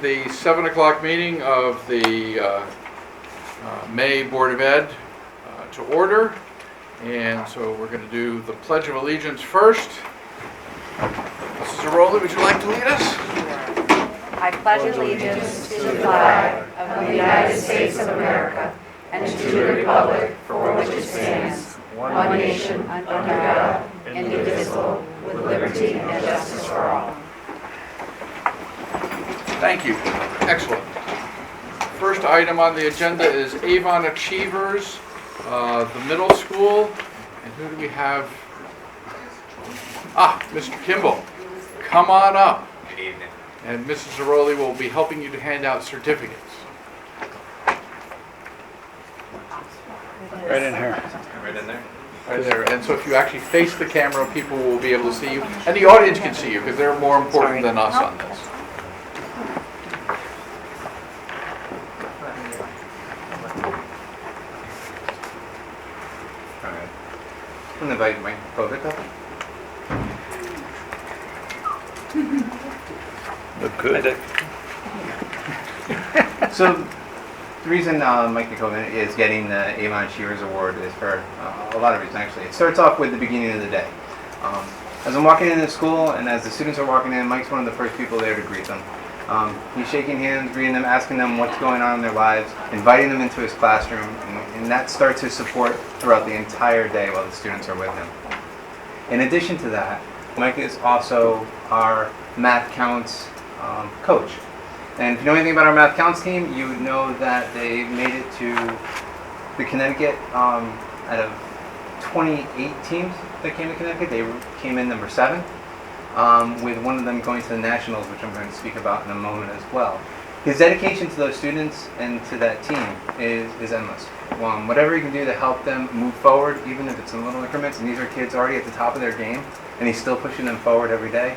the 7 o'clock meeting of the May Board of Ed to order. And so we're going to do the Pledge of Allegiance first. Mrs. Zaroli, would you like to lead us? I pledge allegiance to the flag of the United States of America and to the republic for which it stands, one nation, under God, indivisible, with liberty and justice for all. Thank you. Excellent. First item on the agenda is Avon Achievers, the middle school. And who do we have? Mr. Kimball. Come on up. Good evening. And Mrs. Zaroli will be helping you to hand out certificates. Right in here. Right in there? Right there. And so if you actually face the camera, people will be able to see you. And the audience can see you because they're more important than us on this. All right. I'm going to invite Mike Kovic up. Look good. So, the reason Mike Kovic is getting the Avon Achievers Award is for a lot of reasons, actually. It starts off with the beginning of the day. As I'm walking into school and as the students are walking in, Mike's one of the first people there to greet them. He's shaking hands, greeting them, asking them what's going on in their lives, inviting them into his classroom, and that starts his support throughout the entire day while the students are with him. In addition to that, Mike is also our math counts coach. And if you know anything about our math counts team, you would know that they made it to the Connecticut out of 28 teams that came to Connecticut. They came in number 7, with one of them going to the Nationals, which I'm going to speak about in a moment as well. His dedication to those students and to that team is endless. Whatever he can do to help them move forward, even if it's in little increments, and these are kids already at the top of their game, and he's still pushing them forward every day,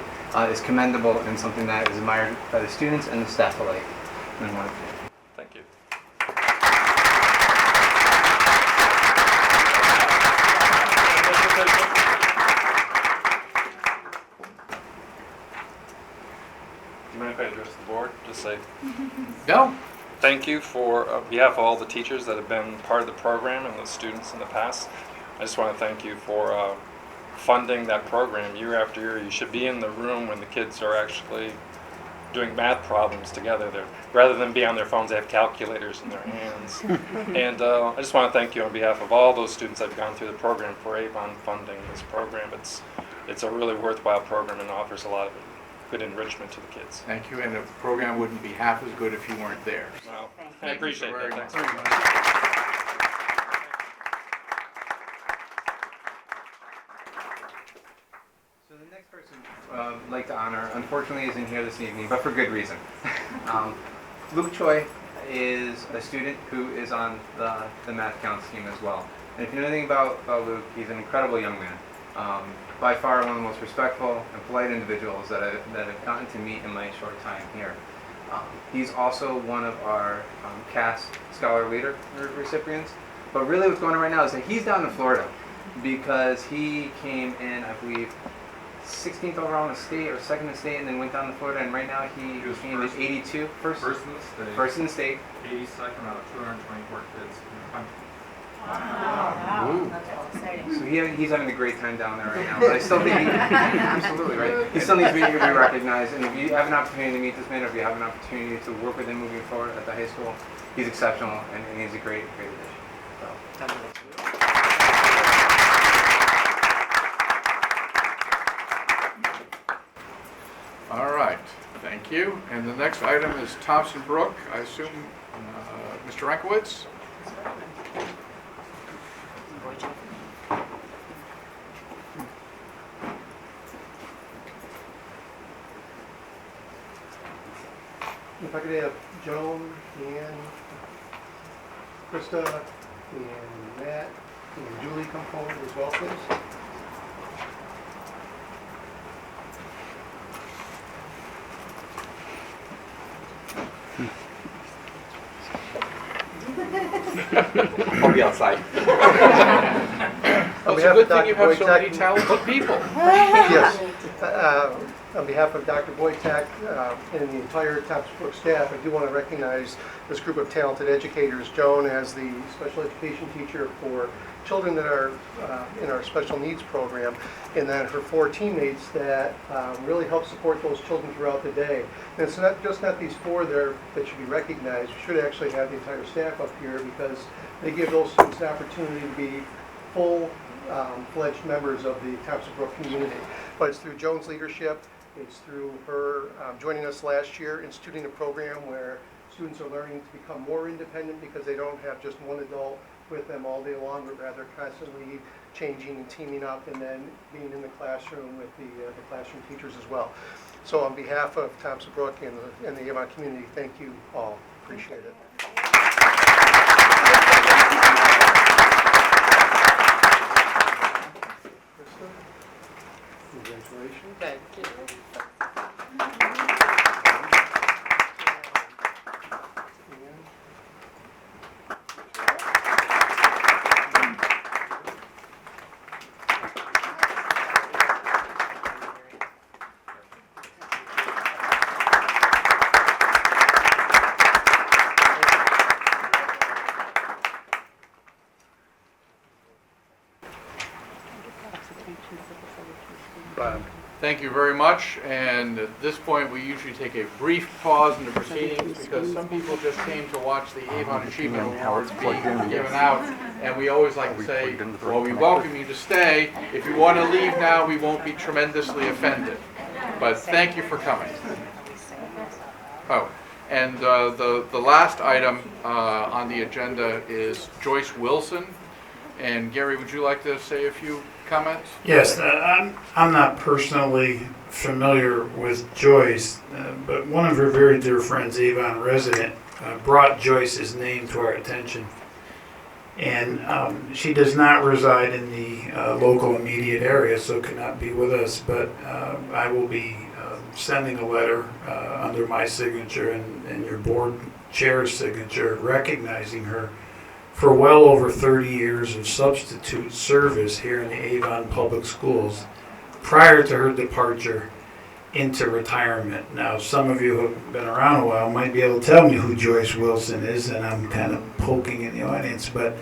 is commendable and something that is admired by the students and the staff alike. And I want to Thank you. Do you mind if I address the board? Just say No? thank you for, on behalf of all the teachers that have been part of the program and the students in the past. I just want to thank you for funding that program year after year. You should be in the room when the kids are actually doing math problems together. Rather than be on their phones, they have calculators in their hands. And I just want to thank you on behalf of all those students that have gone through the program for Avon funding this program. It's a really worthwhile program and offers a lot of good enrichment to the kids. Thank you. And the program wouldn't be half as good if you weren't there. Well, Thank I you. appreciate Very that. Thanks much. very much. So the next person I'd like to honor, unfortunately, isn't here this evening, but for good reason. Luke Choi is a student who is on the math counts team as well. And if you know anything about Luke, he's an incredible young man. By far one of the most respectful and polite individuals that I've gotten to meet in my short time here. He's also one of our CAS Scholar Leader recipients. But really what's going on right now is that he's down in Florida because he came in, I believe, 16th overall in the state or 2nd in the state, and then went down to Florida, and right now he was came in 82. First in the state. First in the state. 82nd out of 224 kids in the country. Ooh. That's all exciting. So he's having a great time down there right now. But I still think absolutely right. He still needs to be recognized. And if you have an opportunity to meet this man, or if you have an opportunity to work with him moving forward at the high school, he's exceptional and he's a great addition. So. All right. Thank you. And the next item is Thompson Brook. I assume Mr. Rankowitz? If I could have Joan and Krista and Matt and Julie come forward as well, please. I'll be outside. Well, it's a good thing you have so many talented people. Yes. On behalf of Dr. Boytak and the entire Thompson Brook staff, I do want to recognize this group of talented educators. Joan as the special education teacher for children that are in our special needs program, and then her 4 teammates that really help support those children throughout the day. And it's not these 4 there that should be recognized. We should actually have the entire staff up here because they give those students the opportunity to be full-fledged members of the Thompson Brook community. But it's through Joan's leadership. It's through her joining us last year, instituting a program where students are learning to become more independent because they don't have just one adult with them all day long, but rather constantly changing and teaming up and then being in the classroom with the classroom teachers as well. So on behalf of Thompson Brook and the Avon community, thank you all. Appreciate it. Krista, congratulations. Thank you. Thank you very much, and at this point we usually take a brief pause in the proceedings because some people just came to watch the Avon Achievement Awards being given out, and we always like to say, well, we welcome you to stay. If you want to leave now, we won't be tremendously offended, but thank you for coming. Oh, and the last item on the agenda is Joyce Wilson, and Gary, would you like to say a few comments? Yes, I'm not personally familiar with Joyce, but one of her very dear friends, Avon resident, brought Joyce's name to our attention. And she does not reside in the local immediate area, so could not be with us, but I will be sending a letter under my signature and your board chair's signature recognizing her for well over 30 years of substitute service here in the Avon Public Schools prior to her departure into retirement. Now, some of you who have been around a while might be able to tell me who Joyce Wilson is, and I'm kind of poking in the audience, but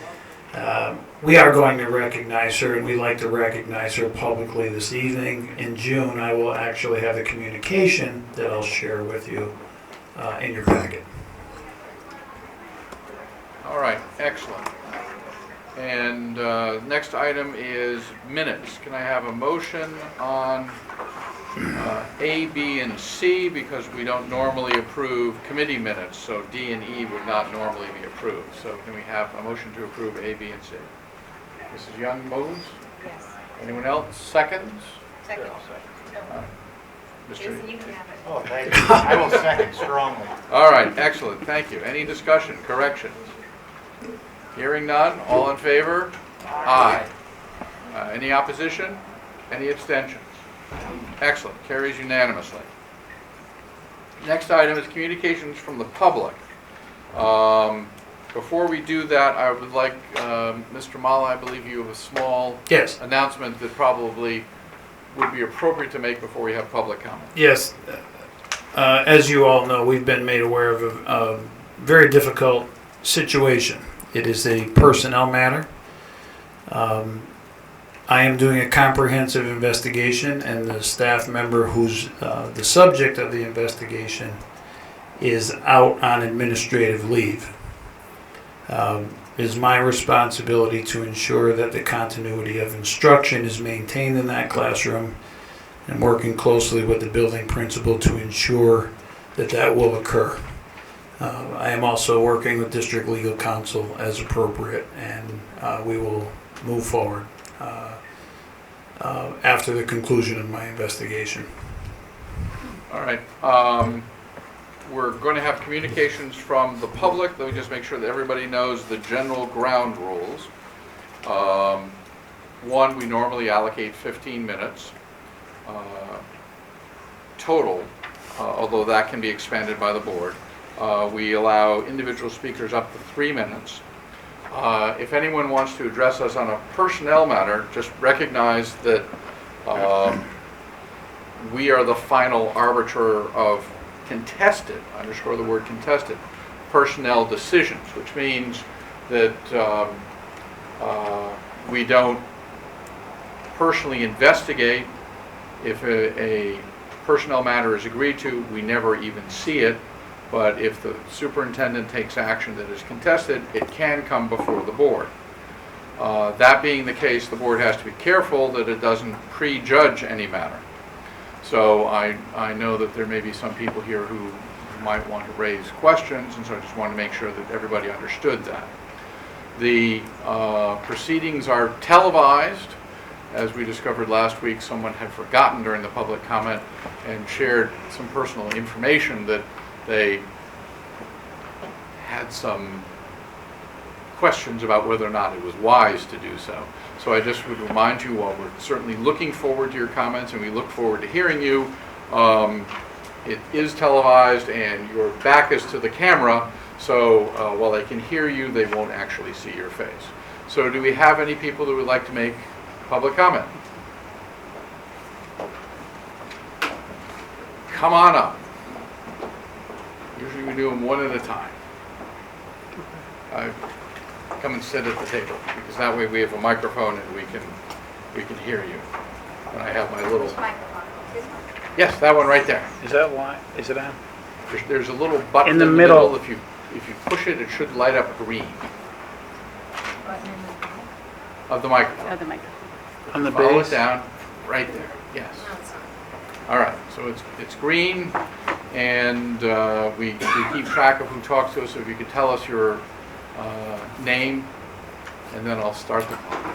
we are going to recognize her, and we'd like to recognize her publicly this evening. In June, I will actually have a communication that I'll share with you in your packet. All right, excellent. And next item is minutes. Can I have a motion on A, B, and C, because we don't normally approve committee minutes, so D and E would not normally be approved. So can we have a motion to approve A, B, and C? Mrs. Young moves. Yes. Anyone else? Seconds? Second. Mr. Jason, you can have it. Oh, thank you. I will second strongly. All right, excellent, thank you. Any discussion, corrections? Hearing none, all in favor? Aye. Any opposition? Any abstentions? Excellent, carries unanimously. Next item is communications from the public. Before we do that, I would like, Mr. Mala, I believe you have a small Yes. announcement that probably would be appropriate to make before we have public comment. Yes, as you all know, we've been made aware of a very difficult situation. It is a personnel matter. I am doing a comprehensive investigation, and the staff member who's the subject of the investigation is out on administrative leave. It is my responsibility to ensure that the continuity of instruction is maintained in that classroom, and working closely with the building principal to ensure that that will occur. I am also working with district legal counsel as appropriate, and we will move forward after the conclusion of my investigation. All right. We're going to have communications from the public. Let me just make sure that everybody knows the general ground rules. One, we normally allocate 15 minutes total, although that can be expanded by the board. We allow individual speakers up to 3 minutes. If anyone wants to address us on a personnel matter, just recognize that we are the final arbiter of contested, underscore the word contested, personnel decisions, which means that we don't personally investigate. If a personnel matter is agreed to, we never even see it. But if the superintendent takes action that is contested, it can come before the board. That being the case, the board has to be careful that it doesn't prejudge any matter. So I know that there may be some people here who might want to raise questions, and so I just want to make sure that everybody understood that. The proceedings are televised. As we discovered last week, someone had forgotten during the public comment and shared some personal information that they had some questions about whether or not it was wise to do so. So I just would remind you, while we're certainly looking forward to your comments and we look forward to hearing you, it is televised and your back is to the camera, so while they can hear you, they won't actually see your face. So do we have any people that would like to make public comment? Come on up. Usually we do them one at a time. Come and sit at the table, because that way we have a microphone and we can hear you. And I have my little. Yes, that one right there. Is that why? Is it on? There's a little button In the middle. If you push it, it should light up green. Of the microphone. Oh, the microphone. On the Follow base? it down, right there. Yes. All right. So it's green, and we keep track of who talks to us. So if you could tell us your name, and then I'll start the clock.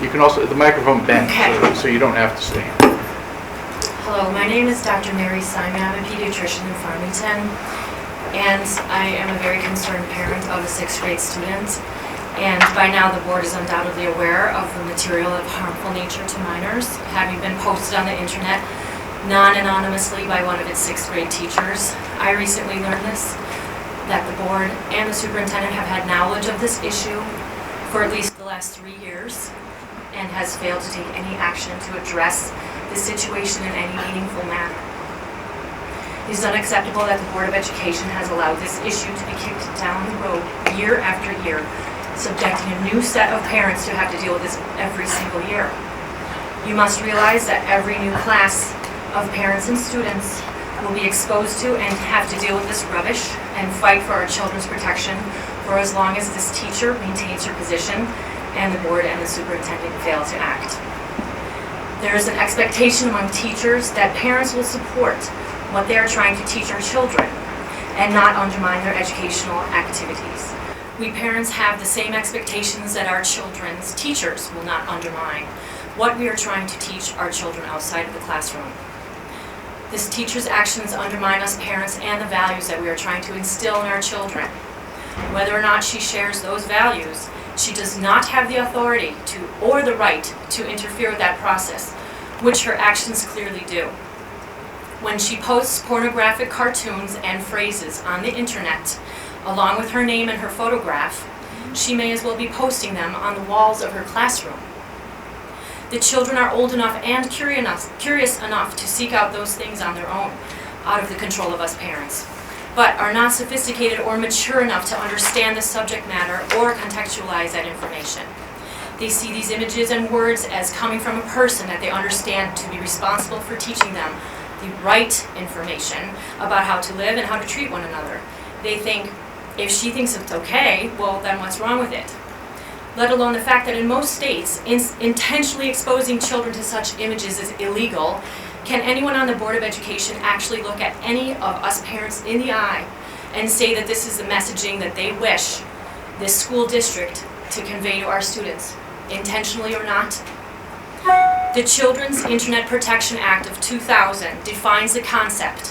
You can also, the microphone bends, Okay. so you don't have to stand. Hello, my name is Dr. Mary Simon. I'm a pediatrician in Farmington, and I am a very concerned parent of a 6th grade student. And by now, the board is undoubtedly aware of the material of harmful nature to minors, having been posted on the internet non-anonymously by one of its 6th grade teachers. I recently learned this, that the board and the superintendent have had knowledge of this issue for at least the last 3 years and has failed to take any action to address the situation in any meaningful manner. It is unacceptable that the Board of Education has allowed this issue to be kicked down the road year after year, subjecting a new set of parents to have to deal with this every single year. You must realize that every new class of parents and students will be exposed to and have to deal with this rubbish and fight for our children's protection for as long as this teacher maintains her position and the board and the superintendent fail to act. There is an expectation among teachers that parents will support what they are trying to teach our children and not undermine their educational activities. We parents have the same expectations that our children's teachers will not undermine what we are trying to teach our children outside of the classroom. This teacher's actions undermine us parents and the values that we are trying to instill in our children. Whether or not she shares those values, she does not have the authority to or the right to interfere with that process, which her actions clearly do. When she posts pornographic cartoons and phrases on the internet, along with her name and her photograph, she may as well be posting them on the walls of her classroom. The children are old enough and curious enough to seek out those things on their own, out of the control of us parents, but are not sophisticated or mature enough to understand the subject matter or contextualize that information. They see these images and words as coming from a person that they understand to be responsible for teaching them the right information about how to live and how to treat one another. They think, if she thinks it's okay, well, then what's wrong with it? Let alone the fact that in most states, intentionally exposing children to such images is illegal. Can anyone on the Board of Education actually look at any of us parents in the eye and say that this is the messaging that they wish this school district to convey to our students, intentionally or not? The Children's Internet Protection Act of 2000 defines the concept,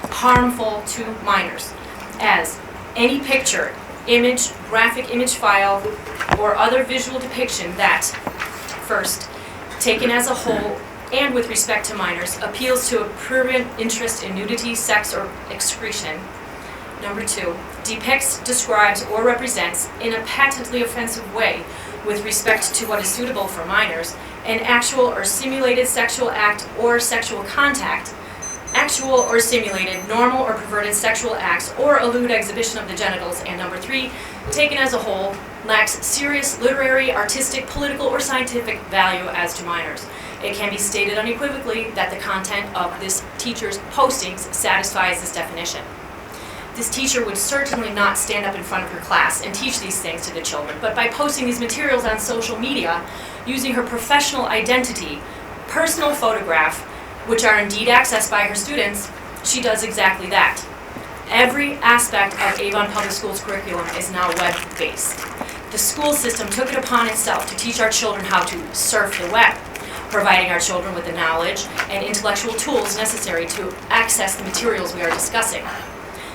harmful to minors, as any picture, image, graphic image file, or other visual depiction that, first, taken as a whole and with respect to minors, appeals to a prurient interest in nudity, sex, or excretion. Number 2, depicts, describes, or represents in a patently offensive way with respect to what is suitable for minors, an actual or simulated sexual act or sexual contact, actual or simulated normal or perverted sexual acts or a lewd exhibition of the genitals, and number 3, taken as a whole, lacks serious literary, artistic, political, or scientific value as to minors. It can be stated unequivocally that the content of this teacher's postings satisfies this definition. This teacher would certainly not stand up in front of her class and teach these things to the children, but by posting these materials on social media, using her professional identity, personal photograph, which are indeed accessed by her students, she does exactly that. Every aspect of Avon Public Schools curriculum is now web-based. The school system took it upon itself to teach our children how to surf the web, providing our children with the knowledge and intellectual tools necessary to access the materials we are discussing.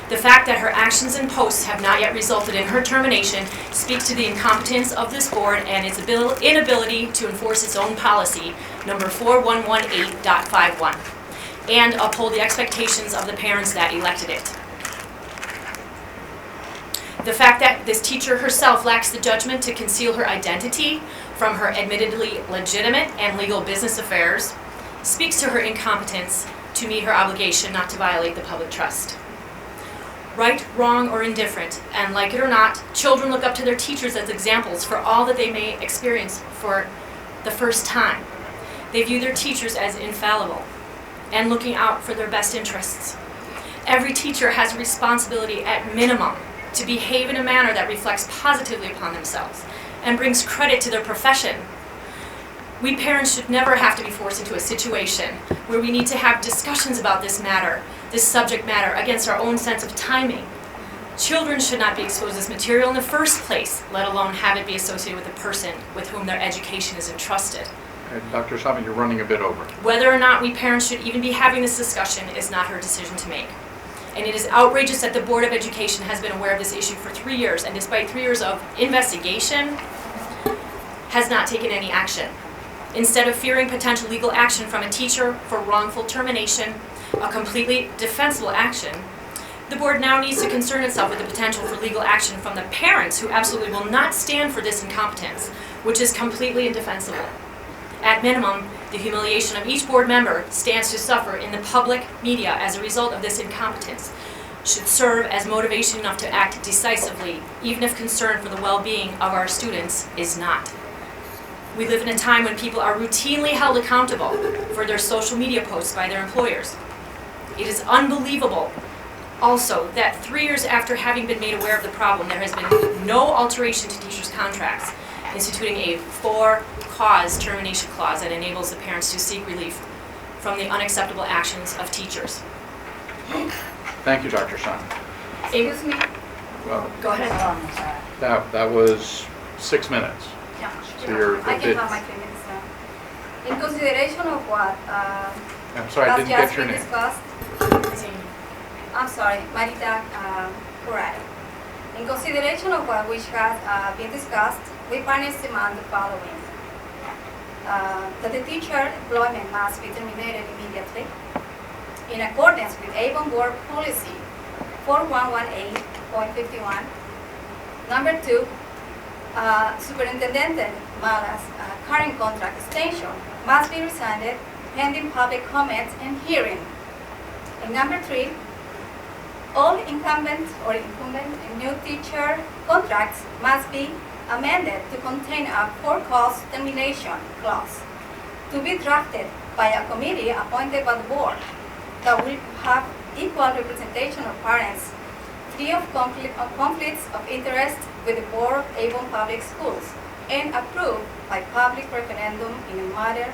The fact that her actions and posts have not yet resulted in her termination speaks to the incompetence of this board and its inability to enforce its own policy, number 4118.51, and uphold the expectations of the parents that elected it. The fact that this teacher herself lacks the judgment to conceal her identity from her admittedly legitimate and legal business affairs speaks to her incompetence to meet her obligation not to violate the public trust. Right, wrong, or indifferent, and like it or not, children look up to their teachers as examples for all that they may experience for the first time. They view their teachers as infallible and looking out for their best interests. Every teacher has a responsibility at minimum to behave in a manner that reflects positively upon themselves and brings credit to their profession. We parents should never have to be forced into a situation where we need to have discussions about this subject matter, against our own sense of timing. Children should not be exposed to this material in the first place, let alone have it be associated with a person with whom their education is entrusted. Dr. Simon, you're running a bit over. Whether or not we parents should even be having this discussion is not her decision to make. And it is outrageous that the Board of Education has been aware of this issue for 3 years, and despite 3 years of investigation, has not taken any action. Instead of fearing potential legal action from a teacher for wrongful termination, a completely defensible action, the board now needs to concern itself with the potential for legal action from the parents who absolutely will not stand for this incompetence, which is completely indefensible. At minimum, the humiliation of each board member stands to suffer in the public media as a result of this incompetence should serve as motivation enough to act decisively, even if concern for the well-being of our students is not. We live in a time when people are routinely held accountable for their social media posts by their employers. It is unbelievable also that 3 years after having been made aware of the problem, there has been no alteration to teachers' contracts, instituting a for-cause termination clause that enables the parents to seek relief from the unacceptable actions of teachers. Thank you, Dr. Simon. Excuse me? Well, Go ahead. that was 6 minutes. Yeah. So you're I a can bit- have my 3 minutes now. In consideration of what I'm sorry, I has didn't just get your been name. discussed, I'm sorry, Marita Corrado. In consideration of what which has been discussed, we parents demand the following. That the teacher employment must be terminated immediately in accordance with Avon Board Policy 4118.51. Number 2, Superintendent Mala's current contract extension must be rescinded pending public comments and hearing. And number 3, all incumbent and new teacher contracts must be amended to contain a for-cause termination clause to be drafted by a committee appointed by the board that will have equal representation of parents, free of conflicts of interest with the Board of Avon Public Schools, and approved by public referendum in a matter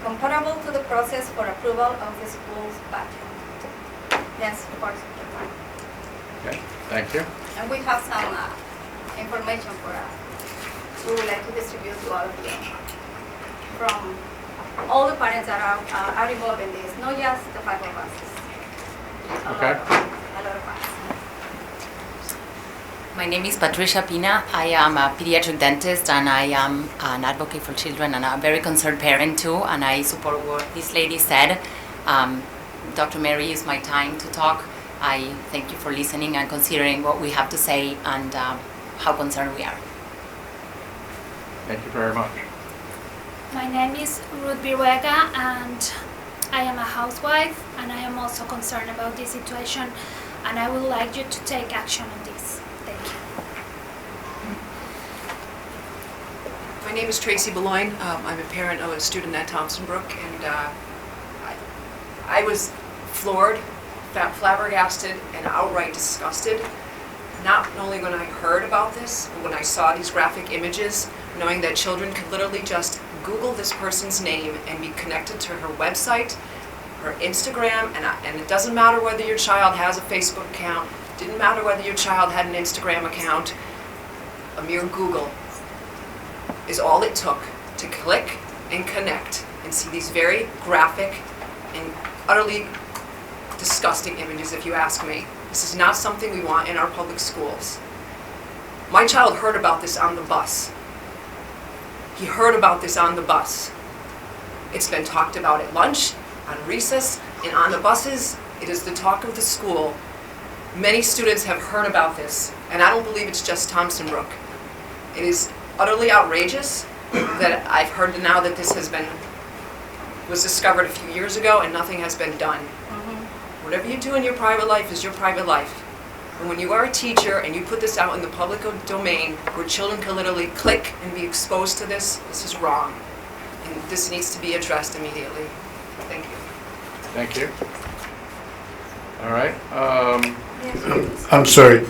comparable to the process for approval of the school's budget. That's part of the time. Okay, thank you. And we have some information for we would like to distribute to all of you from all the parents that are involved in this, not just the 5 of us. Okay. A lot of us. My name is Patricia Pina. I am a pediatric dentist and I am an advocate for children and a very concerned parent too, and I support what this lady said. Dr. Mary used my time to talk. I thank you for listening and considering what we have to say and how concerned we are. Thank you very much. My name is Ruth Biruega, and I am a housewife, and I am also concerned about this situation, and I would like you to take action on this. Thank you. My name is Tracy Beloin. I'm a parent of a student at Thompson Brook, and I was floored, flabbergasted, and outright disgusted, not only when I heard about this, but when I saw these graphic images, knowing that children could literally just Google this person's name and be connected to her website, her Instagram, and it doesn't matter whether your child has a Facebook account, didn't matter whether your child had an Instagram account, a mere Google is all it took to click and connect and see these very graphic and utterly disgusting images, if you ask me. This is not something we want in our public schools. My child heard about this on the bus. He heard about this on the bus. It's been talked about at lunch, on recess, and on the buses. It is the talk of the school. Many students have heard about this, and I don't believe it's just Thompson Brook. It is utterly outrageous that I've heard now that this was discovered a few years ago and nothing has been done. Whatever you do in your private life is your private life. And when you are a teacher and you put this out in the public domain where children can literally click and be exposed to this is wrong. And this needs to be addressed immediately. Thank you. Thank you. All right. I'm sorry,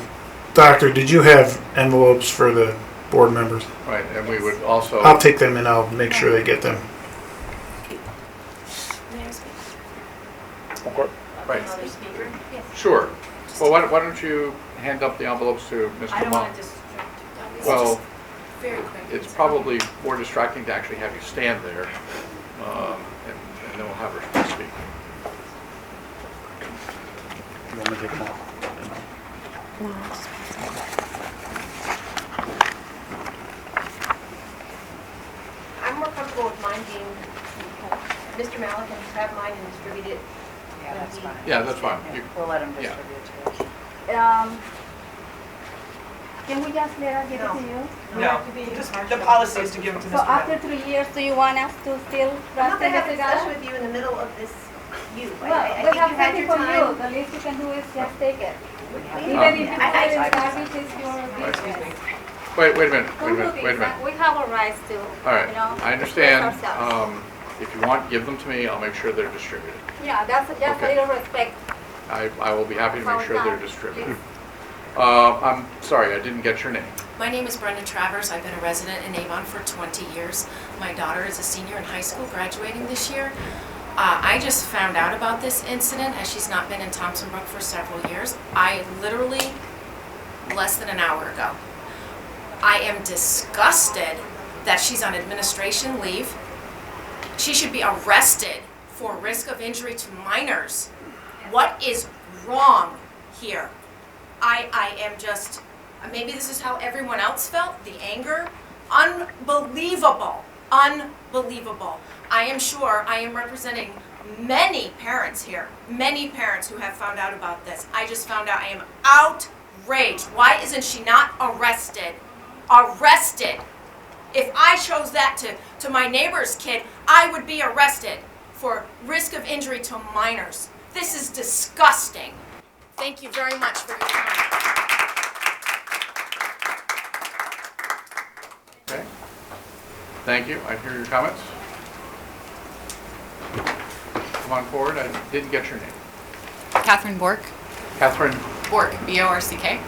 Doctor, did you have envelopes for the board members? Right, and we would also. I'll take them and I'll make sure they get them. Right. Sure. Well, why don't you hand up the envelopes to Mr. I don't Monk? want to distract. Well, Very quick. it's probably more distracting to actually have you stand there, and then we'll have her speak. You want me to take them off? I'm more comfortable with mine being, Mr. Malik can have mine and distribute it. Yeah, that's fine. Yeah, that's fine. You- We'll let him yeah. distribute to us. Can we just let her give it to you? No, just the policy is to give it to So Mr. after Malik. 3 years, do you want us to still I'm not trust going to have a it discussion together? with you in the middle of this, you. Well, I we think have you had something your for you. time. The least you can do is just take it. We- Even if you I- put it in garbage, it's your business. Wait a minute. We have a right to, All right, you know, I understand. protect ourselves. If you want, give them to me. I'll make sure they're distributed. Yeah, that's just Okay. a little respect. I will be happy to make sure they're distributed. Please. I'm sorry, I didn't get your name. My name is Brenda Travers. I've been a resident in Avon for 20 years. My daughter is a senior in high school, graduating this year. I just found out about this incident as she's not been in Thompson Brook for several years. I literally, less than an hour ago. I am disgusted that she's on administration leave. She should be arrested for risk of injury to minors. What is wrong here? I am just, maybe this is how everyone else felt, the anger. Unbelievable, unbelievable. I am sure I am representing many parents here, many parents who have found out about this. I just found out. I am outraged. Why isn't she not arrested? Arrested. If I chose that to my neighbor's kid, I would be arrested for risk of injury to minors. This is disgusting. Thank you very much for your time. Okay. Thank you. I hear your comments. Come on forward. I didn't get your name. Catherine Bork. Catherine. Bork, B-O-R-C-K.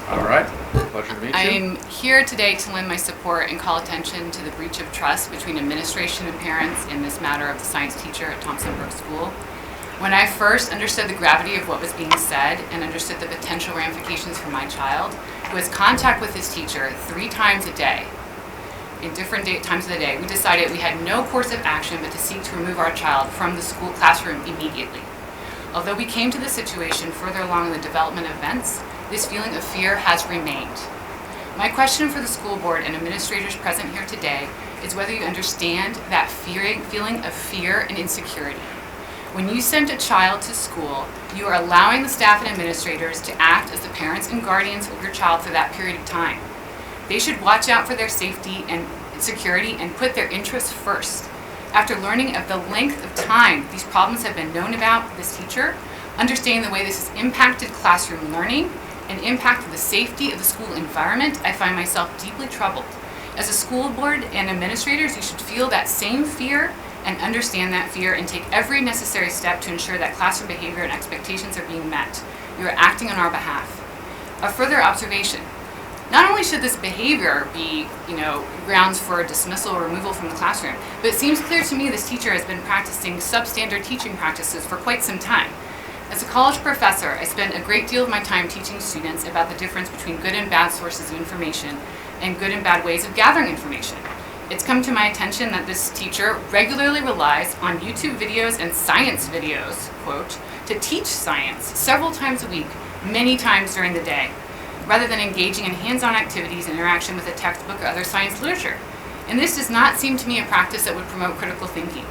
All right. Pleasure to meet you. I'm here today to lend my support and call attention to the breach of trust between administration and parents in this matter of the science teacher at Thompson Brook School. When I first understood the gravity of what was being said and understood the potential ramifications for my child, who has contact with his teacher 3 times a day, in different times of the day, we decided we had no course of action but to seek to remove our child from the school classroom immediately. Although we came to the situation further along in the development of events, this feeling of fear has remained. My question for the school board and administrators present here today is whether you understand that feeling of fear and insecurity. When you send a child to school, you are allowing the staff and administrators to act as the parents and guardians of your child for that period of time. They should watch out for their safety and security and put their interests first. After learning of the length of time these problems have been known about this teacher, understanding the way this has impacted classroom learning and impacted the safety of the school environment, I find myself deeply troubled. As a school board and administrators, you should feel that same fear and understand that fear and take every necessary step to ensure that classroom behavior and expectations are being met. You are acting on our behalf. A further observation. Not only should this behavior be, grounds for dismissal or removal from the classroom, but it seems clear to me this teacher has been practicing substandard teaching practices for quite some time. As a college professor, I spend a great deal of my time teaching students about the difference between good and bad sources of information and good and bad ways of gathering information. It's come to my attention that this teacher regularly relies on YouTube videos and science videos, quote, to teach science several times a week, many times during the day, rather than engaging in hands-on activities and interaction with a textbook or other science literature. And this does not seem to me a practice that would promote critical thinking.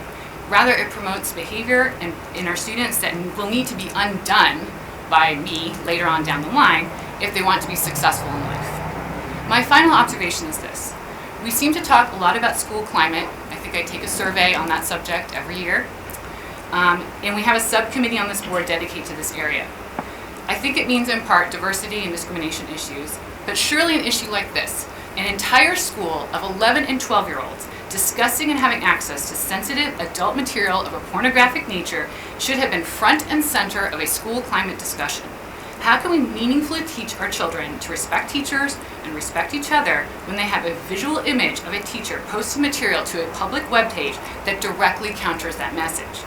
Rather, it promotes behavior in our students that will need to be undone by me later on down the line if they want to be successful in life. My final observation is this. We seem to talk a lot about school climate. I think I take a survey on that subject every year. And we have a subcommittee on this board dedicated to this area. I think it means in part diversity and discrimination issues, but surely an issue like this, an entire school of 11 and 12-year-olds discussing and having access to sensitive adult material of a pornographic nature should have been front and center of a school climate discussion. How can we meaningfully teach our children to respect teachers and respect each other when they have a visual image of a teacher posting material to a public webpage that directly counters that message?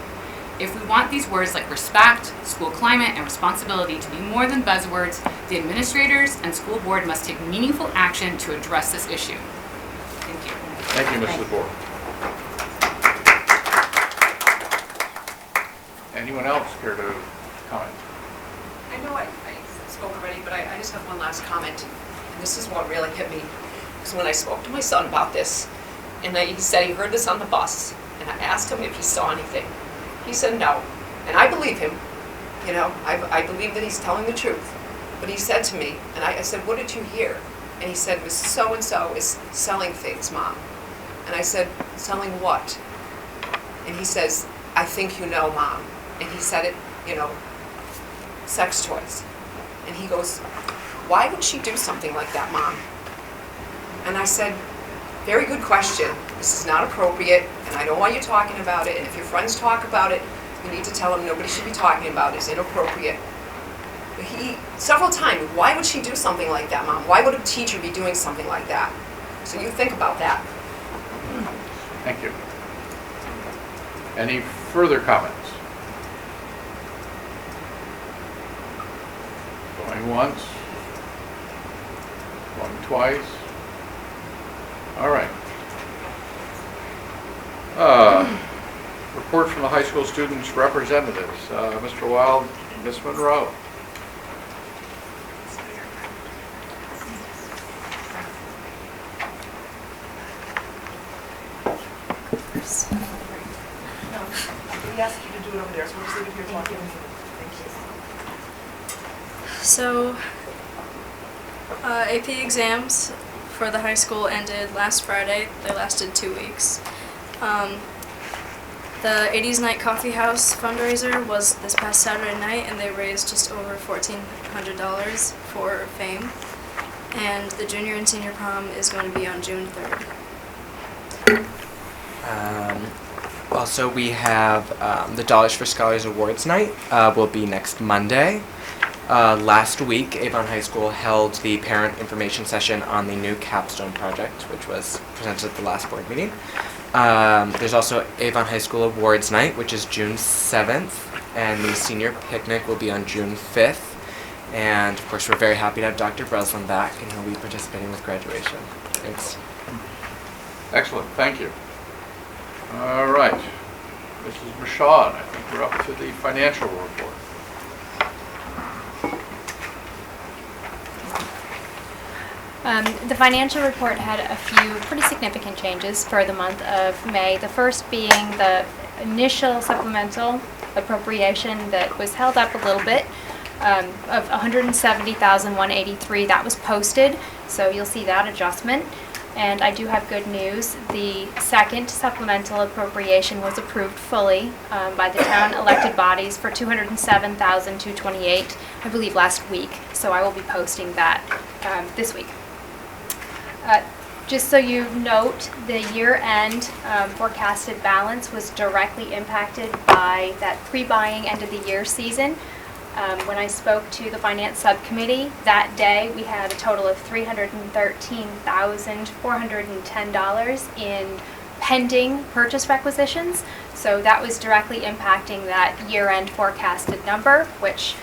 If we want these words like respect, school climate, and responsibility to be more than buzzwords, the administrators and school board must take meaningful action to address this issue. Thank you. Thank you, Mrs. Board. Anyone else care to comment? I know I spoke already, but I just have one last comment. And this is what really hit me. Because when I spoke to my son about this, and he said he heard this on the bus, and I asked him if he saw anything. He said no. And I believe him. I believe that he's telling the truth. But he said to me, and I said, what did you hear? And he said, Miss so-and-so is selling things, Mom. And I said, selling what? And he says, I think you know, Mom. And he said it, sex toys. And he goes, why would she do something like that, Mom? And I said, very good question. This is not appropriate, and I don't want you talking about it. And if your friends talk about it, you need to tell them nobody should be talking about it. It's inappropriate. But several times, why would she do something like that, Mom? Why would a teacher be doing something like that? So you think about that. Thank you. Any further comments? Going once, going twice. All right. Report from the high school students' representatives. Mr. Wild, Ms. Monroe. We asked you to do it over there, so we'll just leave it here talking. Thank you. So, AP exams for the high school ended last Friday. They lasted 2 weeks. The 80s Night Coffee House fundraiser was this past Saturday night, and they raised just over $1,400 for FAME. And the junior and senior prom is going to be on June 3rd. Also, we have the Dollars for Scholars Awards Night will be next Monday. Last week, Avon High School held the parent information session on the new capstone project, which was presented at the last board meeting. There's also Avon High School Awards Night, which is June 7th, and the senior picnic will be on June 5th. And of course, we're very happy to have Dr. Breslin back, and he'll be participating with graduation. Thanks. Excellent, thank you. All right, Mrs. Michaud, I think we're up to the financial report. The financial report had a few pretty significant changes for the month of May. The first being the initial supplemental appropriation that was held up a little bit of $170,183. That was posted So you'll see that adjustment. And I do have good news. The second supplemental appropriation was approved fully by the town elected bodies for $207,228, I believe last week. So I will be posting that this week. Just so you note, the year-end forecasted balance was directly impacted by that pre-buying end of the year season. When I spoke to the finance subcommittee that day, we had a total of $313,410 in pending purchase requisitions. So that was directly impacting that year-end forecasted number, which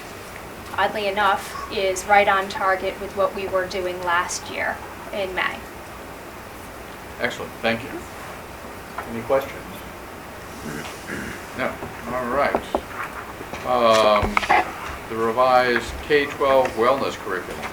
oddly enough is right on target with what we were doing last year in May. Excellent, thank you. Any questions? No, all right. The revised K-12 wellness curriculum.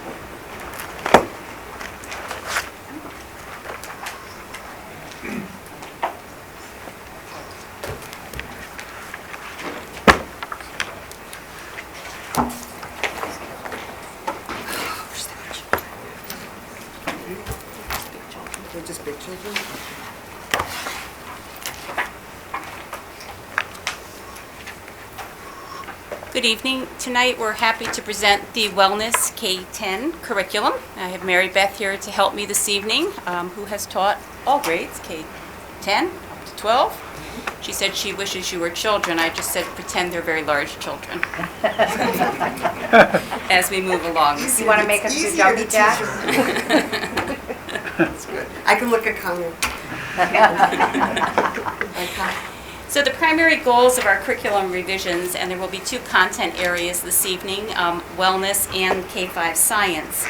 They're just big children? Good evening. Tonight we're happy to present the Wellness K-10 curriculum. I have Mary Beth here to help me this evening, who has taught all grades, K-10 up to 12. She said she wishes you were children. I just said pretend they're very large children. As we move along. You want to make us do jumpy jacks? That's good. I can look at Connor. So the primary goals of our curriculum revisions, and there will be two content areas this evening, wellness and K-5 science,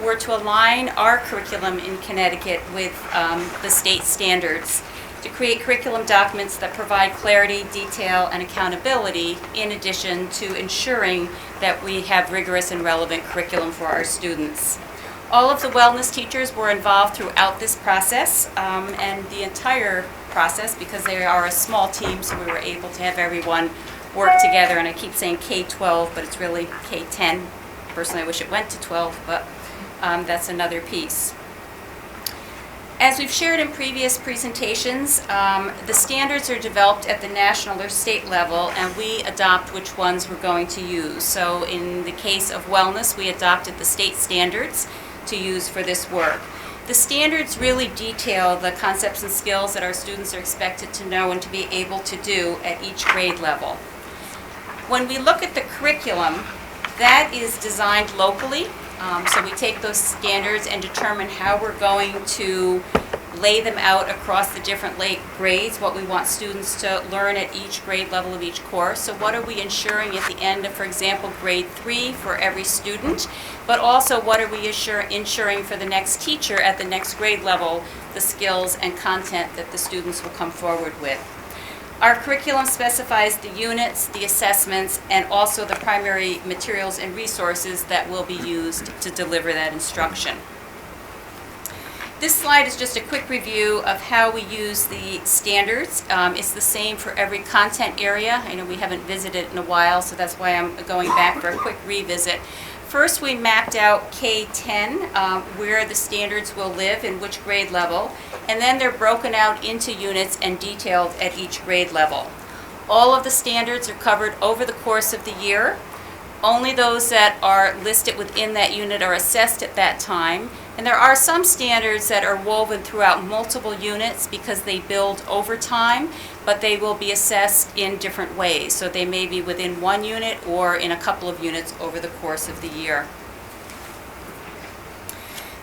were to align our curriculum in Connecticut with the state standards to create curriculum documents that provide clarity, detail, and accountability, in addition to ensuring that we have rigorous and relevant curriculum for our students. All of the wellness teachers were involved throughout this process, and the entire process, because they are a small team, so we were able to have everyone work together. And I keep saying K-12, but it's really K-10. Personally, I wish it went to 12, but that's another piece. As we've shared in previous presentations, the standards are developed at the national or state level, and we adopt which ones we're going to use. So in the case of wellness, we adopted the state standards to use for this work. The standards really detail the concepts and skills that our students are expected to know and to be able to do at each grade level. When we look at the curriculum, that is designed locally. So we take those standards and determine how we're going to lay them out across the different grades, what we want students to learn at each grade level of each course. So what are we ensuring at the end of, for example, grade 3 for every student, but also what are we ensuring for the next teacher at the next grade level, the skills and content that the students will come forward with. Our curriculum specifies the units, the assessments, and also the primary materials and resources that will be used to deliver that instruction. This slide is just a quick review of how we use the standards. It's the same for every content area. I know we haven't visited in a while, so that's why I'm going back for a quick revisit. First, we mapped out K-10, where the standards will live in which grade level, and then they're broken out into units and detailed at each grade level. All of the standards are covered over the course of the year. Only those that are listed within that unit are assessed at that time. And there are some standards that are woven throughout multiple units because they build over time, but they will be assessed in different ways. So they may be within one unit or in a couple of units over the course of the year.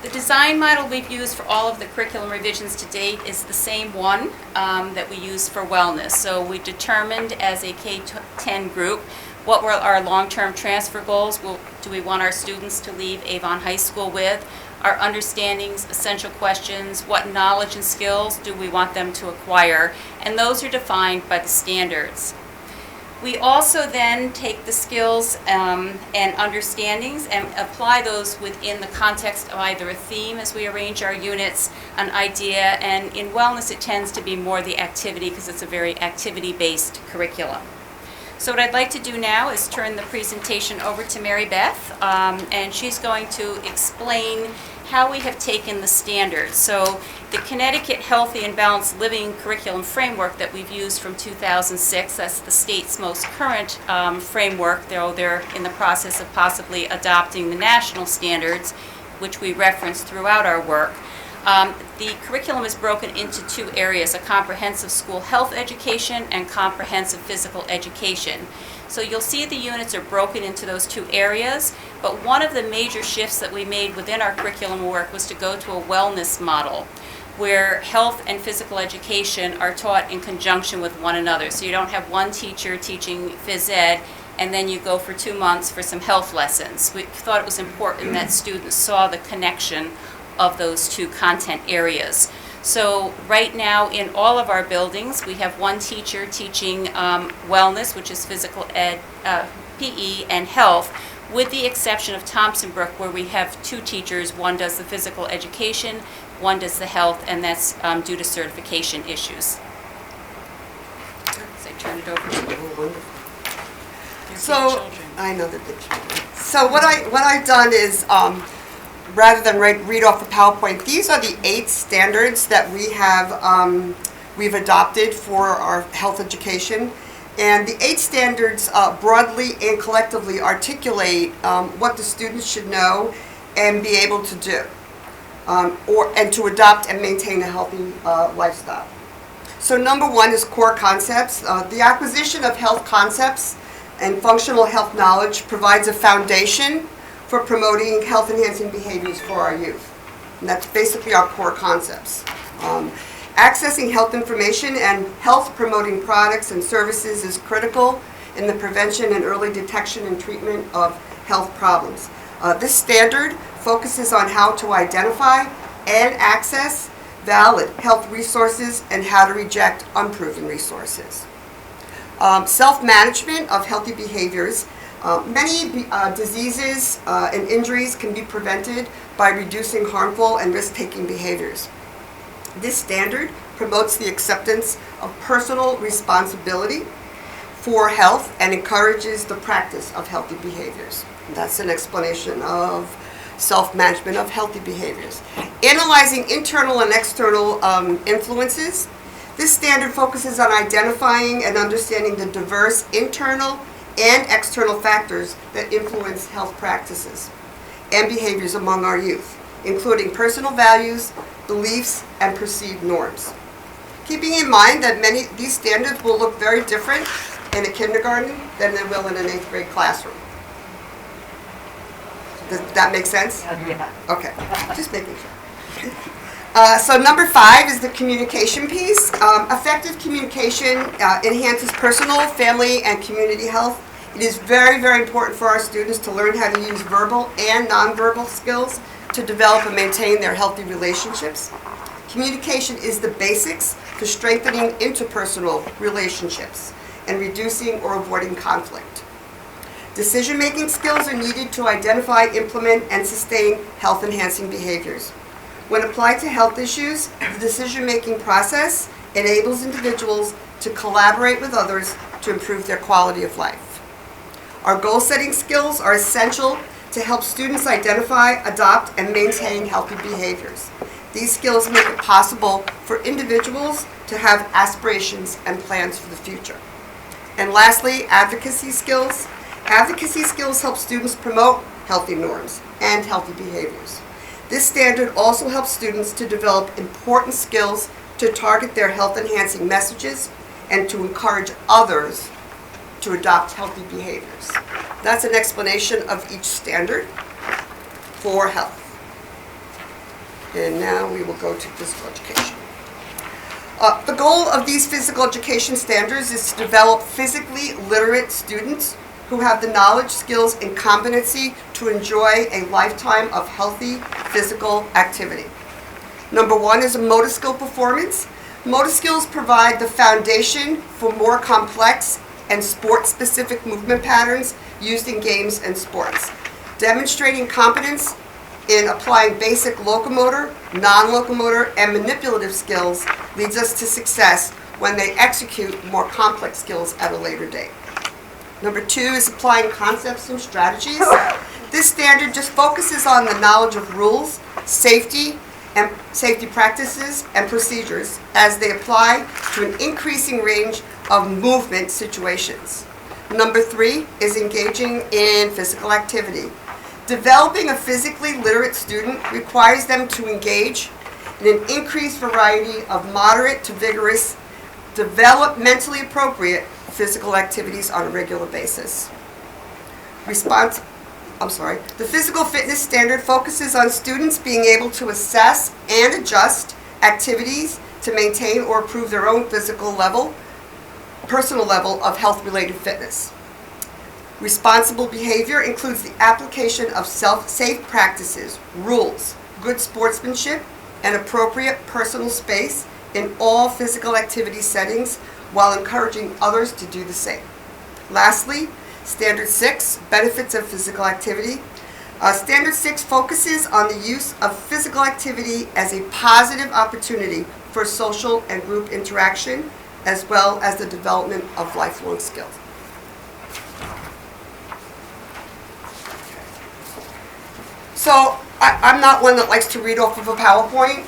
The design model we've used for all of the curriculum revisions to date is the same one that we use for wellness. So we determined as a K-10 group what were our long-term transfer goals. Do we want our students to leave Avon High School with? Our understandings, essential questions, what knowledge and skills do we want them to acquire? And those are defined by the standards. We also then take the skills and understandings and apply those within the context of either a theme as we arrange our units, an idea, and in wellness it tends to be more the activity because it's a very activity-based curriculum. So what I'd like to do now is turn the presentation over to Mary Beth, and she's going to explain how we have taken the standards. So the Connecticut Healthy and Balanced Living Curriculum Framework that we've used from 2006, that's the state's most current framework, though they're in the process of possibly adopting the national standards, which we reference throughout our work. The curriculum is broken into two areas, a comprehensive school health education and comprehensive physical education. So you'll see the units are broken into those two areas, but one of the major shifts that we made within our curriculum work was to go to a wellness model where health and physical education are taught in conjunction with one another. So you don't have one teacher teaching phys ed and then you go for 2 months for some health lessons. We thought it was important that students saw the connection of those two content areas. So right now in all of our buildings, we have one teacher teaching wellness, which is physical ed, PE, and health, with the exception of Thompson Brook, where we have two teachers. One does the physical education, one does the health, and that's due to certification issues. So I turn it over to you. So, I know the children. So what I've done is, rather than read off the PowerPoint, these are the 8 standards that we've adopted for our health education. And the 8 standards broadly and collectively articulate what the students should know and be able to do, and to adopt and maintain a healthy lifestyle. So number 1 is core concepts. The acquisition of health concepts and functional health knowledge provides a foundation for promoting health-enhancing behaviors for our youth. And that's basically our core concepts. Accessing health information and health-promoting products and services is critical in the prevention and early detection and treatment of health problems. This standard focuses on how to identify and access valid health resources and how to reject unproven resources. Self-management of healthy behaviors. Many diseases and injuries can be prevented by reducing harmful and risk-taking behaviors. This standard promotes the acceptance of personal responsibility for health and encourages the practice of healthy behaviors. That's an explanation of self-management of healthy behaviors. Analyzing internal and external influences. This standard focuses on identifying and understanding the diverse internal and external factors that influence health practices and behaviors among our youth, including personal values, beliefs, and perceived norms. Keeping in mind that many of these standards will look very different in a kindergarten than they will in an 8th grade classroom. Does that make sense? Yeah. Okay, just making sure. So number 5 is the communication piece. Effective communication enhances personal, family, and community health. It is very, very important for our students to learn how to use verbal and nonverbal skills to develop and maintain their healthy relationships. Communication is the basics for strengthening interpersonal relationships and reducing or avoiding conflict. Decision-making skills are needed to identify, implement, and sustain health-enhancing behaviors. When applied to health issues, the decision-making process enables individuals to collaborate with others to improve their quality of life. Our goal-setting skills are essential to help students identify, adopt, and maintain healthy behaviors. These skills make it possible for individuals to have aspirations and plans for the future. And lastly, advocacy skills. Advocacy skills help students promote healthy norms and healthy behaviors. This standard also helps students to develop important skills to target their health-enhancing messages and to encourage others to adopt healthy behaviors. That's an explanation of each standard for health. And now we will go to physical education. The goal of these physical education standards is to develop physically literate students who have the knowledge, skills, and competency to enjoy a lifetime of healthy physical activity. Number 1 is motor skill performance. Motor skills provide the foundation for more complex and sport-specific movement patterns used in games and sports. Demonstrating competence in applying basic locomotor, non-locomotor, and manipulative skills leads us to success when they execute more complex skills at a later date. Number 2 is applying concepts and strategies. This standard just focuses on the knowledge of rules, safety practices, and procedures as they apply to an increasing range of movement situations. Number 3 is engaging in physical activity. Developing a physically literate student requires them to engage in an increased variety of moderate to vigorous, developmentally appropriate physical activities on a regular basis. The physical fitness standard focuses on students being able to assess and adjust activities to maintain or improve their own personal level of health-related fitness. Responsible behavior includes the application of safe practices, rules, good sportsmanship, and appropriate personal space in all physical activity settings while encouraging others to do the same. Lastly, Standard 6, benefits of physical activity. Standard 6 focuses on the use of physical activity as a positive opportunity for social and group interaction, as well as the development of lifelong skills. So I'm not one that likes to read off of a PowerPoint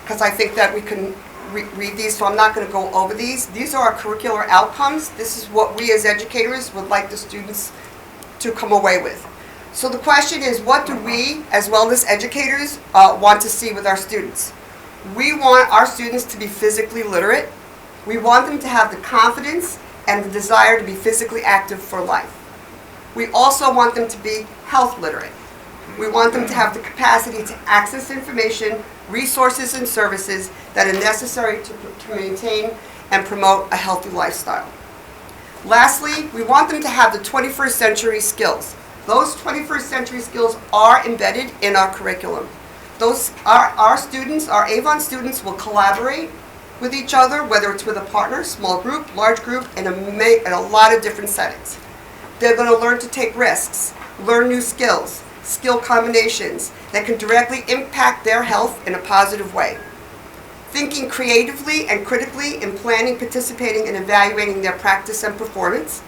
because I think that we can read these, so I'm not going to go over these. These are our curricular outcomes. This is what we as educators would like the students to come away with. So the question is, what do we as wellness educators want to see with our students? We want our students to be physically literate. We want them to have the confidence and the desire to be physically active for life. We also want them to be health literate. We want them to have the capacity to access information, resources, and services that are necessary to maintain and promote a healthy lifestyle. Lastly, we want them to have the 21st century skills. Those 21st century skills are embedded in our curriculum. Our students, our Avon students, will collaborate with each other, whether it's with a partner, small group, large group, in a lot of different settings. They're going to learn to take risks, learn new skills, skill combinations that can directly impact their health in a positive way. Thinking creatively and critically in planning, participating, and evaluating their practice and performance.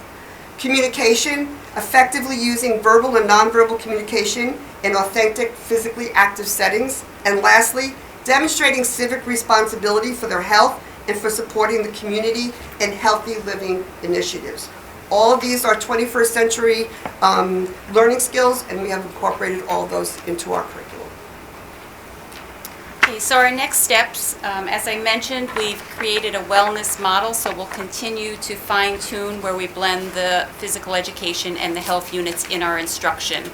Communication, effectively using verbal and nonverbal communication in authentic, physically active settings. And lastly, demonstrating civic responsibility for their health and for supporting the community in healthy living initiatives. All of these are 21st century learning skills, and we have incorporated all of those into our curriculum. Okay, so our next steps, as I mentioned, we've created a wellness model, so we'll continue to fine-tune where we blend the physical education and the health units in our instruction.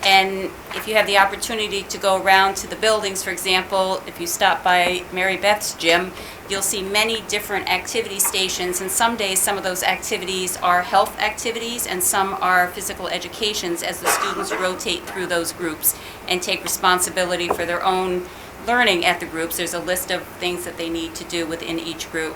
And if you have the opportunity to go around to the buildings, for example, if you stop by Mary Beth's gym, you'll see many different activity stations, and some days some of those activities are health activities and some are physical educations as the students rotate through those groups and take responsibility for their own learning at the groups. There's a list of things that they need to do within each group.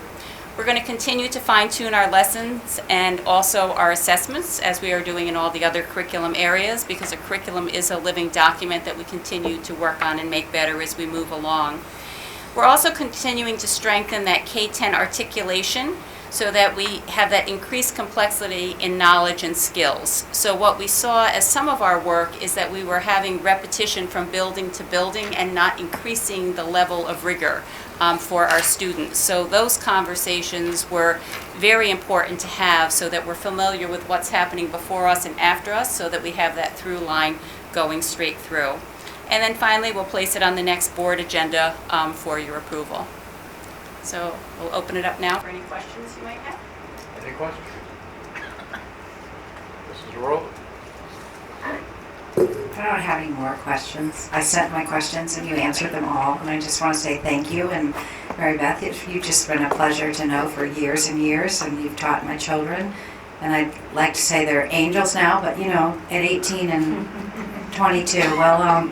We're going to continue to fine-tune our lessons and also our assessments as we are doing in all the other curriculum areas, because a curriculum is a living document that we continue to work on and make better as we move along. We're also continuing to strengthen that K-10 articulation so that we have that increased complexity in knowledge and skills. So what we saw as some of our work is that we were having repetition from building to building and not increasing the level of rigor for our students. So those conversations were very important to have so that we're familiar with what's happening before us and after us, so that we have that through line going straight through. And then finally, we'll place it on the next board agenda for your approval. So we'll open it up now for any questions you might have. Any questions? Mrs. World? I don't have any more questions. I sent my questions and you answered them all, and I just want to say thank you. And Mary Beth, you've just been a pleasure to know for years and years, and you've taught my children. And I'd like to say they're angels now, but you know, at 18 and 22, well,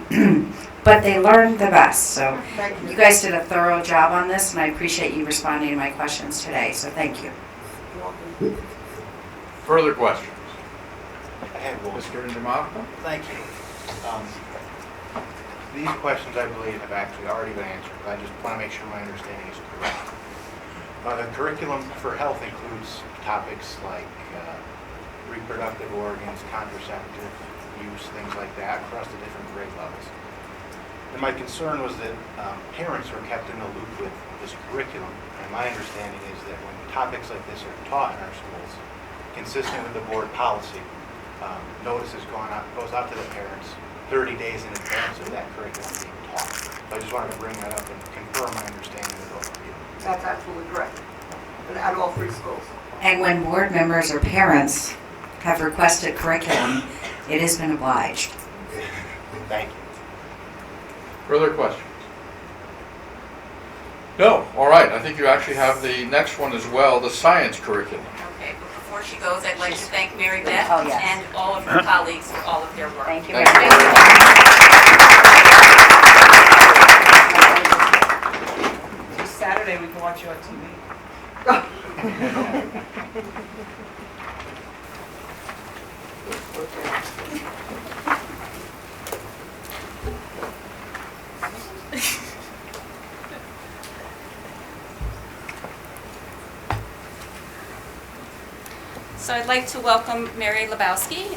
but they learned the best. So you guys did a thorough job on this, and I appreciate you responding to my questions today. So thank you. Further questions? I have one. Mr. Indamato? Thank you. These questions, I believe, have actually already been answered, but I just want to make sure my understanding is correct. The curriculum for health includes topics like reproductive organs, contraceptive use, things like that, across the different grade levels. And my concern was that parents were kept in the loop with this curriculum. And my understanding is that when topics like this are taught in our schools, consistent with the board policy, notice goes out to the parents 30 days in advance of that curriculum being taught. So I just wanted to bring that up and confirm my understanding of both of you. That's absolutely correct. At all 3 schools. And when board members or parents have requested curriculum, it has been obliged. Thank you. Further questions? No. All right. I think you actually have the next one as well, the science curriculum. Okay, but before she goes, I'd like to thank Mary Beth Oh, yes. and all of her colleagues for all of their work. Thank you Thank very you. much. This Saturday, we can watch you on TV. So I'd like to welcome Mary Lebowski,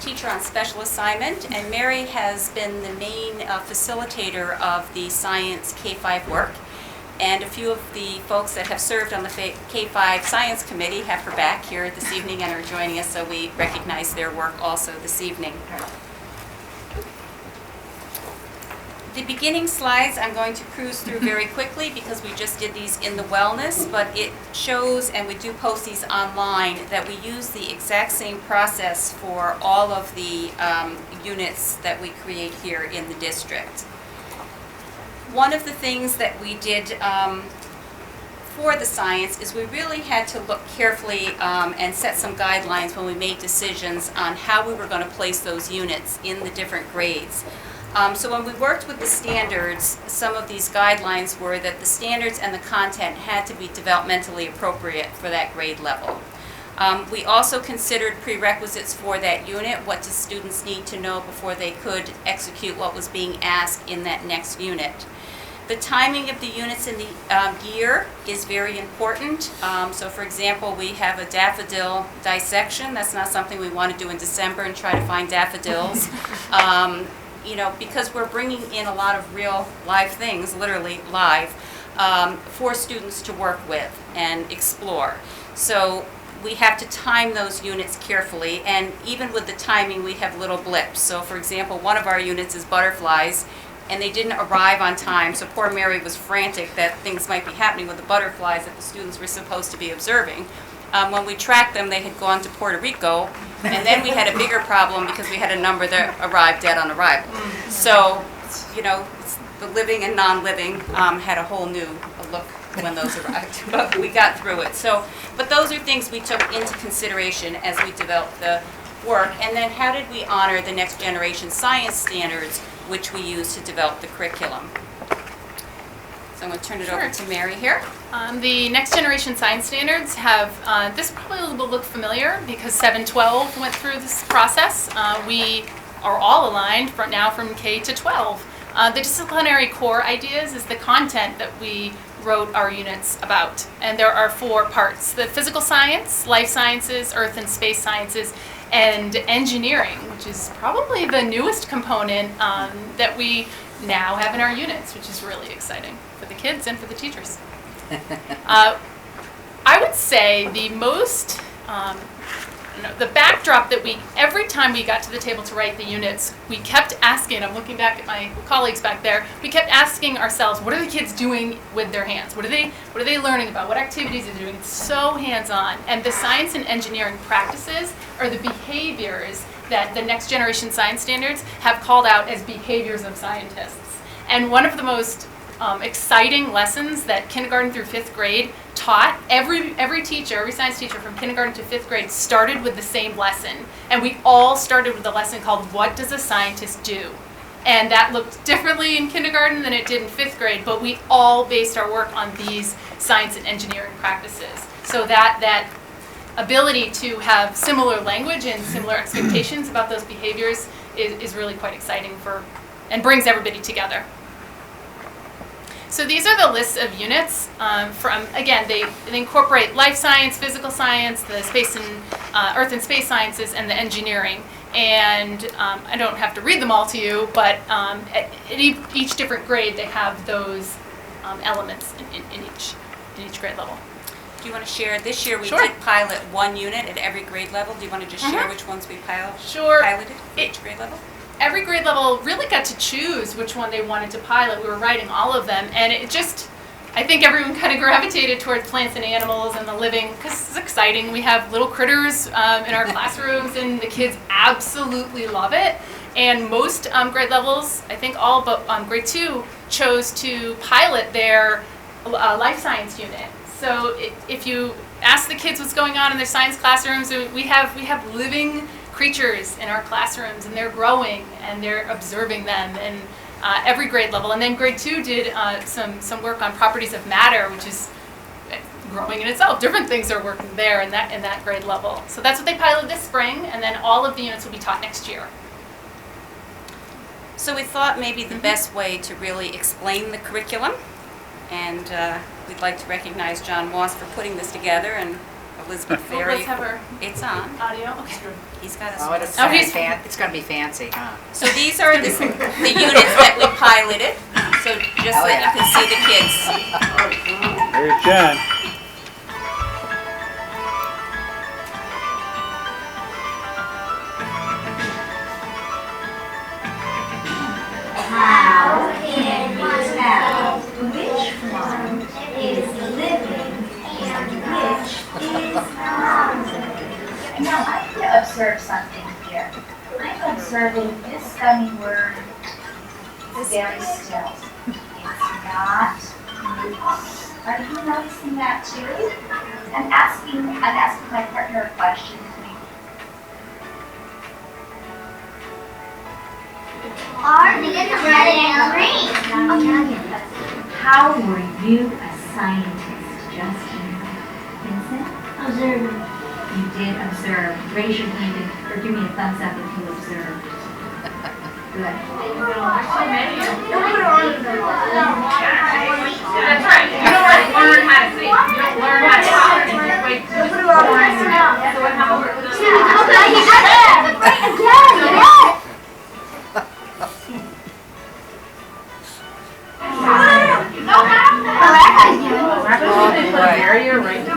teacher on special assignment, and Mary has been the main facilitator of the science K-5 work. And a few of the folks that have served on the K-5 Science Committee have her back here this evening and are joining us, so we recognize their work also this evening. The beginning slides I'm going to cruise through very quickly because we just did these in the wellness, but it shows, and we do post these online, that we use the exact same process for all of the units that we create here in the district. One of the things that we did for the science is we really had to look carefully and set some guidelines when we made decisions on how we were going to place those units in the different grades. So when we worked with the standards, some of these guidelines were that the standards and the content had to be developmentally appropriate for that grade level. We also considered prerequisites for that unit. What do students need to know before they could execute what was being asked in that next unit? The timing of the units in the year is very important. So for example, we have a daffodil dissection. That's not something we want to do in December and try to find daffodils. You know, because we're bringing in a lot of real live things, literally live, for students to work with and explore. So we have to time those units carefully, and even with the timing, we have little blips. So for example, one of our units is butterflies, and they didn't arrive on time, so poor Mary was frantic that things might be happening with the butterflies that the students were supposed to be observing. When we tracked them, they had gone to Puerto Rico, and then we had a bigger problem because we had a number that arrived dead on arrival. So, you know, the living and non-living had a whole new look when those arrived, but we got through it. So, but those are things we took into consideration as we developed the work. And then how did we honor the next generation science standards, which we use to develop the curriculum? So I'm going to turn it over to Mary here. The next generation science standards have, this probably will look familiar because 712 went through this process. We are all aligned now from K to 12. The disciplinary core ideas is the content that we wrote our units about. And there are 4 parts: the physical science, life sciences, earth and space sciences, and engineering, which is probably the newest component that we now have in our units, which is really exciting for the kids and for the teachers. I would say the most, the backdrop that every time we got to the table to write the units, we kept asking, I'm looking back at my colleagues back there, we kept asking ourselves, what are the kids doing with their hands? What are they learning about? What activities are they doing? It's so hands-on. And the science and engineering practices are the behaviors that the next generation science standards have called out as behaviors of scientists. And one of the most exciting lessons that kindergarten through 5th grade taught, every teacher, every science teacher from kindergarten to 5th grade started with the same lesson. And we all started with a lesson called, what does a scientist do? And that looked differently in kindergarten than it did in 5th grade, but we all based our work on these science and engineering practices. So that ability to have similar language and similar expectations about those behaviors is really quite exciting and brings everybody together. So these are the lists of units from, again, they incorporate life science, physical science, the space and earth and space sciences, and the engineering. And I don't have to read them all to you, but at each different grade, they have those elements in each grade level. Do you want to share? This year we Sure. did pilot one unit at every grade level. Do you want to just share which ones we piloted for each grade level? Every grade level really got to choose which one they wanted to pilot. We were writing all of them, and it just, I think everyone kind of gravitated towards plants and animals and the living, because it's exciting. We have little critters in our classrooms, and the kids absolutely love it. And most grade levels, I think all but grade 2, chose to pilot their life science unit. So if you ask the kids what's going on in their science classrooms, we have living creatures in our classrooms, and they're growing and they're observing them, and every grade level. And then grade 2 did some work on properties of matter, which is growing in itself. Different things are working there in that grade level. So that's what they piloted this spring, and then all of the units will be taught next year. So we thought maybe the best way to really explain the curriculum, and we'd like to recognize John Moss for putting this together, and Elizabeth Ferry. Let's have her. It's on. Audio. Okay. He's got us. Oh, it's going to be fancy, huh? So these are the units that we piloted. So just so that you can see the kids. There's John. How can we tell which one is living and which is not living? Now, I need to observe something here. I'm observing this gummy worm is very still. It's not moving. Are you noticing that too? I'm asking my partner a question. Are the red and green? How were you a scientist, Justin? Vincent? Observing. You did observe. Raise your hand or give me a thumbs up if you observed. Good. That's right. You don't learn how to see. You don't learn how to talk. Wait, barrier right there.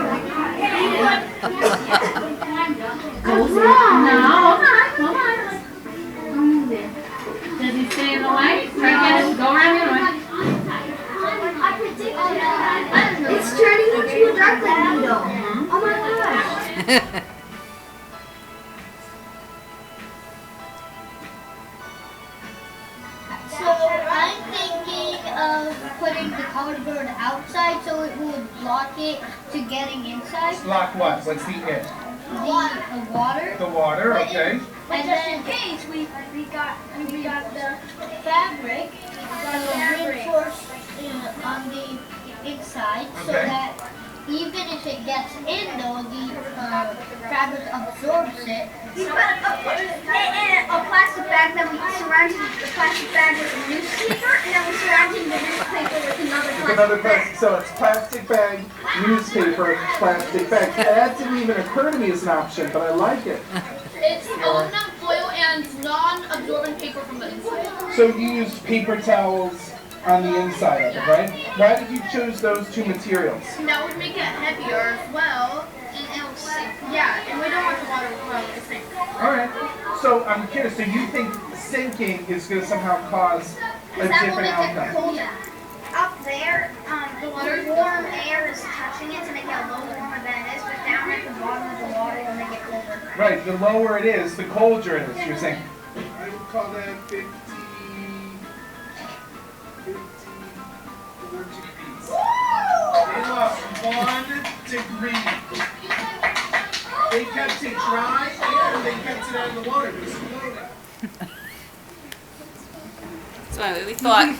Does he stay in the way? Right, go around the other way. It's turning into a dark light needle. Oh my gosh. So I'm thinking of putting the colored bird outside so it would block it to getting inside. Block what? What's the it? The water. The water, okay. And just in case we got the fabric reinforced on the inside so that even if it gets in though, the fabric absorbs it. We put a plastic bag, then we surrounded the plastic bag with a newspaper, and then we surrounded the newspaper with another plastic bag. So it's plastic bag, newspaper, plastic bag. That didn't even occur to me as an option, but I like it. It's aluminum foil and non-absorbent paper from the inside. So you used paper towels on the inside of it, right? Why did you choose those two materials? That would make it heavier as well, and it'll sink. Yeah, and we don't want the water to sink. All right. So I'm curious. So you think sinking is going to somehow cause a different outcome? Colder. Up there, the warm air is touching it to make it a little warmer than it is, but down at the bottom of the water will make it colder. Right. The lower it is, the colder it is. You're saying. I would call that 50 degrees. They lost 1 degree. They kept it dry and they kept it out of the water. So anyway, we thought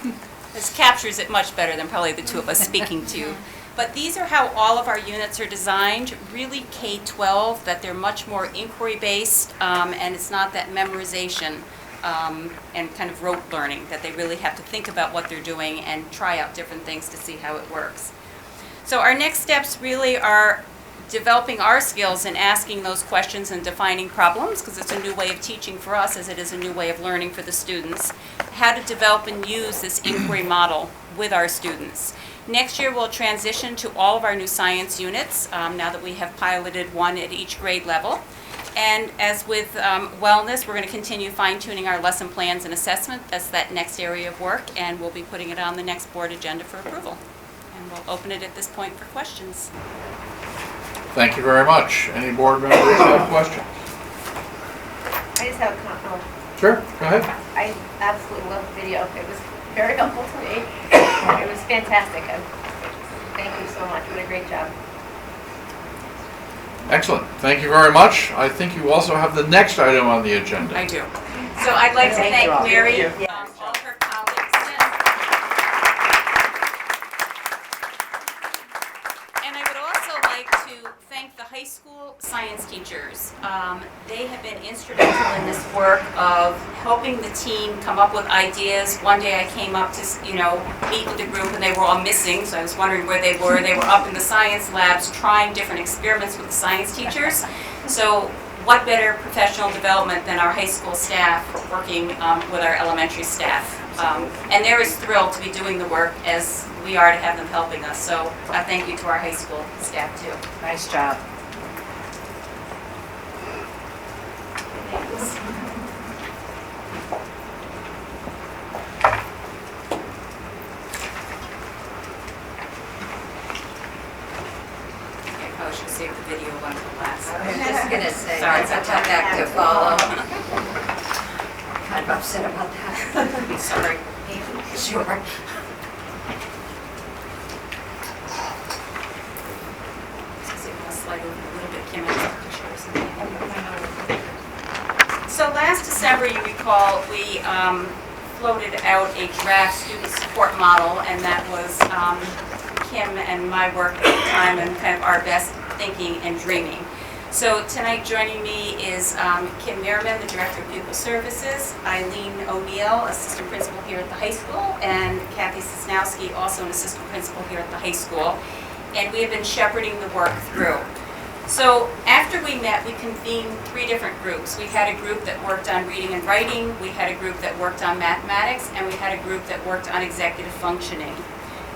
this captures it much better than probably the two of us speaking to. But these are how all of our units are designed, really K-12, that they're much more inquiry-based, and it's not that memorization. and kind of rote learning, that they really have to think about what they're doing and try out different things to see how it works. So our next steps really are developing our skills in asking those questions and defining problems, because it's a new way of teaching for us as it is a new way of learning for the students. How to develop and use this inquiry model with our students. Next year we'll transition to all of our new science units now that we have piloted one at each grade level. And as with wellness, we're going to continue fine-tuning our lesson plans and assessment. That's that next area of work, and we'll be putting it on the next board agenda for approval. And we'll open it at this point for questions. Thank you very much. Any board members have questions? I just have a comment. Sure, go ahead. I absolutely love the video. It was very helpful to me. It was fantastic. Thank you so much. What a great job. Excellent. Thank you very much. I think you also have the next item on the agenda. I do. So I'd like to thank Mary, Thank you. all her colleagues. And I would also like to thank the high school science teachers. They have been instrumental in this work of helping the team come up with ideas. One day I came up to, meet with the group and they were all missing, so I was wondering where they were. They were up in the science labs trying different experiments with the science teachers. So what better professional development than our high school staff working with our elementary staff. And they're as thrilled to be doing the work as we are to have them helping us. So a thank you to our high school staff too. Nice job. I probably should save the video one for last. I was just going to say, Sorry, that's a tough act to follow. Kind of upset about that. Sorry. Sure. Slide over a little bit, Kim, I'd like to show something. So last December, you recall, we floated out a draft student support model, and that was Kim and my work at the time and kind of our best thinking and dreaming. So tonight joining me is Kim Merriman, the Director of Pupil Services, Eileen O'Neill, Assistant Principal here at the high school, and Kathy Sosnowski, also an Assistant Principal here at the high school. And we have been shepherding the work through. So after we met, we convened 3 different groups. We had a group that worked on reading and writing, we had a group that worked on mathematics, and we had a group that worked on executive functioning.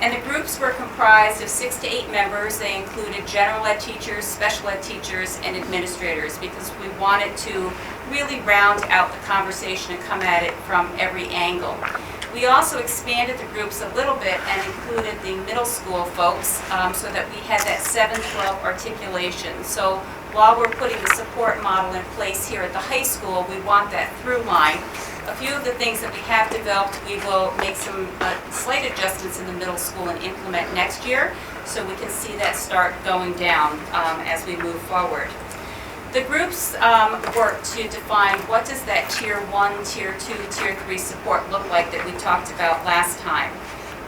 And the groups were comprised of 6 to 8 members. They included general ed teachers, special ed teachers, and administrators, because we wanted to really round out the conversation and come at it from every angle. We also expanded the groups a little bit and included the middle school folks so that we had that 7-12 articulation. So while we're putting the support model in place here at the high school, we want that through line. A few of the things that we have developed, we will make some slight adjustments in the middle school and implement next year, so we can see that start going down as we move forward. The groups work to define what does that Tier 1, Tier 2, Tier 3 support look like that we talked about last time.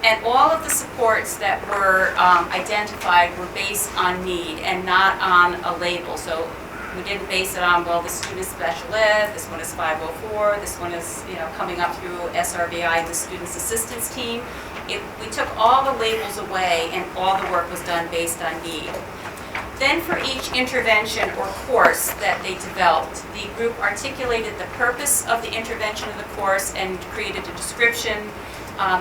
And all of the supports that were identified were based on need and not on a label. So we didn't base it on, well, this student is special ed, this one is 504, this one is coming up through SRBI and the Students Assistance Team. We took all the labels away and all the work was done based on need. Then for each intervention or course that they developed, the group articulated the purpose of the intervention of the course and created a description.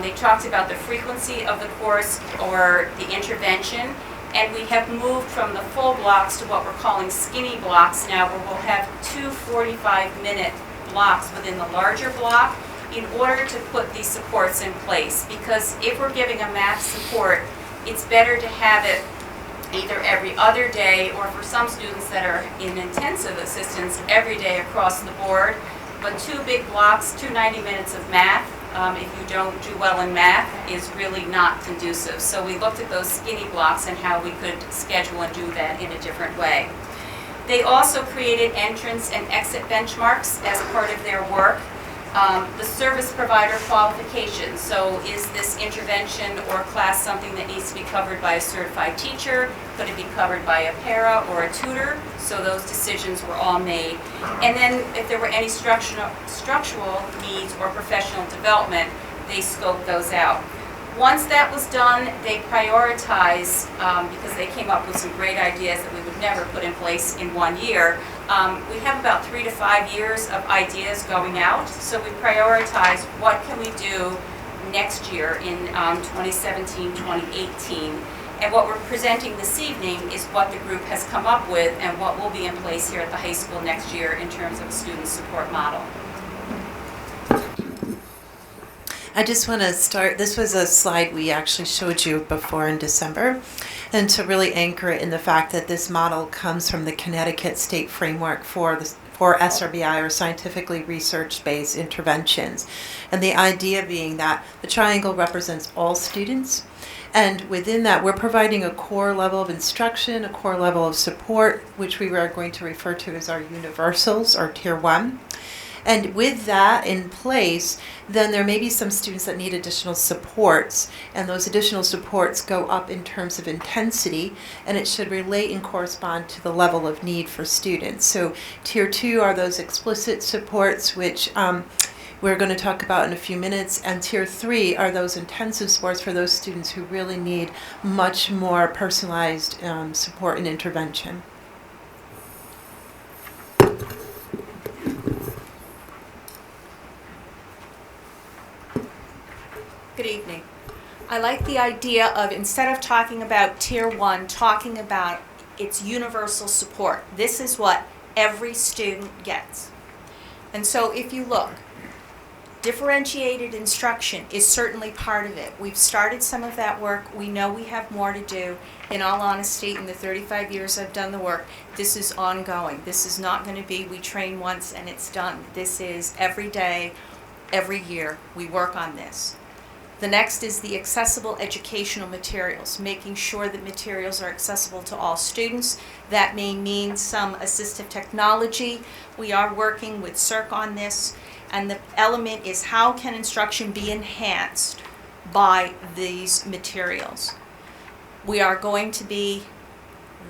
They talked about the frequency of the course or the intervention, and we have moved from the full blocks to what we're calling skinny blocks now, where we'll have 2 45-minute blocks within the larger block in order to put these supports in place. Because if we're giving a math support, it's better to have it either every other day, or for some students that are in intensive assistance, every day across the board. But 2 big blocks, 2 90 minutes of math, if you don't do well in math, is really not conducive. So we looked at those skinny blocks and how we could schedule and do that in a different way. They also created entrance and exit benchmarks as part of their work. The service provider qualifications. So is this intervention or class something that needs to be covered by a certified teacher? Could it be covered by a para or a tutor? So those decisions were all made. And then if there were any structural needs or professional development, they scoped those out. Once that was done, they prioritized, because they came up with some great ideas that we would never put in place in 1 year. We have about 3 to 5 years of ideas going out, so we prioritize what can we do next year in 2017, 2018. And what we're presenting this evening is what the group has come up with and what will be in place here at the high school next year in terms of a student support model. I just want to start, this was a slide we actually showed you before in December, and to really anchor it in the fact that this model comes from the Connecticut State Framework for SRBI, or Scientifically Research-Based Interventions. And the idea being that the triangle represents all students, and within that we're providing a core level of instruction, a core level of support, which we are going to refer to as our universals, or Tier 1. And with that in place, then there may be some students that need additional supports, and those additional supports go up in terms of intensity, and it should relate and correspond to the level of need for students. So Tier 2 are those explicit supports, which we're going to talk about in a few minutes, and Tier 3 are those intensive supports for those students who really need much more personalized support and intervention. Good evening. I like the idea of, instead of talking about Tier 1, talking about its universal support. This is what every student gets. And so if you look, differentiated instruction is certainly part of it. We've started some of that work. We know we have more to do. In all honesty, in the 35 years I've done the work, this is ongoing. This is not going to be we train once and it's done. This is every day, every year, we work on this. The next is the accessible educational materials, making sure that materials are accessible to all students. That may mean some assistive technology. We are working with CERC on this, and the element is how can instruction be enhanced by these materials. We are going to be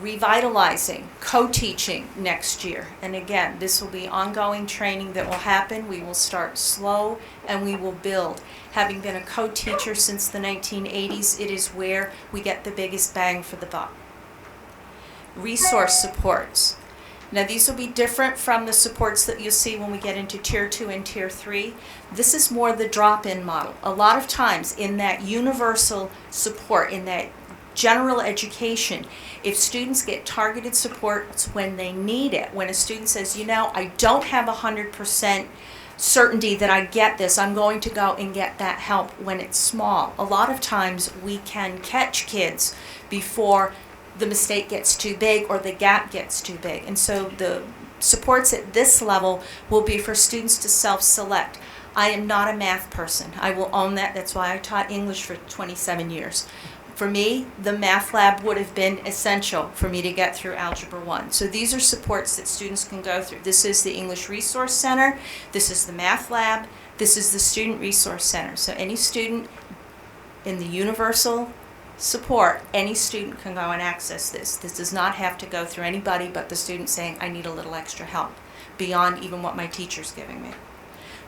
revitalizing co-teaching next year, and again, this will be ongoing training that will happen. We will start slow and we will build. Having been a co-teacher since the 1980s, it is where we get the biggest bang for the buck. Resource supports. Now these will be different from the supports that you'll see when we get into Tier 2 and Tier 3. This is more the drop-in model. A lot of times in that universal support, in that general education, if students get targeted supports when they need it, when a student says, you know, I don't have 100% certainty that I get this, I'm going to go and get that help when it's small. A lot of times we can catch kids before the mistake gets too big or the gap gets too big. And so the supports at this level will be for students to self-select. I am not a math person. I will own that. That's why I taught English for 27 years. For me, the math lab would have been essential for me to get through Algebra 1. So these are supports that students can go through. This is the English Resource Center. This is the math lab. This is the Student Resource Center. So any student in the universal support, any student can go and access this. This does not have to go through anybody but the student saying, I need a little extra help, beyond even what my teacher's giving me.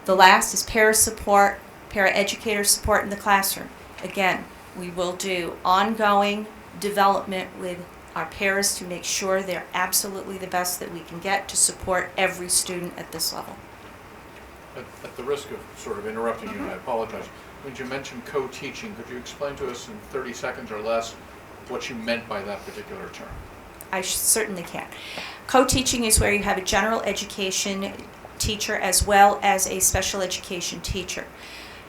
The last is para support, para-educator support in the classroom. Again, we will do ongoing development with our paras to make sure they're absolutely the best that we can get to support every student at this level. At the risk of sort of interrupting you, and I apologize, when you mentioned co-teaching, could you explain to us in 30 seconds or less what you meant by that particular term? I certainly can. Co-teaching is where you have a general education teacher as well as a special education teacher.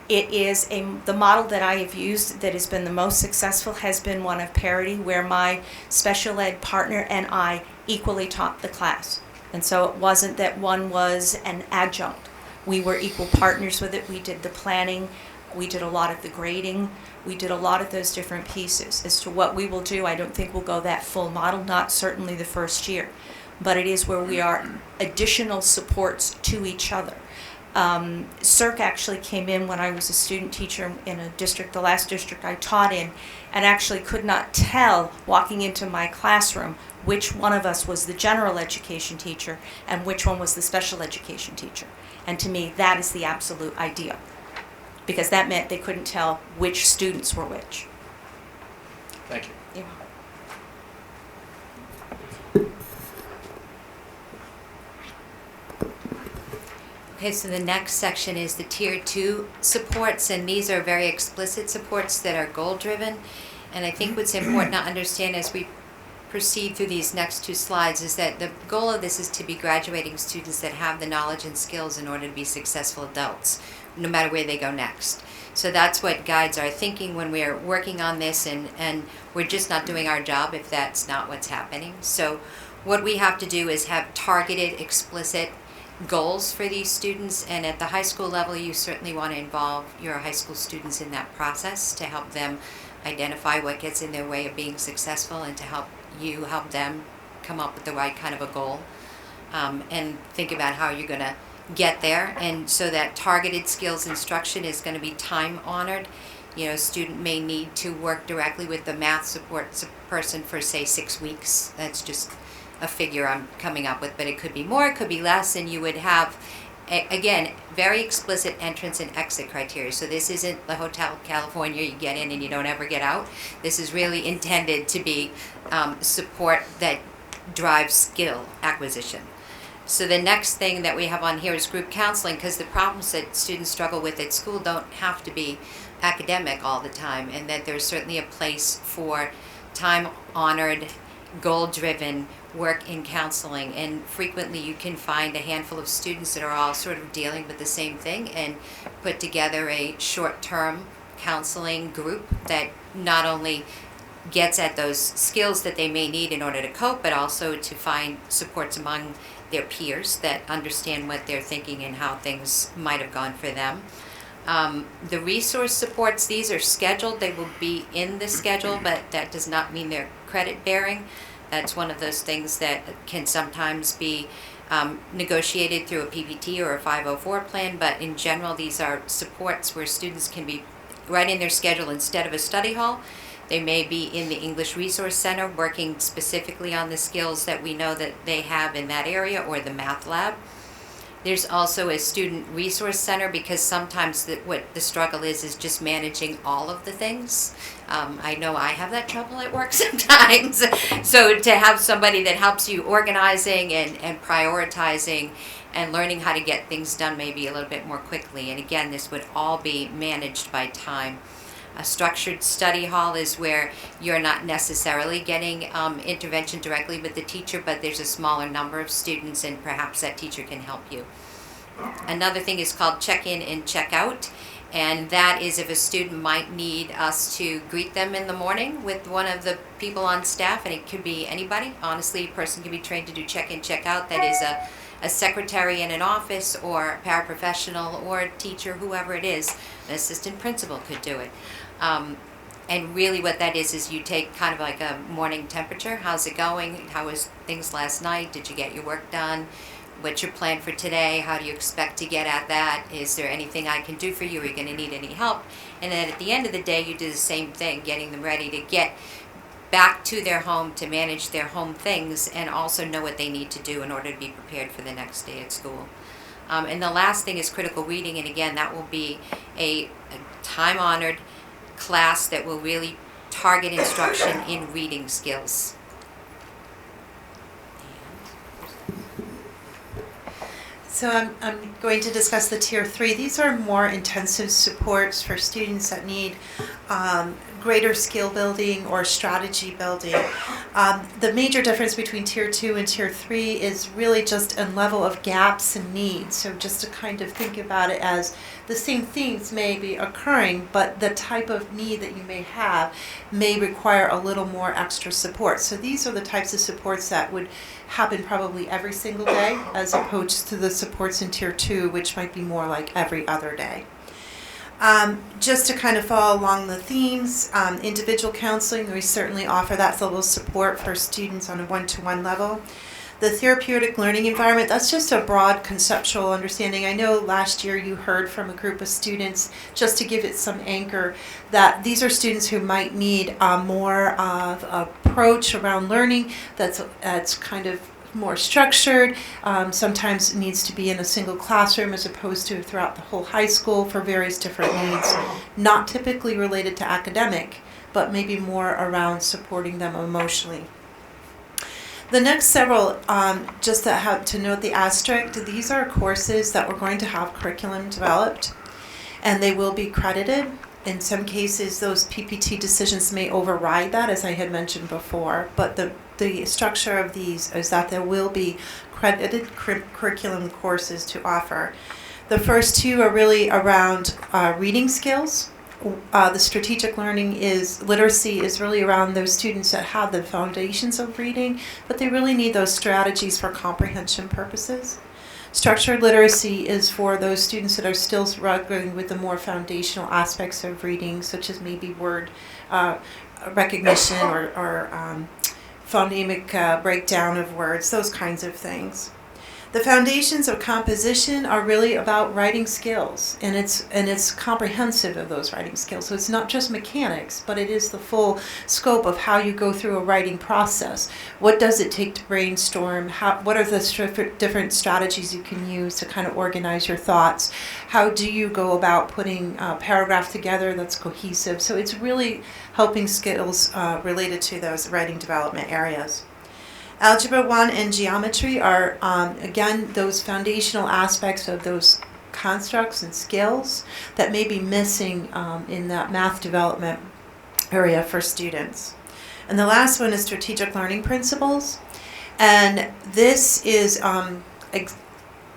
It is the model that I have used that has been the most successful has been one of parity, where my special ed partner and I equally taught the class. And so it wasn't that one was an adjunct. We were equal partners with it. We did the planning. We did a lot of the grading. We did a lot of those different pieces. As to what we will do, I don't think we'll go that full model, not certainly the first year. But it is where we are additional supports to each other. CERC actually came in when I was a student teacher in a district, the last district I taught in, and actually could not tell walking into my classroom which one of us was the general education teacher and which one was the special education teacher. And to me, that is the absolute ideal, because that meant they couldn't tell which students were which. Thank you. Yeah. Okay, so the next section is the Tier 2 supports, and these are very explicit supports that are goal-driven. And I think what's important to understand as we proceed through these next two slides is that the goal of this is to be graduating students that have the knowledge and skills in order to be successful adults, no matter where they go next. So that's what guides our thinking when we're working on this, and we're just not doing our job if that's not what's happening. So what we have to do is have targeted, explicit goals for these students, and at the high school level you certainly want to involve your high school students in that process to help them identify what gets in their way of being successful and to help them come up with the right kind of a goal, and think about how you're going to get there. And so that targeted skills instruction is going to be time honored. You know, a student may need to work directly with the math support person for say 6 weeks. That's just a figure I'm coming up with, but it could be more, it could be less, and you would have, again, very explicit entrance and exit criteria. So this isn't the Hotel California, you get in and you don't ever get out. This is really intended to be support that drives skill acquisition. So the next thing that we have on here is group counseling, because the problems that students struggle with at school don't have to be academic all the time, and that there's certainly a place for time-honored, goal-driven work in counseling. And frequently you can find a handful of students that are all sort of dealing with the same thing and put together a short-term counseling group that not only gets at those skills that they may need in order to cope, but also to find supports among their peers that understand what they're thinking and how things might have gone for them. The resource supports, these are scheduled, they will be in the schedule, but that does not mean they're credit bearing. That's one of those things that can sometimes be negotiated through a PPT or a 504 plan, but in general these are supports where students can be right in their schedule instead of a study hall. They may be in the English Resource Center working specifically on the skills that we know that they have in that area, or the math lab. There's also a student resource center, because sometimes what the struggle is just managing all of the things. I know I have that trouble at work sometimes. So to have somebody that helps you organizing and prioritizing and learning how to get things done maybe a little bit more quickly. And again, this would all be managed by time. A structured study hall is where you're not necessarily getting intervention directly with the teacher, but there's a smaller number of students and perhaps that teacher can help you. Another thing is called check-in and check-out, and that is if a student might need us to greet them in the morning with one of the people on staff, and it could be anybody. Honestly, a person can be trained to do check-in, check-out. That is a secretary in an office, or a paraprofessional, or a teacher, whoever it is. An assistant principal could do it. And really what that is you take kind of like a morning temperature. How's it going? How was things last night? Did you get your work done? What's your plan for today? How do you expect to get at that? Is there anything I can do for you? Are you going to need any help? And then at the end of the day, you do the same thing, getting them ready to get back to their home, to manage their home things, and also know what they need to do in order to be prepared for the next day at school. And the last thing is critical reading, and again, that will be a time-honored class that will really target instruction in reading skills. So I'm going to discuss the Tier 3. These are more intensive supports for students that need greater skill building or strategy building. The major difference between Tier 2 and Tier 3 is really just a level of gaps and needs. So just to kind of think about it as the same things may be occurring, but the type of need that you may have may require a little more extra support. So these are the types of supports that would happen probably every single day, as opposed to the supports in Tier 2, which might be more like every other day. Just to kind of follow along the themes, individual counseling, we certainly offer that level of support for students on a one-to-one level. The therapeutic learning environment, that's just a broad conceptual understanding. I know last year you heard from a group of students, just to give it some anchor, that these are students who might need more of an approach around learning that's kind of more structured, sometimes needs to be in a single classroom as opposed to throughout the whole high school for various different needs, not typically related to academic, but maybe more around supporting them emotionally. The next several, just to have to note the asterisk, these are courses that we're going to have curriculum developed, and they will be credited. In some cases, those PPT decisions may override that, as I had mentioned before, but the structure of these is that there will be credited curriculum courses to offer. The first two are really around reading skills. The strategic learning literacy is really around those students that have the foundations of reading, but they really need those strategies for comprehension purposes. Structured literacy is for those students that are still struggling with the more foundational aspects of reading, such as maybe word recognition or phonemic breakdown of words, those kinds of things. The foundations of composition are really about writing skills, and it's comprehensive of those writing skills. So it's not just mechanics, but it is the full scope of how you go through a writing process. What does it take to brainstorm? What are the different strategies you can use to kind of organize your thoughts? How do you go about putting a paragraph together that's cohesive? So it's really helping skills related to those writing development areas. Algebra 1 and geometry are, again, those foundational aspects of those constructs and skills that may be missing in that math development area for students. And the last one is strategic learning principles. And this is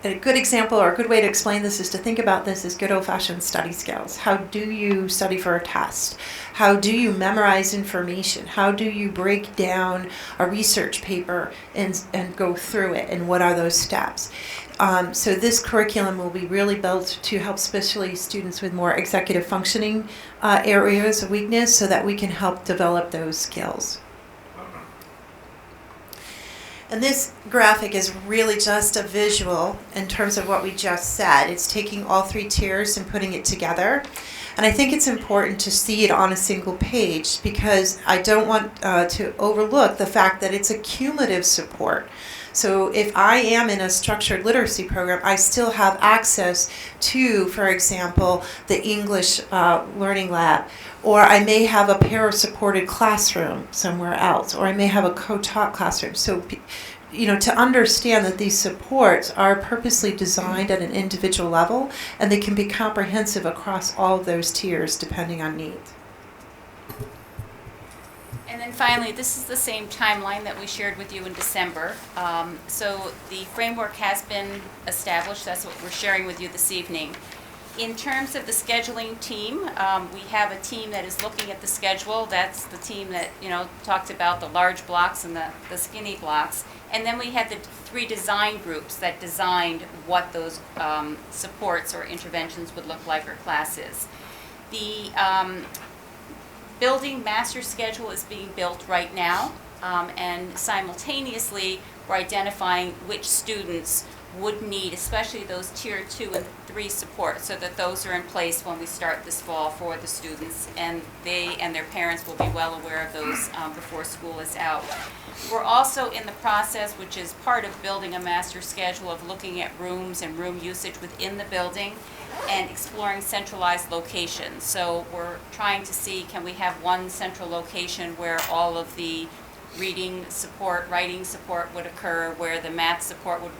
a good example or a good way to explain this is to think about this as good old-fashioned study skills. How do you study for a test? How do you memorize information? How do you break down a research paper and go through it? And what are those steps? So this curriculum will be really built to help especially students with more executive functioning areas of weakness so that we can help develop those skills. And this graphic is really just a visual in terms of what we just said. It's taking all three tiers and putting it together. And I think it's important to see it on a single page because I don't want to overlook the fact that it's a cumulative support. So if I am in a structured literacy program, I still have access to, for example, the English Learning Lab, or I may have a para-supported classroom somewhere else, or I may have a co-taught classroom. So, to understand that these supports are purposely designed at an individual level, and they can be comprehensive across all of those tiers depending on needs. And then finally, this is the same timeline that we shared with you in December. So the framework has been established. That's what we're sharing with you this evening. In terms of the scheduling team, we have a team that is looking at the schedule. That's the team that talked about the large blocks and the skinny blocks. And then we had the 3 design groups that designed what those supports or interventions would look like or classes. The building master schedule is being built right now, and simultaneously we're identifying which students would need, especially those tier 2 and 3 supports, so that those are in place when we start this fall for the students, and they and their parents will be well aware of those before school is out. We're also in the process, which is part of building a master schedule, of looking at rooms and room usage within the building and exploring centralized locations. So we're trying to see, can we have one central location where all of the reading support, writing support would occur, where the math support would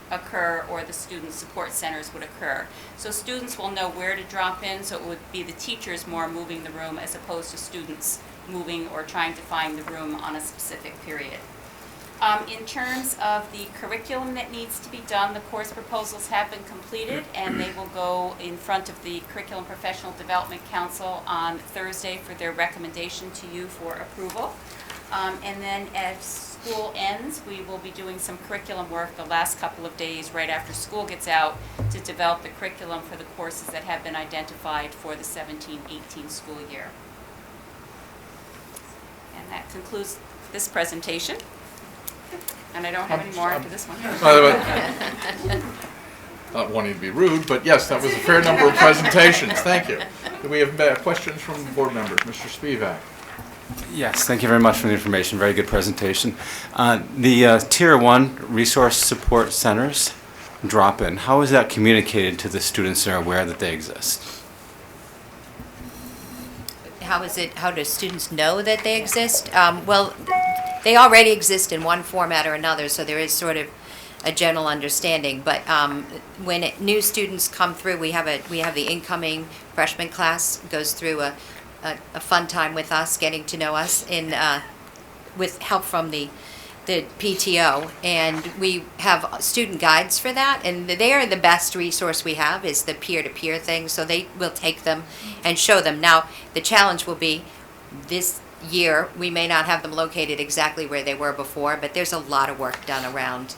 occur, or the student support centers would occur. So students will know where to drop in, so it would be the teachers more moving the room as opposed to students moving or trying to find the room on a specific period. In terms of the curriculum that needs to be done, the course proposals have been completed, and they will go in front of the Curriculum Professional Development Council on Thursday for their recommendation to you for approval. And then as school ends, we will be doing some curriculum work the last couple of days right after school gets out to develop the curriculum for the courses that have been identified for the 17-18 school year. And that concludes this presentation. And I don't have any more after this one. Not wanting to be rude, but yes, that was a fair number of presentations. Thank you. Do we have questions from board members? Mr. Spivak. Yes, thank you very much for the information. Very good presentation. The Tier 1 Resource Support Centers drop-in, how is that communicated to the students that are aware that they exist? How do students know that they exist? Well, they already exist in one format or another, so there is sort of a general understanding. But when new students come through, we have the incoming freshman class goes through a fun time with us, getting to know us with help from the PTO, and we have student guides for that, and they are the best resource we have is the peer-to-peer thing, so they will take them and show them. Now, the challenge will be this year, we may not have them located exactly where they were before, but there's a lot of work done around,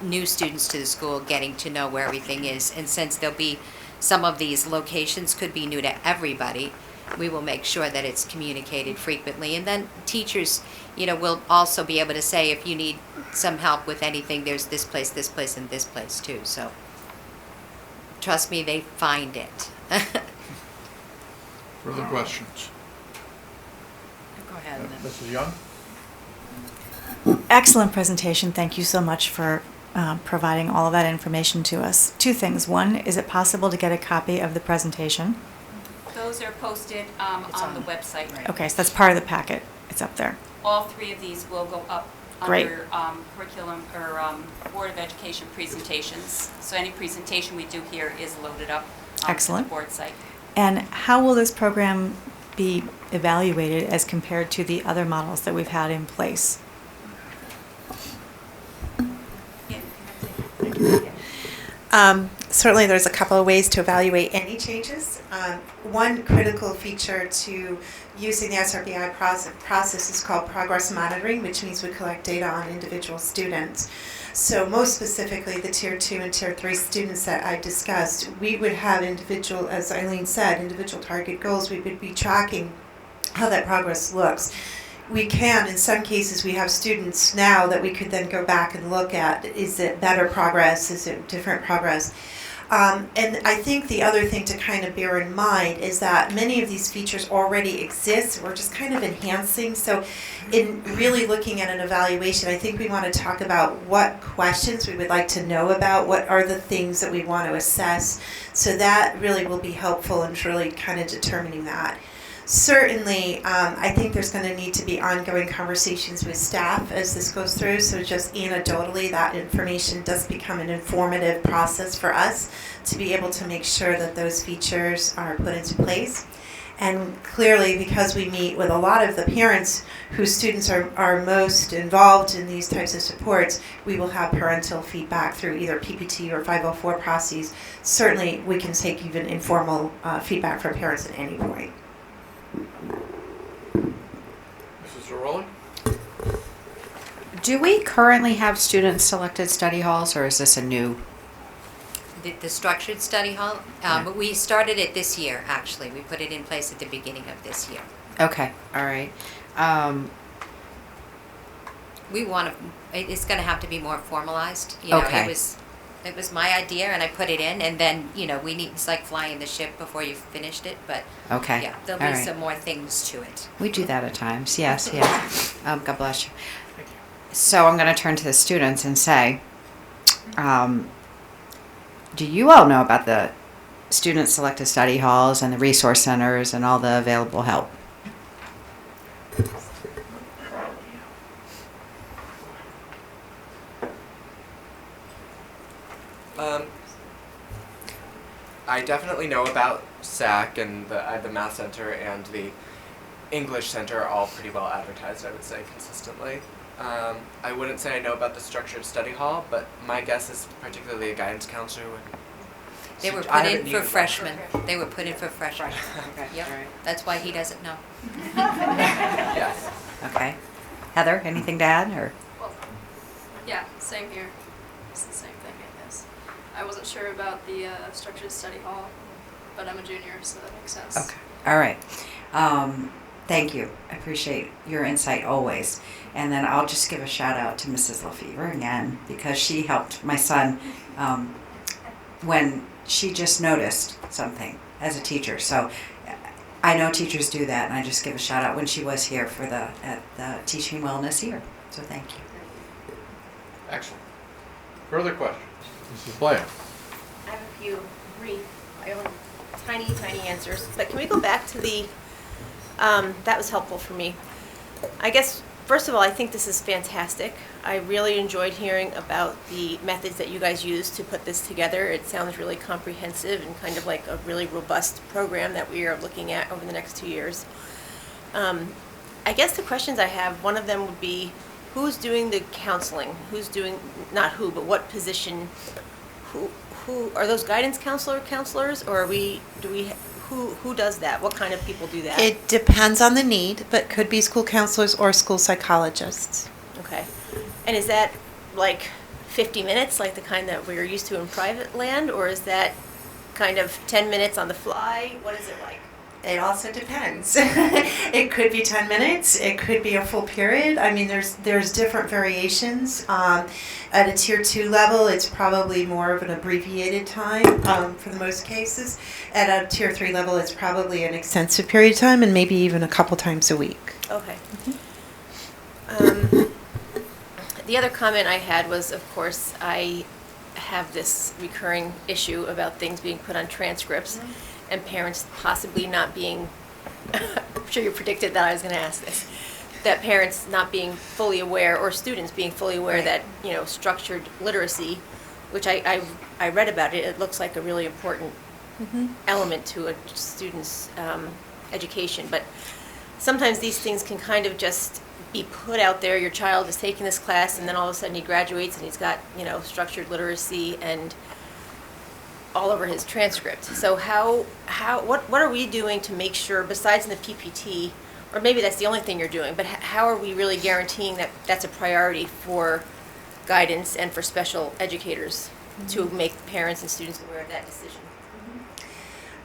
new students to the school, getting to know where everything is, and since there'll be some of these locations could be new to everybody, we will make sure that it's communicated frequently. And then teachers, will also be able to say if you need some help with anything, there's this place, and this place too. So trust me, they find it. Further questions? Go ahead. Mrs. Young? Excellent presentation. Thank you so much for providing all of that information to us. Two things. One, is it possible to get a copy of the presentation? Those are posted on the website. Okay, so that's part of the packet. It's up there. All three of these will go up Great. under curriculum or Board of Education presentations. So any presentation we do here is loaded up on Excellent. the board site. And how will this program be evaluated as compared to the other models that we've had in place? Certainly, there's a couple of ways to evaluate any changes. One critical feature to using the SRBI process is called progress monitoring, which means we collect data on individual students. So most specifically, the Tier 2 and Tier 3 students that I discussed, we would have individual, as Eileen said, individual target goals. We would be tracking how that progress looks. We can, in some cases, we have students now that we could then go back and look at, is it better progress, is it different progress? And I think the other thing to kind of bear in mind is that many of these features already exist. We're just kind of enhancing. So in really looking at an evaluation, I think we want to talk about what questions we would like to know about, what are the things that we want to assess. So that really will be helpful in really kind of determining that. Certainly, I think there's going to need to be ongoing conversations with staff as this goes through. So just anecdotally, that information does become an informative process for us to be able to make sure that those features are put into place. And clearly, because we meet with a lot of the parents whose students are most involved in these types of supports, we will have parental feedback through either PPT or 504 processes. Certainly, we can take even informal feedback from parents at any point. Mrs. Zaroli? Do we currently have student-selected study halls, or is this a new? The structured study hall? But we started it this year, actually. We put it in place at the beginning of this year. Okay, all right. We want to, it's going to have to be more formalized. You know, Okay. It was my idea, and I put it in, and then, it's like flying the ship before you've finished it, but Okay, yeah, there'll all be right. some more things to it. We do that at times, yes, yes. God bless you. So I'm going to turn to the students and say, do you all know about the student-selected study halls and the resource centers and all the available help? I definitely know about SAC and the Math Center and the English Center are all pretty well advertised, I would say, consistently. I wouldn't say I know about the structured study hall, but my guess is particularly a guidance counselor would. They were I put haven't in for needed one. freshmen. They were put in for freshmen. Yep, that's why he doesn't know. Yes. Okay. Heather, anything to add, or? Yeah, same here. It's the same thing, I guess. I wasn't sure about the structured study hall, but I'm a junior, so that makes sense. Okay, all right. Thank you. I appreciate your insight always. And then I'll just give a shout out to Mrs. Lefevre again, because she helped my son when she just noticed something as a teacher. So I know teachers do that, and I just give a shout out when she was here for the Teaching Wellness Year. So thank you. Excellent. Further questions? Mrs. Blair? I have a few brief, I only tiny answers. But can we go back to the, that was helpful for me. I guess, first of all, I think this is fantastic. I really enjoyed hearing about the methods that you guys use to put this together. It sounds really comprehensive and kind of like a really robust program that we are looking at over the next 2 years. I guess the questions I have, one of them would be, who's doing the counseling? Who's doing, not who, but what position? Who are those guidance counselors, or are we, who does that? What kind of people do that? It depends on the need, but could be school counselors or school psychologists. Okay. And is that like 50 minutes, like the kind that we're used to in private land, or is that kind of 10 minutes on the fly? What is it like? It also depends. It could be 10 minutes. It could be a full period. I mean, there's different variations. At a tier 2 level, it's probably more of an abbreviated time for the most cases. At a tier 3 level, it's probably an extensive period of time, and maybe even a couple times a week. Okay. The other comment I had was, of course, I have this recurring issue about things being put on transcripts and parents possibly not being, I'm sure you predicted that I was going to ask this, that parents not being fully aware, or students being fully aware that, you know, structured literacy, which I read about it, it looks like a really important element to a student's education. But sometimes these things can kind of just be put out there. Your child is taking this class, and then all of a sudden he graduates and he's got, you know, structured literacy and all over his transcript. So what are we doing to make sure, besides in the PPT, or maybe that's the only thing you're doing, but how are we really guaranteeing that that's a priority for guidance and for special educators to make parents and students aware of that decision?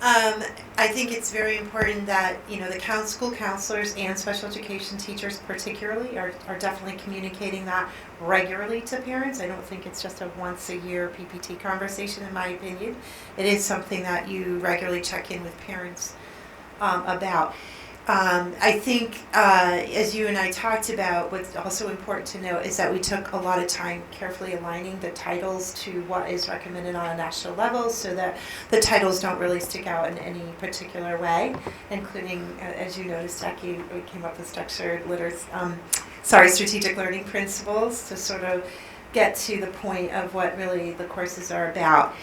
I think it's very important that, you know, the school counselors and special education teachers particularly are definitely communicating that regularly to parents. I don't think it's just a once a year PPT conversation, in my opinion. It is something that you regularly check in with parents about. I think, as you and I talked about, what's also important to note is that we took a lot of time carefully aligning the titles to what is recommended on a national level, so that the titles don't really stick out in any particular way, including, as you noticed, Jackie, we came up with strategic learning principles to sort of get to the point of what really the courses are about.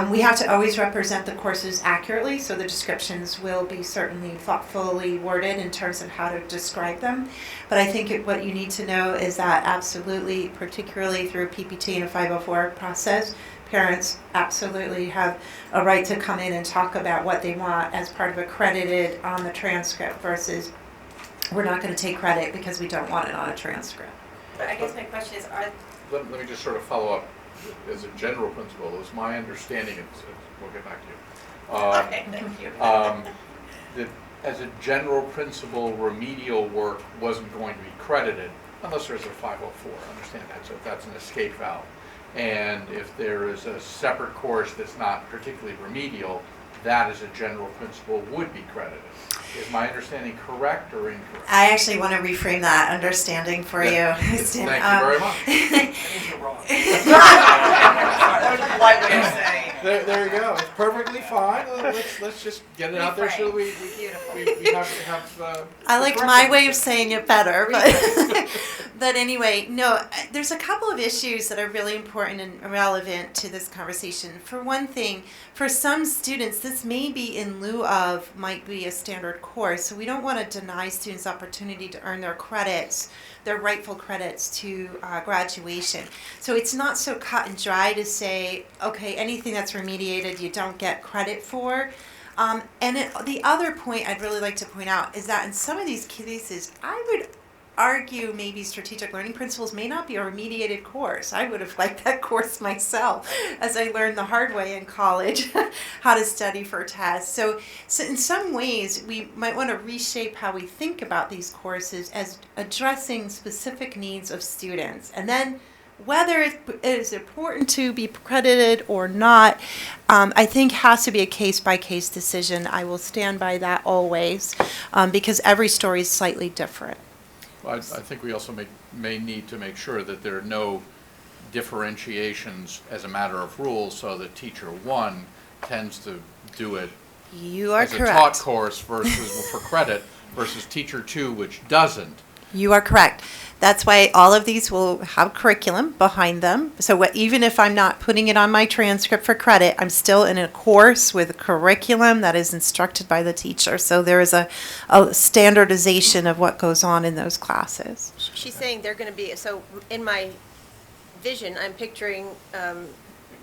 We have to always represent the courses accurately, so the descriptions will be certainly thoughtfully worded in terms of how to describe them. But I think what you need to know is that absolutely, particularly through PPT and a 504 process, parents absolutely have a right to come in and talk about what they want as part of accredited on the transcript versus we're not going to take credit because we don't want it on a transcript. But I guess my question is, Let me just sort of follow up. As a general principle, it was my understanding, we'll get back to you. Okay, thank you. That as a general principle, remedial work wasn't going to be credited unless there's a 504. Understand that? So if that's an escape valve. And if there is a separate course that's not particularly remedial, that as a general principle would be credited. Is my understanding correct or incorrect? I actually want to reframe that understanding for you. Thank you very much. That was a polite way of saying. There you go. It's perfectly fine. Let's just get it out there so we have I liked my way of saying it better, but anyway, no, there's a couple of issues that are really important and relevant to this conversation. For one thing, for some students, this may be in lieu of, might be a standard course, so we don't want to deny students opportunity to earn their credits, their rightful credits to graduation. So it's not so cut and dry to say, okay, anything that's remediated you don't get credit for. The other point I'd really like to point out is that in some of these cases, I argue maybe strategic learning principles may not be a remediated course. I would have liked that course myself, as I learned the hard way in college how to study for tests. So in some ways, we might want to reshape how we think about these courses as addressing specific needs of students. And then whether it is important to be credited or not, I think has to be a case-by-case decision. I will stand by that always, because every story is slightly different. Well, I think we also may need to make sure that there are no differentiations as a matter of rules, so that teacher one tends to do it You are as correct. a taught course versus for credit versus teacher two, which doesn't. You are correct. That's why all of these will have curriculum behind them. So even if I'm not putting it on my transcript for credit, I'm still in a course with a curriculum that is instructed by the teacher. So there is a standardization of what goes on in those classes. She's saying they're going to be, so in my vision, I'm picturing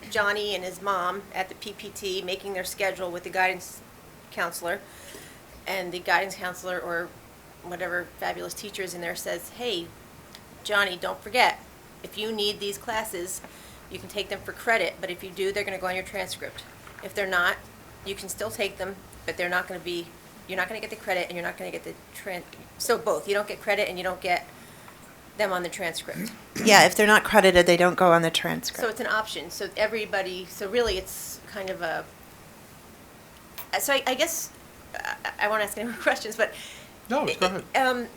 Johnny and his mom at the PPT making their schedule with the guidance counselor, and the guidance counselor or whatever fabulous teacher is in there says, hey, Johnny, don't forget, if you need these classes, you can take them for credit, but if you do, they're going to go on your transcript. If they're not, you can still take them, but they're not going to be, you're not going to get the credit and you're not going to get the so both. You don't get credit and you don't get them on the transcript. Yeah, if they're not credited, they don't go on the transcript. So it's an option. So everybody, so really it's kind of a, so I guess, I won't ask any more questions, but. No, go ahead.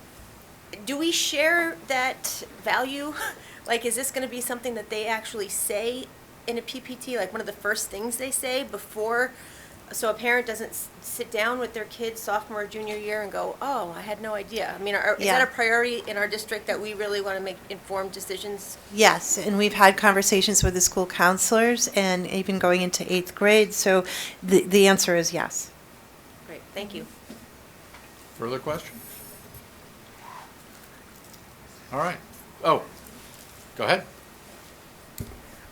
Do we share that value? Like, is this going to be something that they actually say in a PPT, like one of the first things they say before, so a parent doesn't sit down with their kid sophomore or junior year and go, oh, I had no idea. I mean, is that a priority in our district that we really want to make informed decisions? Yes, and we've had conversations with the school counselors and even going into 8th grade, so the answer is yes. Great, thank you. Further questions? All right. Oh, go ahead.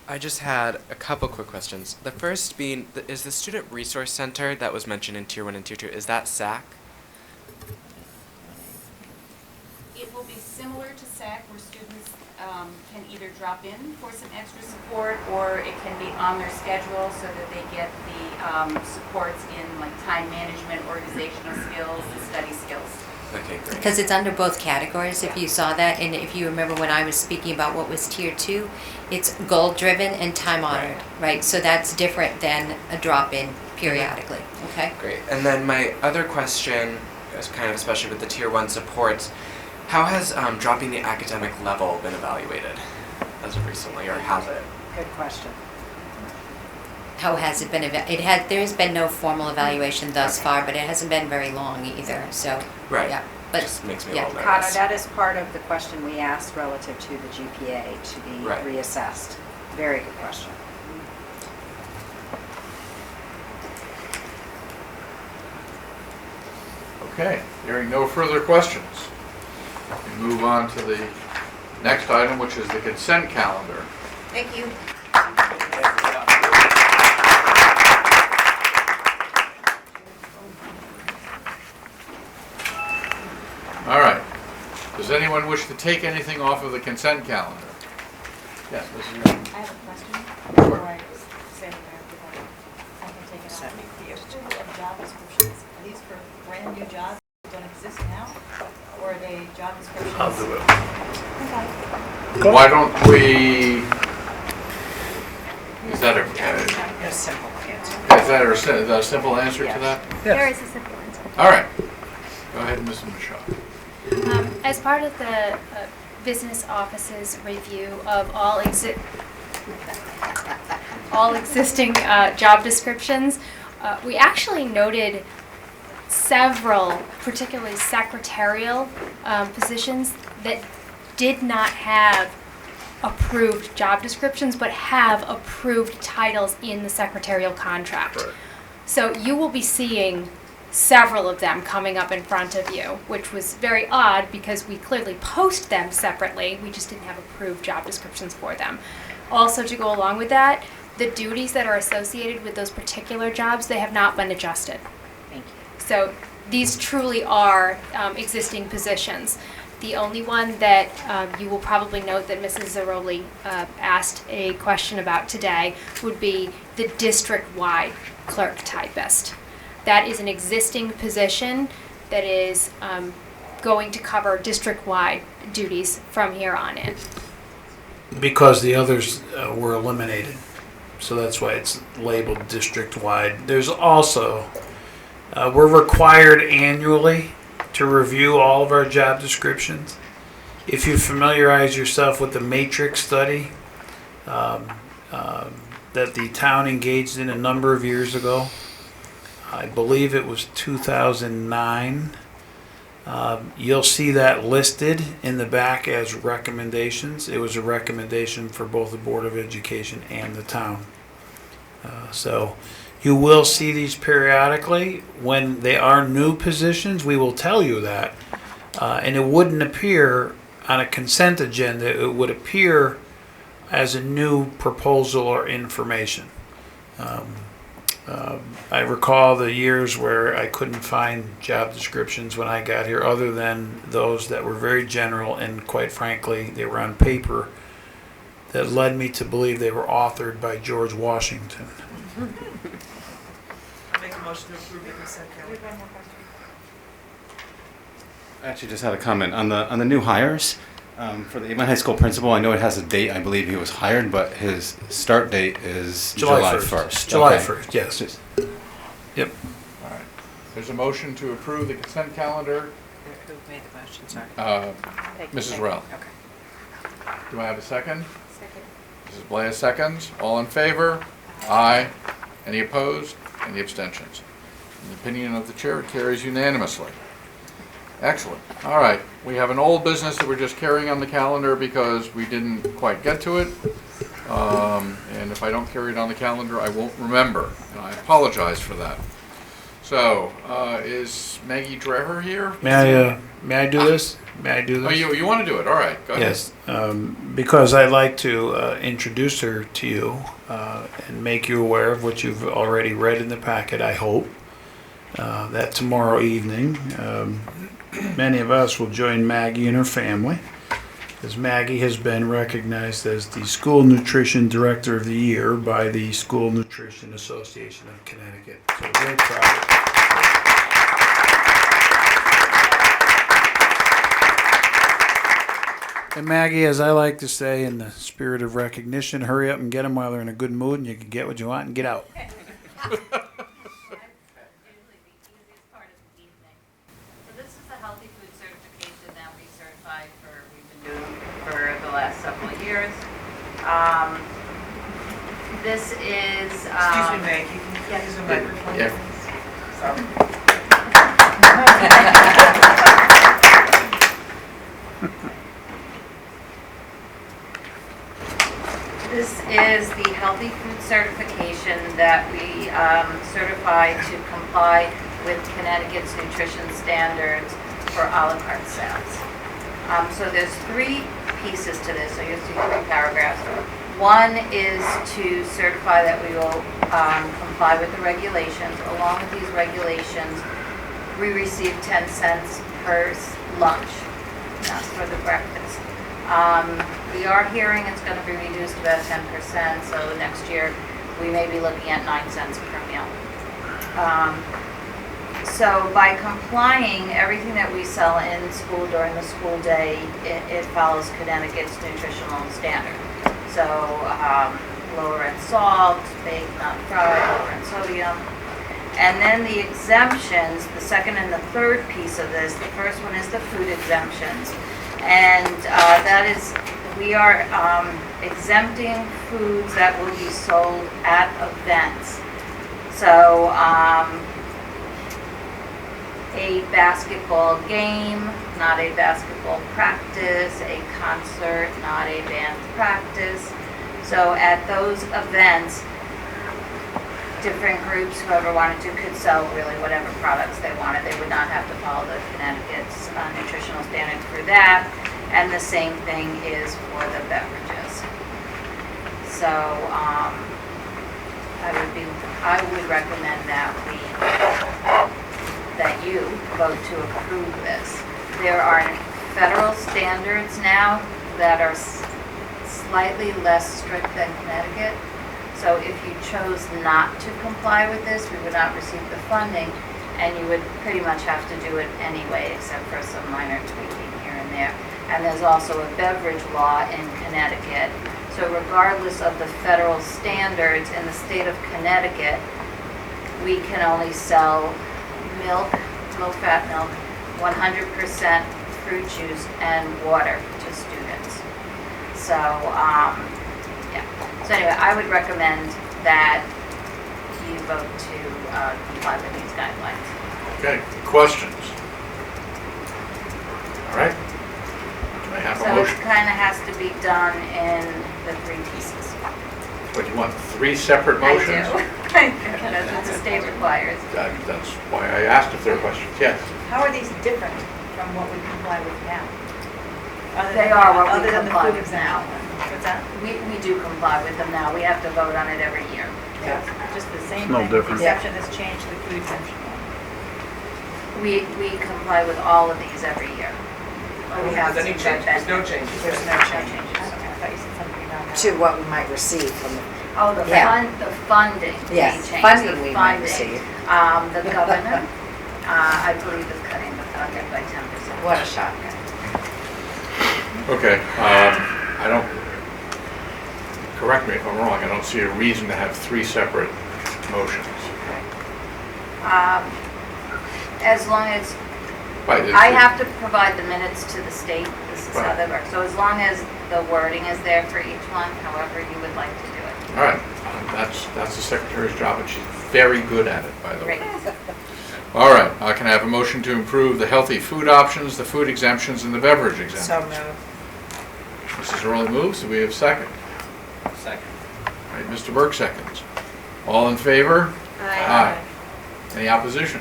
I just had a couple quick questions. The first being, is the Student Resource Center that was mentioned in Tier 1 and Tier 2, is that SAC? It will be similar to SAC, where students can either drop in for some extra support, or it can be on their schedule so that they get the supports in like time management, organizational skills, and study skills. Okay, great. Because it's under both categories, if you saw that, and if you remember when I was speaking about what was Tier 2, it's goal-driven and time-honored, right? So that's different than a drop-in periodically, okay? Great. And then my other question is kind of especially with the Tier 1 supports, how has dropping the academic level been evaluated as of recently, or has it? Good question. How has it been? There has been no formal evaluation thus far, but it hasn't been very long either. So right, yeah, but just makes me a little Connor, nervous. that is part of the question we asked relative to the GPA to be reassessed. Very good question. Okay, hearing no further questions, we move on to the next item, which is the consent calendar. Thank you. All right. Does anyone wish to take anything off of the consent calendar? Yes, this is your... I have a question before I say what I can take it out. Of job descriptions, are these for brand new jobs that don't exist now? Or are they job descriptions? I'll do it. Okay. Why don't we... Is that a simple answer? Is that a simple answer to that? There is a simple answer. All right. Go ahead, Mrs. Michaud. As part of the business office's review of all existing job descriptions, we actually noted several, particularly secretarial positions that did not have approved job descriptions, but have approved titles in the secretarial contract. Right. So you will be seeing several of them coming up in front of you, which was very odd because we clearly post them separately. We just didn't have approved job descriptions for them. Also, to go along with that, the duties that are associated with those particular jobs, they have not been adjusted. Thank you. So these truly are existing positions. The only one that you will probably note that Mrs. Zaroli asked a question about today would be the district-wide clerk typist. That is an existing position that is going to cover district-wide duties from here on in. Because the others were eliminated. So that's why it's labeled district-wide. There's also, we're required annually to review all of our job descriptions. If you familiarize yourself with the matrix study that the town engaged in a number of years ago, I believe it was 2009, you'll see that listed in the back as recommendations. It was a recommendation for both the Board of Education and the town. So you will see these periodically. When they are new positions, we will tell you that. And it wouldn't appear on a consent agenda. It would appear as a new proposal or information. I recall the years where I couldn't find job descriptions when I got here, other than those that were very general and, quite frankly, they were on paper that led me to believe they were authored by George Washington. Make a motion to approve the consent calendar. I actually just had a comment on the new hires. For the Avon High School principal, I know it has a date. I believe he was hired, but his start date is July 1st. July Okay. 1st, yes. Yep. All right. There's a motion to approve the consent calendar. Who made the motion, sorry? Mrs. Rell. Okay. Do I have a second? Second. Mrs. Blais seconds. All in favor? Aye. Any opposed? Any abstentions? In the opinion of the chair, it carries unanimously. Excellent. All right. We have an old business that we're just carrying on the calendar because we didn't quite get to it. And if I don't carry it on the calendar, I won't remember. And I apologize for that. So, is Maggie Dreher here? May I do this? May I do this? Oh, you want to do it? All right. Go ahead. Yes, because I'd like to introduce her to you and make you aware of what you've already read in the packet, I hope. That tomorrow evening, many of us will join Maggie and her family, as Maggie has been recognized as the School Nutrition Director of the Year by the School Nutrition Association of Connecticut. So we're very proud. And Maggie, as I like to say, in the spirit of recognition, hurry up and get them while they're in a good mood, and you can get what you want and get out. For the last several years. This is... Excuse me, Meg, you can use the microphone. Yeah. Sorry. This is the healthy food certification that we certify to comply with Connecticut's nutrition standards for a la carte sales. So there's three pieces to this, so you'll see three paragraphs. One is to certify that we will comply with the regulations. Along with these regulations, we receive 10 cents per lunch. That's for the breakfast. We are hearing it's going to be reduced about 10%, so next year we may be looking at 9 cents per meal. So by complying, everything that we sell in school during the school day, it follows Connecticut's nutritional standard. So lower in salt, baked, not fried, lower in sodium. And then the exemptions, the second and the third piece of this, the first one is the food exemptions. And that is, we are exempting foods that will be sold at events. So a basketball game, not a basketball practice, a concert, not a band practice. So at those events, different groups, whoever wanted to, could sell really whatever products they wanted. They would not have to follow the Connecticut's nutritional standards for that. And the same thing is for the beverages. So I would recommend that you vote to approve this. There are federal standards now that are slightly less strict than Connecticut. So if you chose not to comply with this, we would not receive the funding, and you would pretty much have to do it anyway, except for some minor tweaking here and there. And there's also a beverage law in Connecticut. So regardless of the federal standards in the state of Connecticut, we can only sell milk, low-fat milk, 100% fruit juice, and water to students. So, yeah. So anyway, I would recommend that you vote to comply with these guidelines. Okay, questions? All right. Do I have a So it motion? kind of has to be done in the 3 pieces. What, you want 3 separate motions? I do. That's what the state requires. That's why I asked if there are questions. Yes. How are these different from what we comply with now? They are what we Other than the comply food with now. exemption. What's that? We do comply with them now. We have to vote on it every year. Yeah, just the same It's no thing. different. The exception has changed to the food exemption. We comply with all of these every year. We have Any to change? There's no changes. There's no changes. Okay, I thought you said something about that. To what we might receive from the Oh, the funding. Yes, we changed. funding The we might funding. receive. The governor, I believe, is cutting the funding by 10%. What a shock. Okay, I don't, correct me if I'm wrong, I don't see a reason to have 3 separate motions. As long as, Right, it's- I have to provide the minutes to the state, this is how Right. that works. So as long as the wording is there for each one, however you would like to do it. All right, that's the secretary's job, and she's very good at it, by the way. Great. All right, can I have a motion to improve the healthy food options, the food exemptions, and the beverage exemptions? So moved. Mrs. Early moves, do we have second? Second. All right, Mr. Burke seconds. All in favor? Aye. Any opposition?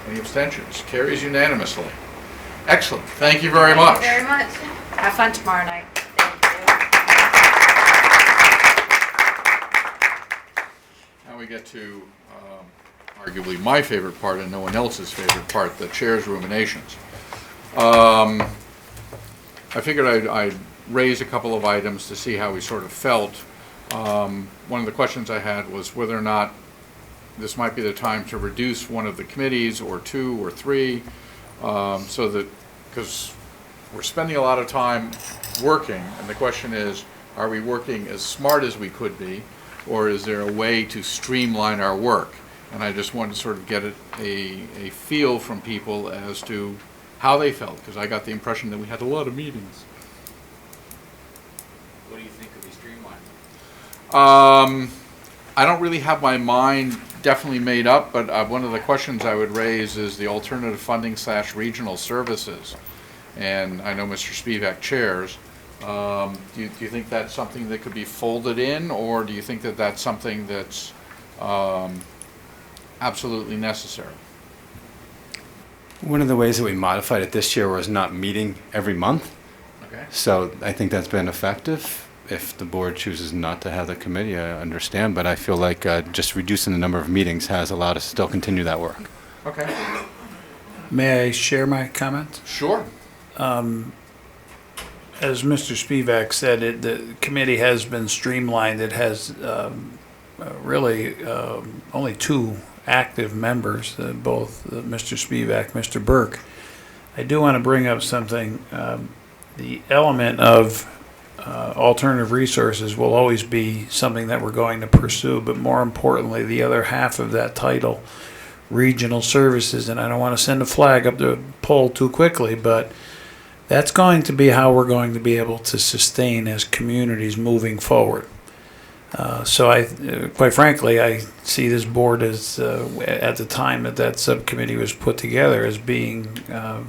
Any abstentions? Carries unanimously. Excellent, thank you very much. Thank you very much. Have fun tomorrow night. Now we get to arguably my favorite part and no one else's favorite part, the chair's ruminations. I figured I'd raise a couple of items to see how we sort of felt. One of the questions I had was whether or not this might be the time to reduce one of the committees, or 2 or 3, so that, because we're spending a lot of time working, and the question is, are we working as smart as we could be, or is there a way to streamline our work? And I just wanted to sort of get a feel from people as to how they felt, because I got the impression that we had a lot of meetings. What do you think could be streamlined? I don't really have my mind definitely made up, but one of the questions I would raise is the alternative funding / regional services. And I know Mr. Spivak chairs. Do you think that's something that could be folded in, or do you think that that's something that's absolutely necessary? One of the ways that we modified it this year was not meeting every month. Okay. So I think that's been effective. If the board chooses not to have the committee, I understand, but I feel like just reducing the number of meetings has allowed us to still continue that work. Okay. May I share my comment? Sure. As Mr. Spivak said, the committee has been streamlined. It has really only 2 active members, both Mr. Spivak, Mr. Burke. I do want to bring up something. The element of alternative resources will always be something that we're going to pursue, but more importantly, the other half of that title, regional services, and I don't want to send a flag up the pole too quickly, but that's going to be how we're going to be able to sustain as communities moving forward. So quite frankly, I see this board as, at the time that subcommittee was put together, as being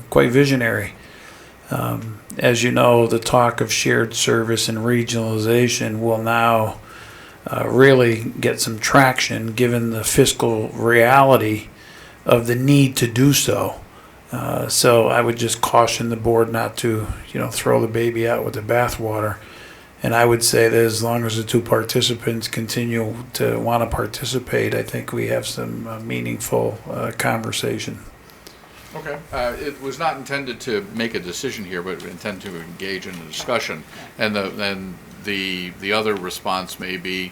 quite visionary. As you know, the talk of shared service and regionalization will now really get some traction given the fiscal reality of the need to do so. So I would just caution the board not to, throw the baby out with the bathwater. And I would say that as long as the 2 participants continue to want to participate, I think we have some meaningful conversation. Okay. It was not intended to make a decision here, but intended to engage in a discussion. And the other response may be,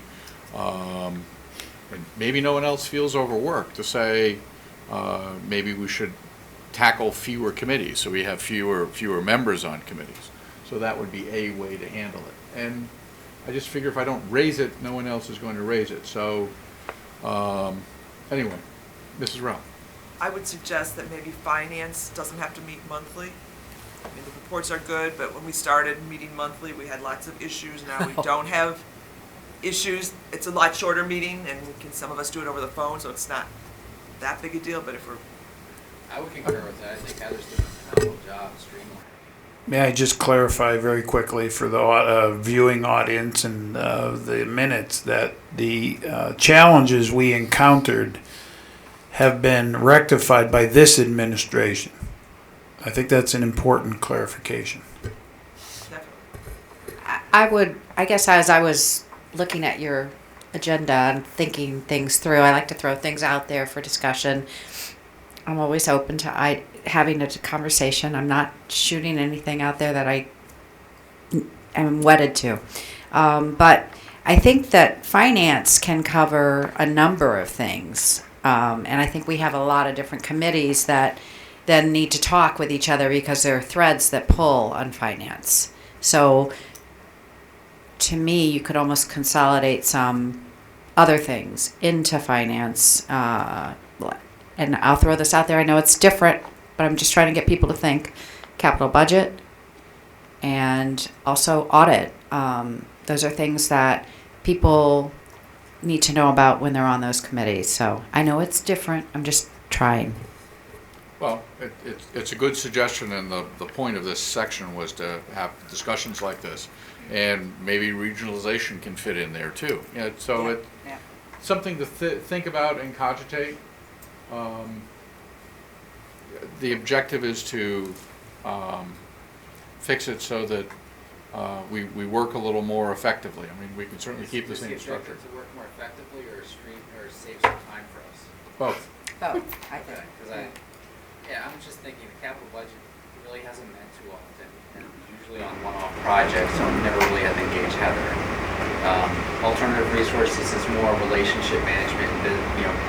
maybe no one else feels overworked, to say, maybe we should tackle fewer committees, so we have fewer members on committees. So that would be a way to handle it. And I just figure if I don't raise it, no one else is going to raise it. So anyway, Mrs. Rao. I would suggest that maybe finance doesn't have to meet monthly. I mean, the reports are good, but when we started meeting monthly, we had lots of issues. Now we don't have issues. It's a lot shorter meeting, and some of us do it over the phone, so it's not that big a deal. But if we're I would concur with that. I think Heather's doing a phenomenal job streamlining. May I just clarify very quickly for the viewing audience and the minutes that the challenges we encountered have been rectified by this administration. I think that's an important clarification. I guess as I was looking at your agenda and thinking things through, I like to throw things out there for discussion. I'm always open to having a conversation. I'm not shooting anything out there that I am wedded to. But I think that finance can cover a number of things. And I think we have a lot of different committees that then need to talk with each other because there are threads that pull on finance. So to me, you could almost consolidate some other things into finance. And I'll throw this out there. I know it's different, but I'm just trying to get people to think capital budget and also audit. Those are things that people need to know about when they're on those committees. So I know it's different. I'm just trying. Well, it's a good suggestion, and the point of this section was to have discussions like this, and maybe regionalization can fit in there too. It's something to think about and cogitate. The objective is to fix it so that we work a little more effectively. I mean, we can certainly keep the same structure. To work more effectively or save some time for us? Both. Both, I think. I'm just thinking the capital budget really hasn't met too often, and usually on one-off projects, so we never really had to engage Heather. Alternative resources is more relationship management and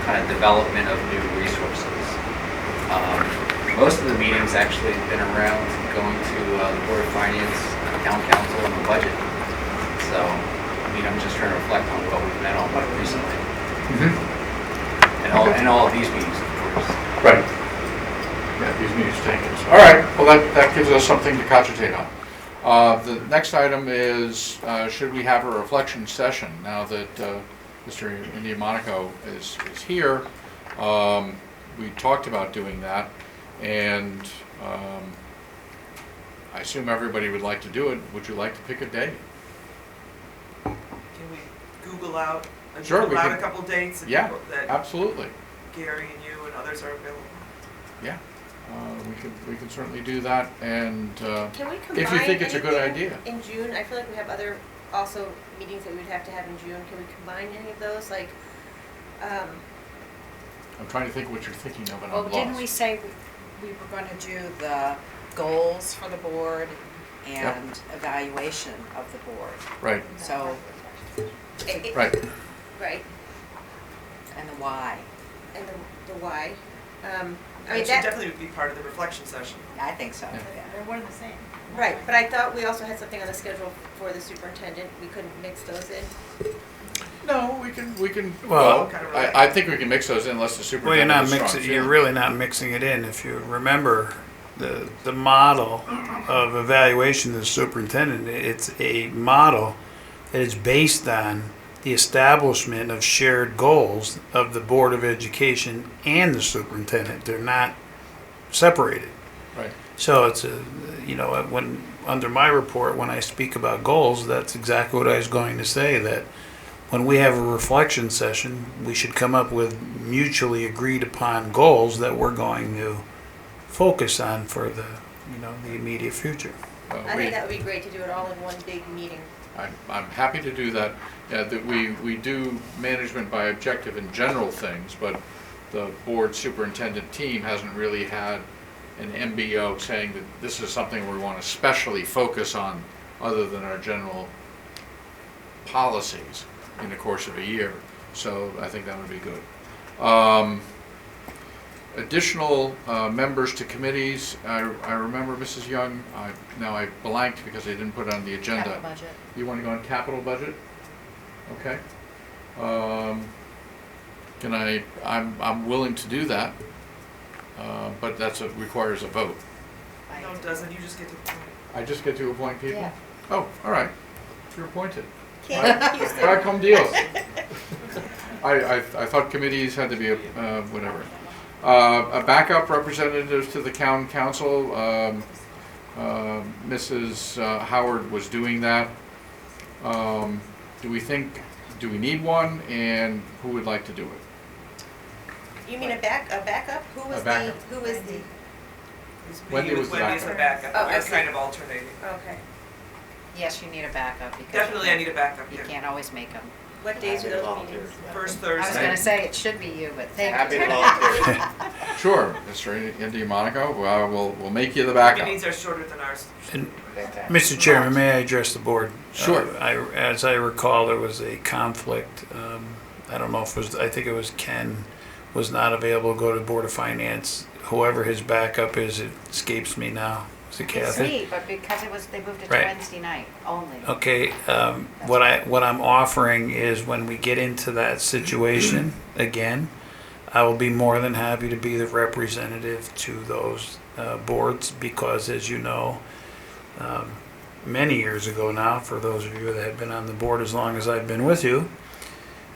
kind of development of new resources. Most of the meetings actually have been around going to the Board of Finance, Town Council, and the budget. So, I'm just trying to reflect on what we've met on recently. And all of these meetings, of course. Right. Yeah, these meetings take us. All right. Well, that gives us something to cogitate on. The next item is, should we have a reflection session now that Mr. Indiamonaco is here? We talked about doing that, and I assume everybody would like to do it. Would you like to pick a date? can we Google out a couple dates and Yeah, that absolutely. Gary and you and others are available? Yeah. We can certainly do that, and Can we combine if you think it's a good anything idea. in June? I feel like we have other also meetings that we would have to have in June. Can we combine any of those? Like, I'm trying to think what you're thinking of, and Well, I'm didn't lost. we say we were going to do the goals for the board and evaluation of the board? Right. So, Right. Right. and the why. And the why. I It mean, should that, definitely be part of the reflection session. I think so. They're one and the same. right, but I thought we also had something on the schedule for the superintendent. We couldn't mix those in. No, we can. Well, I think we can mix those in unless the Well, you're superintendent not has strong mixing. You're feelings. really not mixing it in. If you remember the model of evaluation of the superintendent, it's a model that is based on the establishment of shared goals of the Board of Education and the superintendent. They're not separated. Right. So it's when under my report, when I speak about goals, that's exactly what I was going to say, that when we have a reflection session, we should come up with mutually agreed upon goals that we're going to focus on for the immediate future. I think that would be great to do it all in one big meeting. I'm happy to do that. Yeah, that we do management by objective in general things, but the board superintendent team hasn't really had an MBO saying that this is something we want to specially focus on other than our general policies in the course of a year. So I think that would be good. Additional members to committees. I remember Mrs. Young, now I blanked because I didn't put it on the agenda. Capital budget. You want to go on capital budget? Okay. I'm willing to do that, but requires a vote. No, it doesn't, you just get to appoint. I just get to appoint people? Yeah. Oh, all right. You're appointed. Can't use it. How come deals? I thought committees had to be, whatever. A backup representative to the town council. Mrs. Howard was doing that. Do we need one, and who would like to do it? You mean a backup? Who was backup. who is the? Wendy was the Wendy is the backup. Oh, We're okay. kind of alternating. Okay. Yes, you need a backup because Definitely I need a backup, you yeah. can't always make them. What days are those meetings? First I Thursday. was going to say it should be you, but thank you. Sure, Mr. Indy Monaco, we'll make you the backup. Meetings are shorter than ours. And Mr. Chairman, may I address the board? Sure. As I recall, there was a conflict. I don't know if it was, I think it was Ken was not available to go to the Board of Finance. Whoever his backup is, it escapes me now. Is it It's Kathy? me, but because they moved it to Right. Wednesday night only. Okay, what I'm offering is when we get into that situation again, I will be more than happy to be the representative to those boards because, as you know, many years ago now, for those of you that have been on the board as long as I've been with you,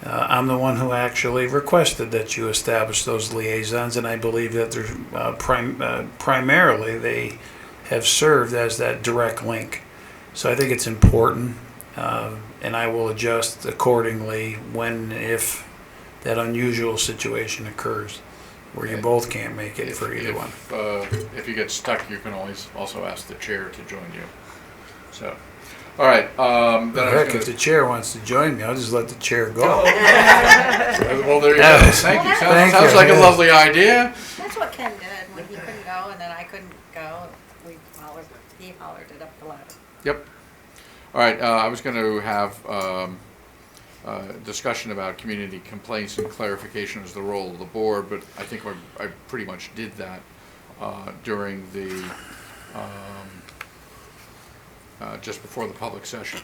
I'm the one who actually requested that you establish those liaisons, and I believe that they're primarily they have served as that direct link. So I think it's important, and I will adjust accordingly when, if that unusual situation occurs where you both can't make it for either one. If you get stuck, you can always also ask the chair to join you. So, all right. Then Heck, if the chair wants to join me, I'll just let the chair go. Well, there you go. Thank you. Sounds like a lovely idea. That's what Ken did when he couldn't go and then I couldn't go. He hollered it up the ladder. Yep. All right. I was going to have discussion about community complaints and clarification as the role of the board, but I think I pretty much did that during the just before the public session.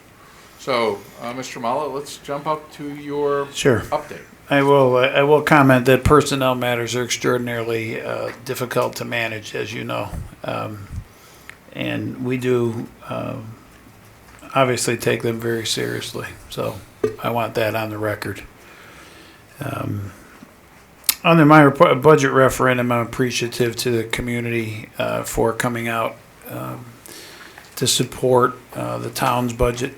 So, Mr. Mala, let's jump up to your update. I will comment that personnel matters are extraordinarily difficult to manage, as you know, and we do obviously take them very seriously. So I want that on the record. Under my budget referendum, I'm appreciative to the community for coming out to support the town's budget.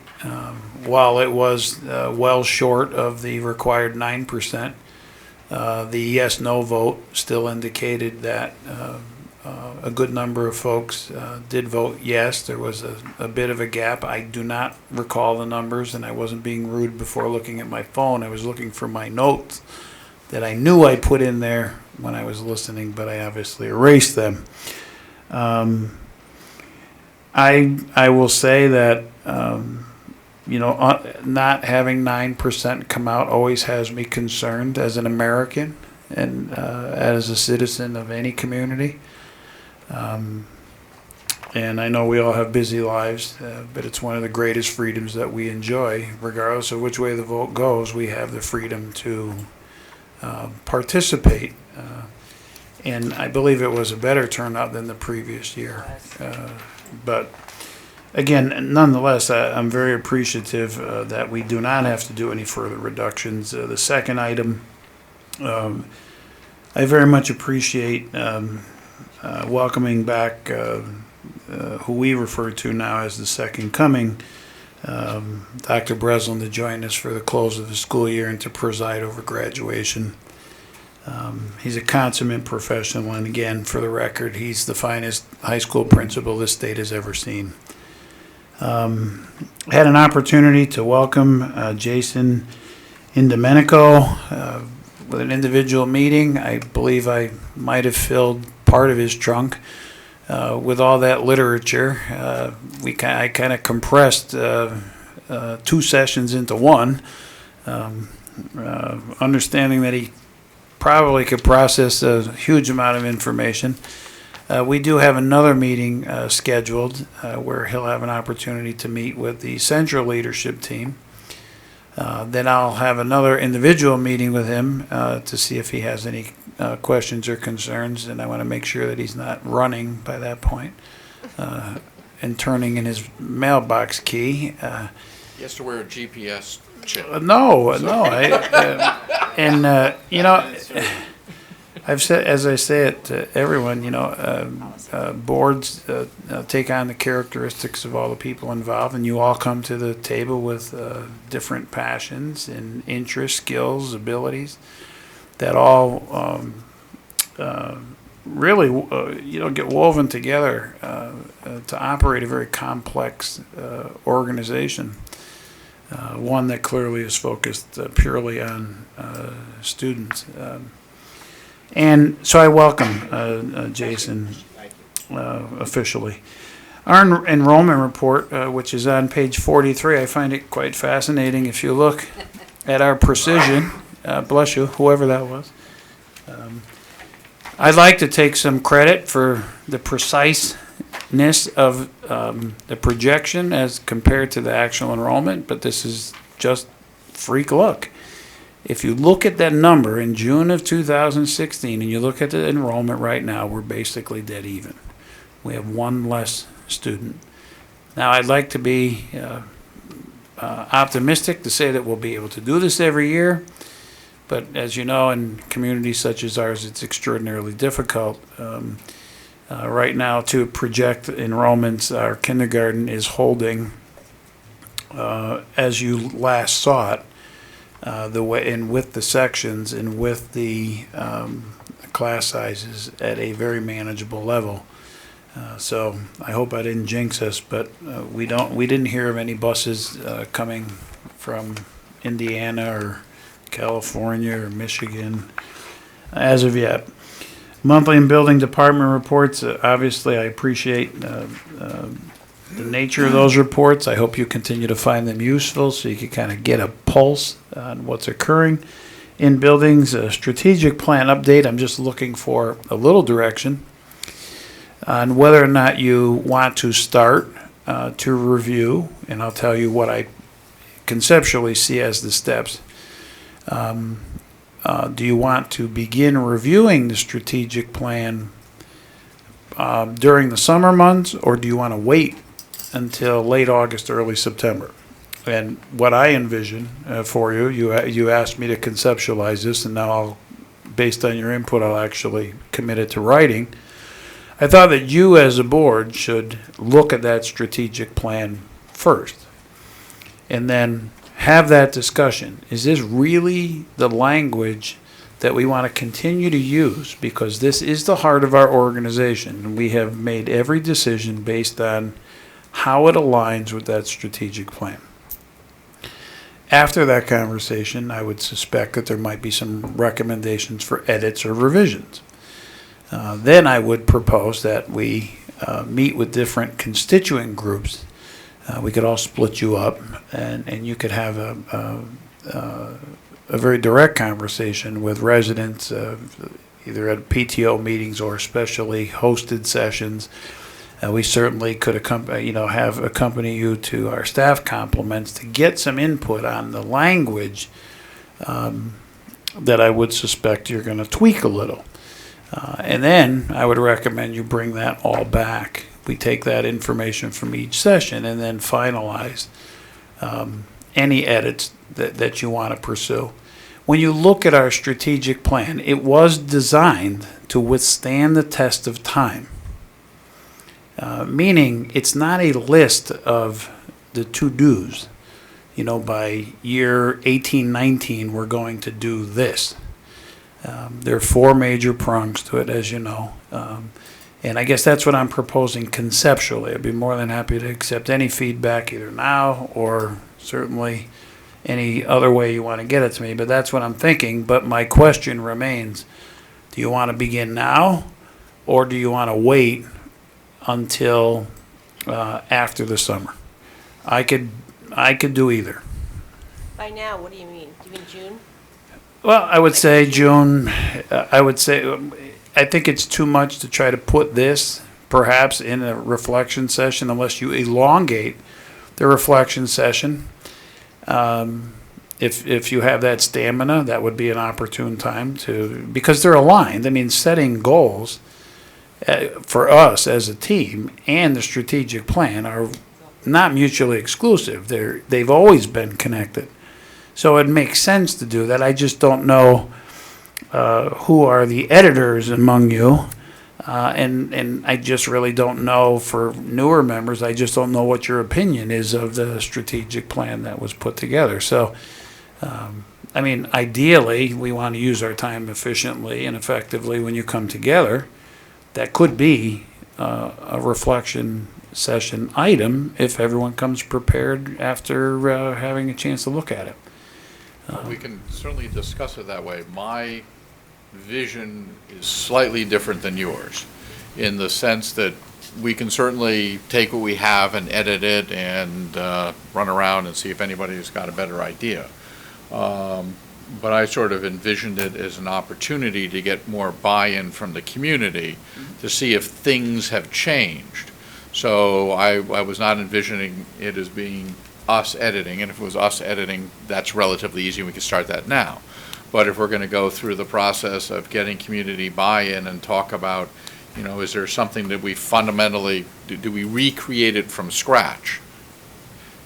While it was well short of the required 9%, the yes/no vote still indicated that a good number of folks did vote yes. There was a bit of a gap. I do not recall the numbers, and I wasn't being rude before looking at my phone. I was looking for my notes that I knew I put in there when I was listening, but I obviously erased them. I will say that not having 9% come out always has me concerned as an American and as a citizen of any community. And I know we all have busy lives, but it's one of the greatest freedoms that we enjoy. Regardless of which way the vote goes, we have the freedom to participate. And I believe it was a better turnout than the previous year. But again, nonetheless, I'm very appreciative that we do not have to do any further reductions. The second item, I very much appreciate welcoming back who we refer to now as the Second Coming, Dr. Breslin, to join us for the close of the school year and to preside over graduation. He's a consummate professional, and again, for the record, he's the finest high school principal this state has ever seen. Had an opportunity to welcome Jason Indomenico with an individual meeting. I believe I might have filled part of his trunk with all that literature, I kind of compressed 2 sessions into one, understanding that he probably could process a huge amount of information. We do have another meeting scheduled where he'll have an opportunity to meet with the central leadership team. Then I'll have another individual meeting with him to see if he has any questions or concerns, and I want to make sure that he's not running by that point and turning in his mailbox key. He has to wear a GPS chip. No, you know, I've said, as I say it to everyone, you know, boards take on the characteristics of all the people involved, and you all come to the table with different passions and interests, skills, abilities that all really, you know, get woven together to operate a very complex organization. One that clearly is focused purely on students. And so I welcome Jason officially. Our enrollment report, which is on page 43, I find it quite fascinating. If you look at our precision, bless you, whoever that was. I'd like to take some credit for the preciseness of the projection as compared to the actual enrollment, but this is just freak luck. If you look at that number in June of 2016 and you look at the enrollment right now, we're basically dead even. We have 1 less student. Now, I'd like to be optimistic to say that we'll be able to do this every year, but as you know, in communities such as ours, it's extraordinarily difficult. Right now, to project enrollments, our kindergarten is holding, as you last saw it, the way, and with the sections and with the class sizes at a very manageable level. So I hope I didn't jinx us, but we didn't hear of any buses coming from Indiana or California or Michigan as of yet. Monthly and building department reports, obviously I appreciate the nature of those reports. I hope you continue to find them useful so you can kind of get a pulse on what's occurring in buildings. A strategic plan update, I'm just looking for a little direction on whether or not you want to start to review, and I'll tell you what I conceptually see as the steps. Do you want to begin reviewing the strategic plan during the summer months, or do you want to wait until late August, early September? And what I envision for you asked me to conceptualize this, and now I'll, based on your input, I'll actually commit it to writing. I thought that you as a board should look at that strategic plan first and then have that discussion. Is this really the language that we want to continue to use? Because this is the heart of our organization, and we have made every decision based on how it aligns with that strategic plan. After that conversation, I would suspect that there might be some recommendations for edits or revisions. Then I would propose that we meet with different constituent groups. We could all split you up, and you could have a very direct conversation with residents, either at PTO meetings or especially hosted sessions. We certainly could accompany you to our staff compliments to get some input on the language that I would suspect you're going to tweak a little. And then I would recommend you bring that all back. We take that information from each session and then finalize any edits that you want to pursue. When you look at our strategic plan, it was designed to withstand the test of time. Meaning it's not a list of the to-dos. You know, by year 1819, we're going to do this. There are 4 major prongs to it, as you know. And I guess that's what I'm proposing conceptually. I'd be more than happy to accept any feedback either now or certainly any other way you want to get it to me. But that's what I'm thinking. But my question remains, do you want to begin now, or do you want to wait until after the summer. I could do either. By now, what do you mean? Do you mean June? Well, I would say June. I think it's too much to try to put this perhaps in a reflection session unless you elongate the reflection session. If you have that stamina, that would be an opportune time to, because they're aligned. I mean, setting goals for us as a team and the strategic plan are not mutually exclusive. They've always been connected. So it makes sense to do that. I just don't know who are the editors among you. And I just really don't know, for newer members, I just don't know what your opinion is of the strategic plan that was put together. So, I mean, ideally, we want to use our time efficiently and effectively when you come together. That could be a reflection session item if everyone comes prepared after having a chance to look at it. We can certainly discuss it that way. My vision is slightly different than yours, in the sense that we can certainly take what we have and edit it and run around and see if anybody's got a better idea. But I sort of envisioned it as an opportunity to get more buy-in from the community to see if things have changed. So I was not envisioning it as being us editing, and if it was us editing, that's relatively easy, we can start that now. But if we're going to go through the process of getting community buy-in and talk about, you know, is there something that we fundamentally, do we recreate it from scratch?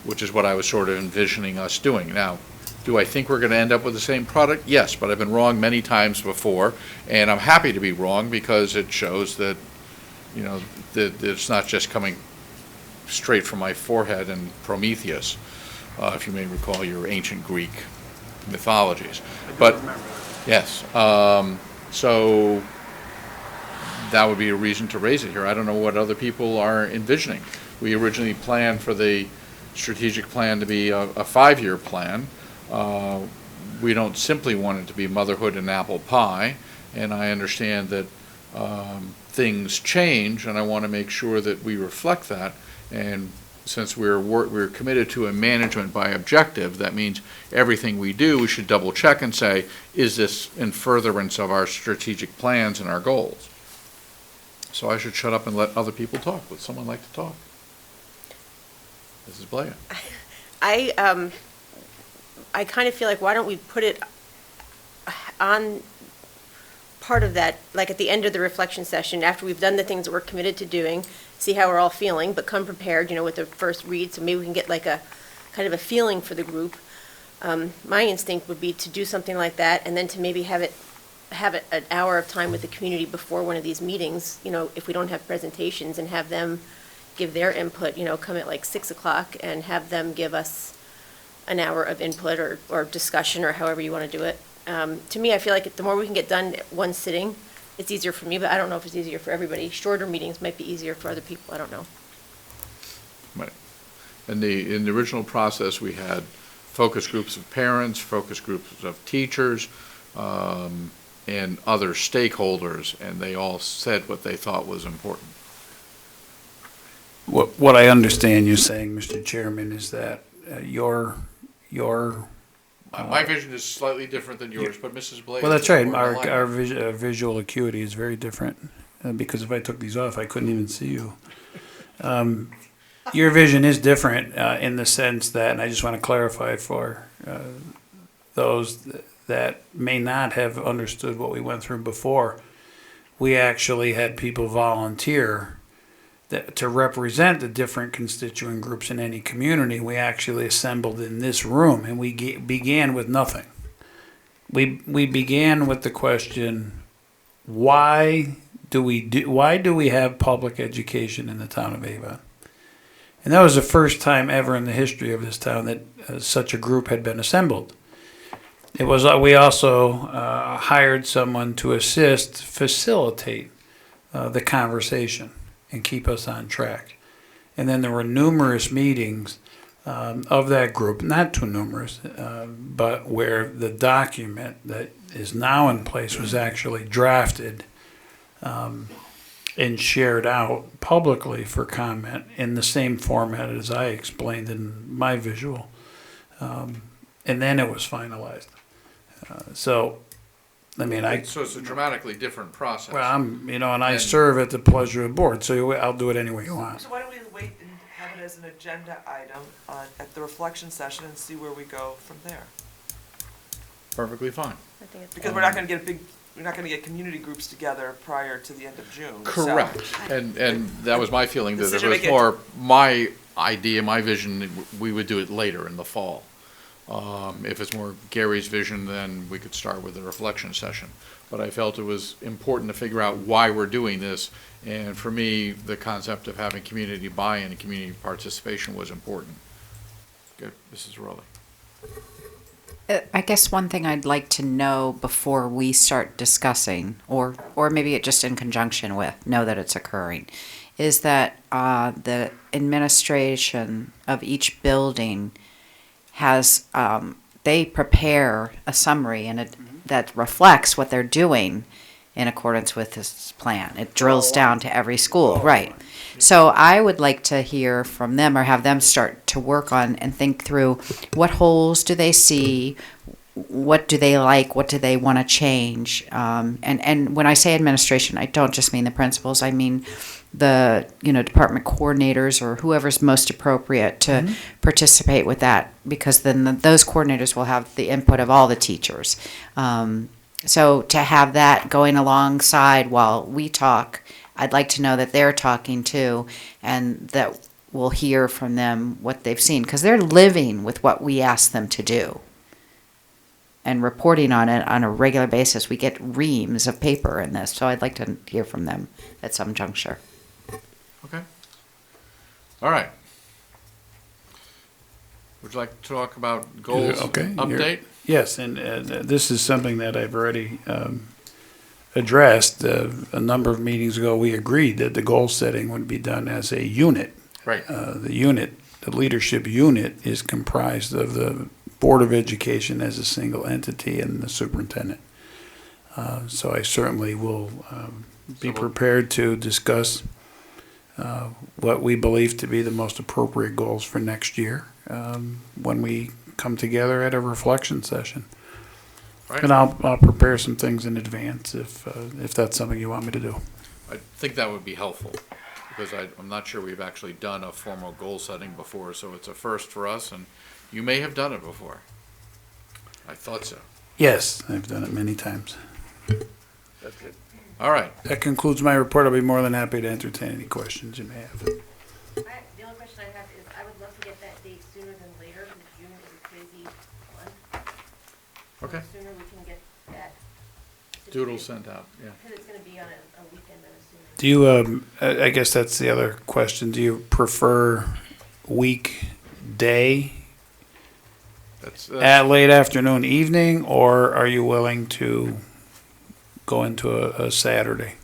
Which is what I was sort of envisioning us doing. Now, do I think we're going to end up with the same product? Yes, but I've been wrong many times before, and I'm happy to be wrong because it shows that, you know, that it's not just coming straight from my forehead and Prometheus, if you may recall your ancient Greek mythologies. But yes, so that would be a reason to raise it here. I don't know what other people are envisioning. We originally planned for the strategic plan to be a 5-year plan. We don't simply want it to be motherhood and apple pie, and I understand that things change, and I want to make sure that we reflect that. And since we're committed to a management by objective, that means everything we do, we should double check and say, is this in furtherance of our strategic plans and our goals? So I should shut up and let other people talk. Would someone like to talk? Mrs. Blaya. I kind of feel like, why don't we put it on part of that, like at the end of the reflection session, after we've done the things that we're committed to doing, see how we're all feeling, but come prepared, you know, with the first read, so maybe we can get like a kind of a feeling for the group. My instinct would be to do something like that, and then to maybe have it an hour of time with the community before one of these meetings, you know, if we don't have presentations, and have them give their input, you know, come at like 6 o'clock and have them give us an hour of input or discussion, or however you want to do it. To me, I feel like the more we can get done at one sitting, it's easier for me, but I don't know if it's easier for everybody. Shorter meetings might be easier for other people, I don't know. Right. In the original process, we had focus groups of parents, focus groups of teachers, and other stakeholders, and they all said what they thought was important. What I understand you saying, Mr. Chairman, is that your my vision is slightly different than yours, but Mrs. Blake. Well, that's right. Our visual acuity is very different, because if I took these off, I couldn't even see you. Your vision is different in the sense that, and I just want to clarify for those that may not have understood what we went through before, we actually had people volunteer to represent the different constituent groups in any community. We actually assembled in this room, and we began with nothing. We began with the question, why do we have public education in the town of Avon? And that was the first time ever in the history of this town that such a group had been assembled. It was. We also hired someone to facilitate the conversation and keep us on track. And then there were numerous meetings of that group, not too numerous, but where the document that is now in place was actually drafted and shared out publicly for comment in the same format as I explained in my visual. And then it was finalized. So, I mean, So it's a dramatically different process. well, and I serve at the pleasure of the board, so I'll do it any way you want. So why don't we wait and have it as an agenda item at the reflection session and see where we go from there? Perfectly fine. Because we're not gonna get community groups together prior to the end of June. so- Correct. And that was my feeling, that it Decision was making. more my idea, my vision, we would do it later in the fall. If it's more Gary's vision, then we could start with a reflection session. But I felt it was important to figure out why we're doing this. And for me, the concept of having community buy-in and community participation was important. Good, Mrs. Rowley. I guess one thing I'd like to know before we start discussing, or maybe it just in conjunction with, know that it's occurring, is that the administration of each building has, they prepare a summary and that reflects what they're doing in accordance with this plan. It drills down to every school, right? So I would like to hear from them or have them start to work on and think through what holes do they see, what do they like, what do they want to change, and when I say administration, I don't just mean the principals. I mean the department coordinators or whoever's most appropriate to participate with that, because then those coordinators will have the input of all the teachers. So to have that going alongside while we talk, I'd like to know that they're talking too, and that we'll hear from them what they've seen, because they're living with what we ask them to do and reporting on it on a regular basis. We get reams of paper in this, so I'd like to hear from them at some juncture. Okay. All right. Would you like to talk about goals update? Yes, and this is something that I've already addressed. A number of meetings ago, we agreed that the goal setting would be done as a unit. Right. The leadership unit is comprised of the Board of Education as a single entity and the superintendent. So I certainly will be prepared to discuss what we believe to be the most appropriate goals for next year when we come together at a reflection session. Right. And I'll prepare some things in advance if that's something you want me to do. I think that would be helpful, because I'm not sure we've actually done a formal goal setting before, so it's a first for us, and you may have done it before. I thought so. Yes, I've done it many times. That's good. All right. That concludes my report. I'll be more than happy to entertain any questions you may have. The only question I have is, I would love to get that date sooner than later, because June is a crazy month. Okay. The sooner we can get that. Doodle sent out, yeah. Because it's going to be on a weekend, I'm assuming. Do you, I guess that's the other question. Do you prefer weekday at late afternoon, evening, or are you willing to go into a Saturday?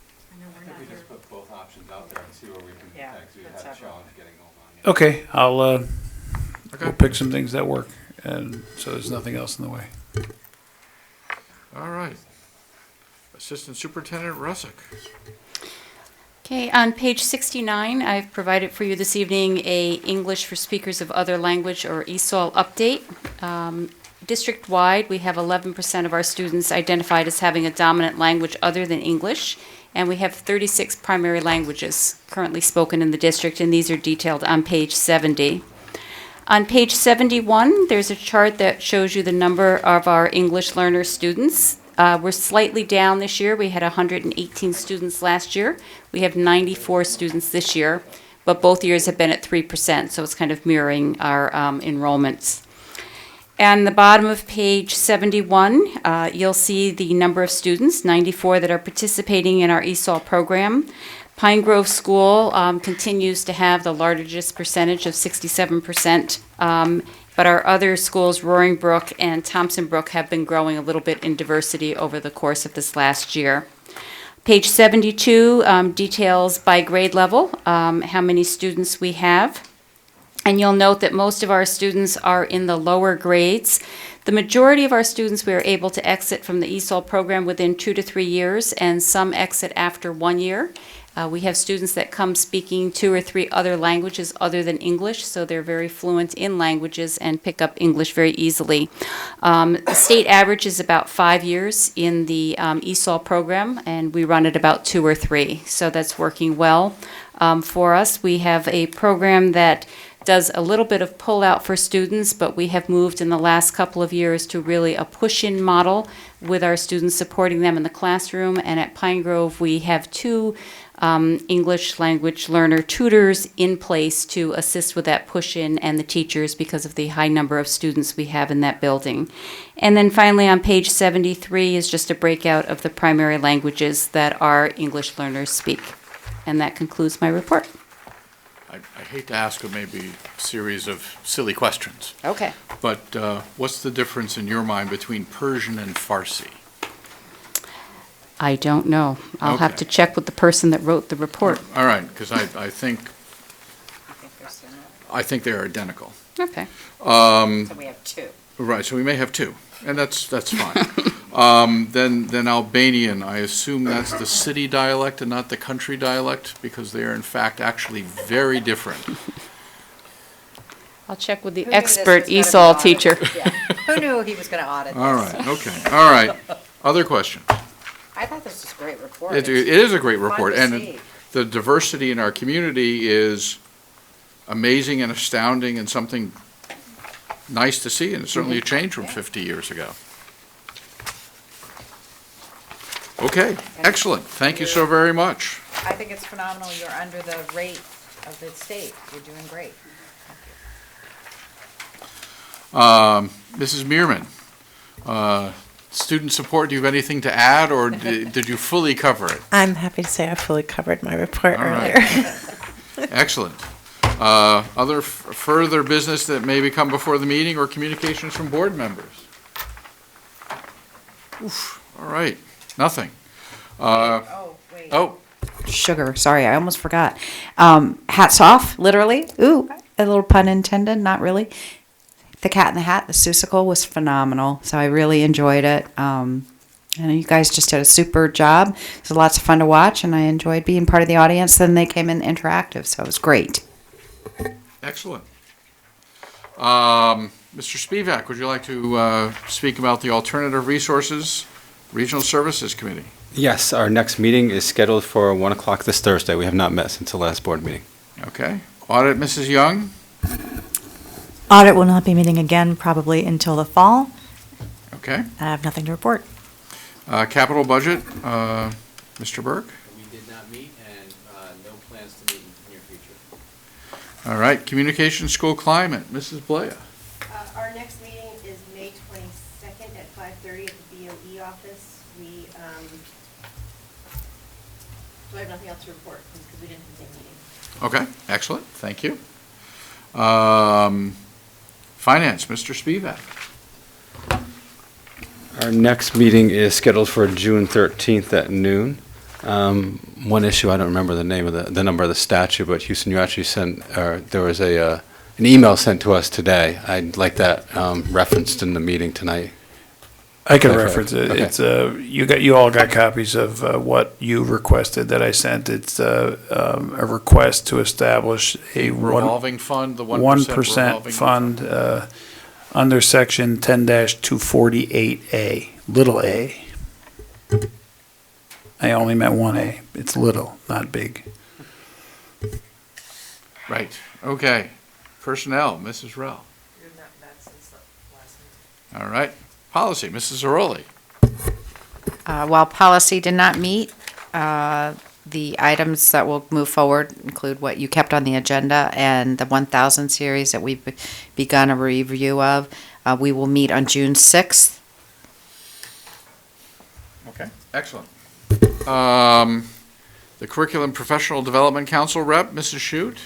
We just put both options out there and see where we can peg, so we had a challenge getting going on. Okay, we'll pick some things that work, and so there's nothing else in the way. All right. Assistant Superintendent Russick. Okay, on page 69, I've provided for you this evening a English for Speakers of Other Language, or ESOL, update. District-wide, we have 11% of our students identified as having a dominant language other than English, and we have 36 primary languages currently spoken in the district, and these are detailed on page 70. On page 71, there's a chart that shows you the number of our English learner students. We're slightly down this year. We had 118 students last year. We have 94 students this year, but both years have been at 3%, so it's kind of mirroring our enrollments. And the bottom of page 71, you'll see the number of students, 94 that are participating in our ESOL program. Pine Grove School continues to have the largest percentage of 67%, but our other schools, Roaring Brook and Thompson Brook, have been growing a little bit in diversity over the course of this last year. Page 72 details by grade level how many students we have. And you'll note that most of our students are in the lower grades. The majority of our students we are able to exit from the ESOL program within 2 to 3 years, and some exit after 1 year. We have students that come speaking 2 or 3 other languages other than English, so they're very fluent in languages and pick up English very easily. The state average is about 5 years in the ESOL program, and we run at about 2 or 3, so that's working well for us. We have a program that does a little bit of pull-out for students, but we have moved in the last couple of years to really a push-in model with our students supporting them in the classroom. And at Pine Grove, we have 2 English language learner tutors in place to assist with that push-in and the teachers because of the high number of students we have in that building. And then finally on page 73 is just a breakout of the primary languages that our English learners speak. And that concludes my report. I hate to ask a maybe series of silly questions. Okay. But what's the difference in your mind between Persian and Farsi? I don't know. I'll have to check with the person that wrote the report. All right, because I think they're identical. Okay. So we have 2. Right, so we may have 2, and that's fine. Then Albanian, I assume that's the city dialect and not the country dialect, because they are in fact actually very different. I'll check with the Who knew this expert was gonna be ESOL audited? teacher. Yeah. Who knew he was going to audit this? All right, okay, all right. Other questions? I thought this was a great report. It is a great Fun report, to and see. the diversity in our community is amazing and astounding and something nice to see, and it's certainly a change from 50 years ago. Okay, excellent. Thank you so very much. I think it's phenomenal. You're under the rate of the state. You're doing great. Mrs. Meerman, student support, do you have anything to add, or did you fully cover it? I'm happy to say I fully covered my report All earlier. right. Excellent. Other further business that may come before the meeting or communications from board members? Oof, all right, nothing. Sugar. Sorry, I almost forgot. Hats off, literally. Ooh, a little pun intended, not really. The Cat in the Hat, the Seussical, was phenomenal. So I really enjoyed it. And you guys just did a super job. It was lots of fun to watch, and I enjoyed being part of the audience. Then they came in interactive, so it was great. Excellent. Mr. Spivak, would you like to speak about the Alternative Resources Regional Services Committee? Yes, our next meeting is scheduled for 1 o'clock this Thursday. We have not met since the last board meeting. Okay. Audit, Mrs. Young? Audit will not be meeting again probably until the fall. Okay. I have nothing to report. Capital Budget, Mr. Burke? We did not meet, and no plans to meet in the near future. All right. Communication School Climate, Mrs. Blea? Our next meeting is May 22nd at 5:30 at the BOE office. So I have nothing else to report because we didn't have the same meeting. Okay, excellent. Thank you. Finance, Mr. Spivak? Our next meeting is scheduled for June 13th at noon. One issue, I don't remember the name of the number of the statute, but Houston, you actually sent, there was an email sent to us today. I'd like that referenced in the meeting tonight. I can Okay. reference it. Okay. It's you all got copies of what you requested that I sent. It's a request to establish a Revolving fund, the 1% 1% revolving fund under section 10-248A, little a. I only meant 1A. It's little, not big. Right, okay. Personnel, Mrs. Rell. You're not met since the last meeting. All right. Policy, Mrs. Zaroli. While policy did not meet, the items that will move forward include what you kept on the agenda and the 1000 series that we've begun a review of. We will meet on June 6th. Okay, excellent. The Curriculum Professional Development Council rep, Mrs. Shute.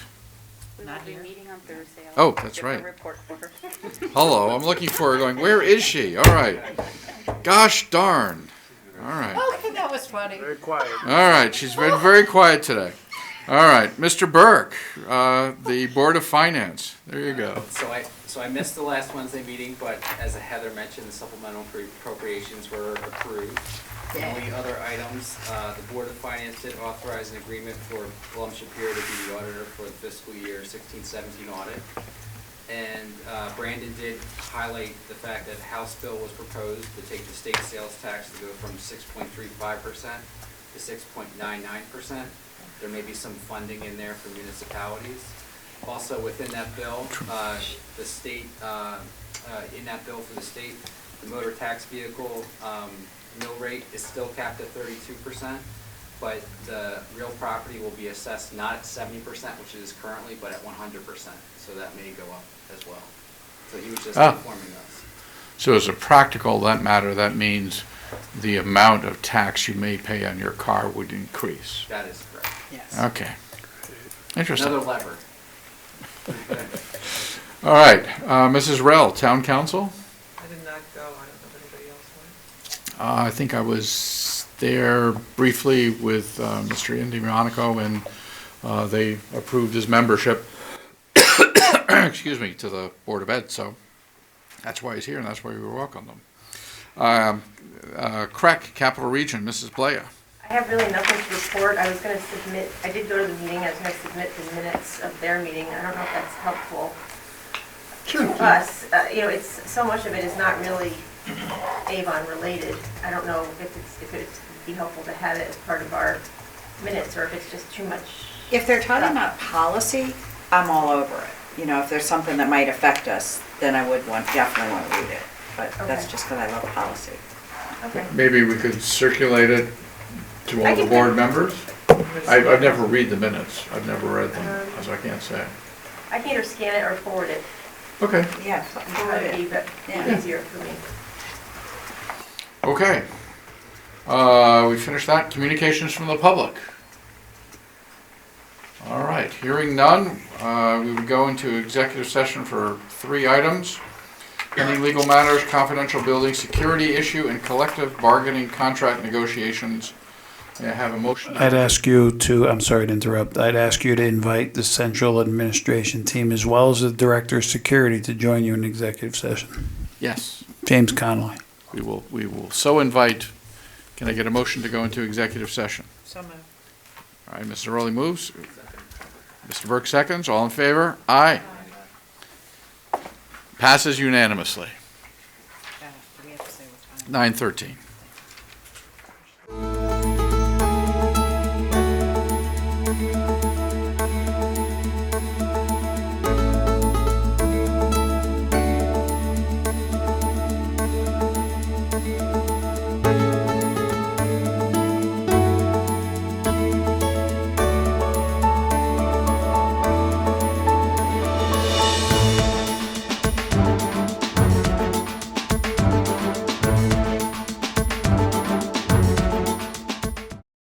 Oh, that's right. Hello, I'm looking for her going, where is she? All right. Gosh darn. All right. Oh, that was funny. Very quiet. All right, she's been very quiet today. All right, Mr. Burke, the Board of Finance. There you go. So I missed the last Wednesday meeting, but as Heather mentioned, the supplemental appropriations were approved. The only other items, the Board of Finance did authorize an agreement for Blum Shapiro to be the auditor for the fiscal year 16-17 audit. And Brandon did highlight the fact that House bill was proposed to take the state sales tax to go from 6.35% to 6.99%. There may be some funding in there for municipalities. Also within that bill, the state, in that bill for the state, the motor tax vehicle mill rate is still capped at 32%, but the real property will be assessed not at 70%, which it is currently, but at 100%. So that may go up as well. So he was just informing us. So as a practical matter, that means the amount of tax you may pay on your car would increase. That is correct. Yes. Okay. Interesting. Another lever. All right, Mrs. Rell, Town Council. I did not go. I don't know if anybody else went. I think I was there briefly with Mr. Indy Monaco, and they approved his membership, excuse me, to the Board of Ed, so that's why he's here, and that's why we welcome them. CREC, Capital Region, Mrs. Blea. I have really nothing to report. I was going to submit, I did go to the meeting, I was going to submit the minutes of their meeting. I don't know if that's helpful to us. You know, it's, so much of it is not really Avon related. I don't know if it'd be helpful to have it as part of our minutes, or if it's just too much. If they're talking about policy, I'm all over it. You know, if there's something that might affect us, then I would definitely want to read it. But that's just because I love policy. Okay. Maybe we could circulate it to all the board members? I've never read the minutes. I've never read them, so I can't say. I can either scan it or forward it. Okay. Yeah, That would be easier for me. Okay. We finished that. Communications from the public. All right. Hearing none, we would go into executive session for 3 items. Pending legal matters, confidential building security issue, and collective bargaining contract negotiations. May I have a motion? I'd ask you to, I'm sorry to interrupt, I'd ask you to invite the central administration team as well as the director of security to join you in executive session. Yes. James Conley. We will so invite. Can I get a motion to go into executive session? So moved. All right, Mr. Rowley moves. Mr. Burke seconds. All in favor? Aye. Passes unanimously. 9:13.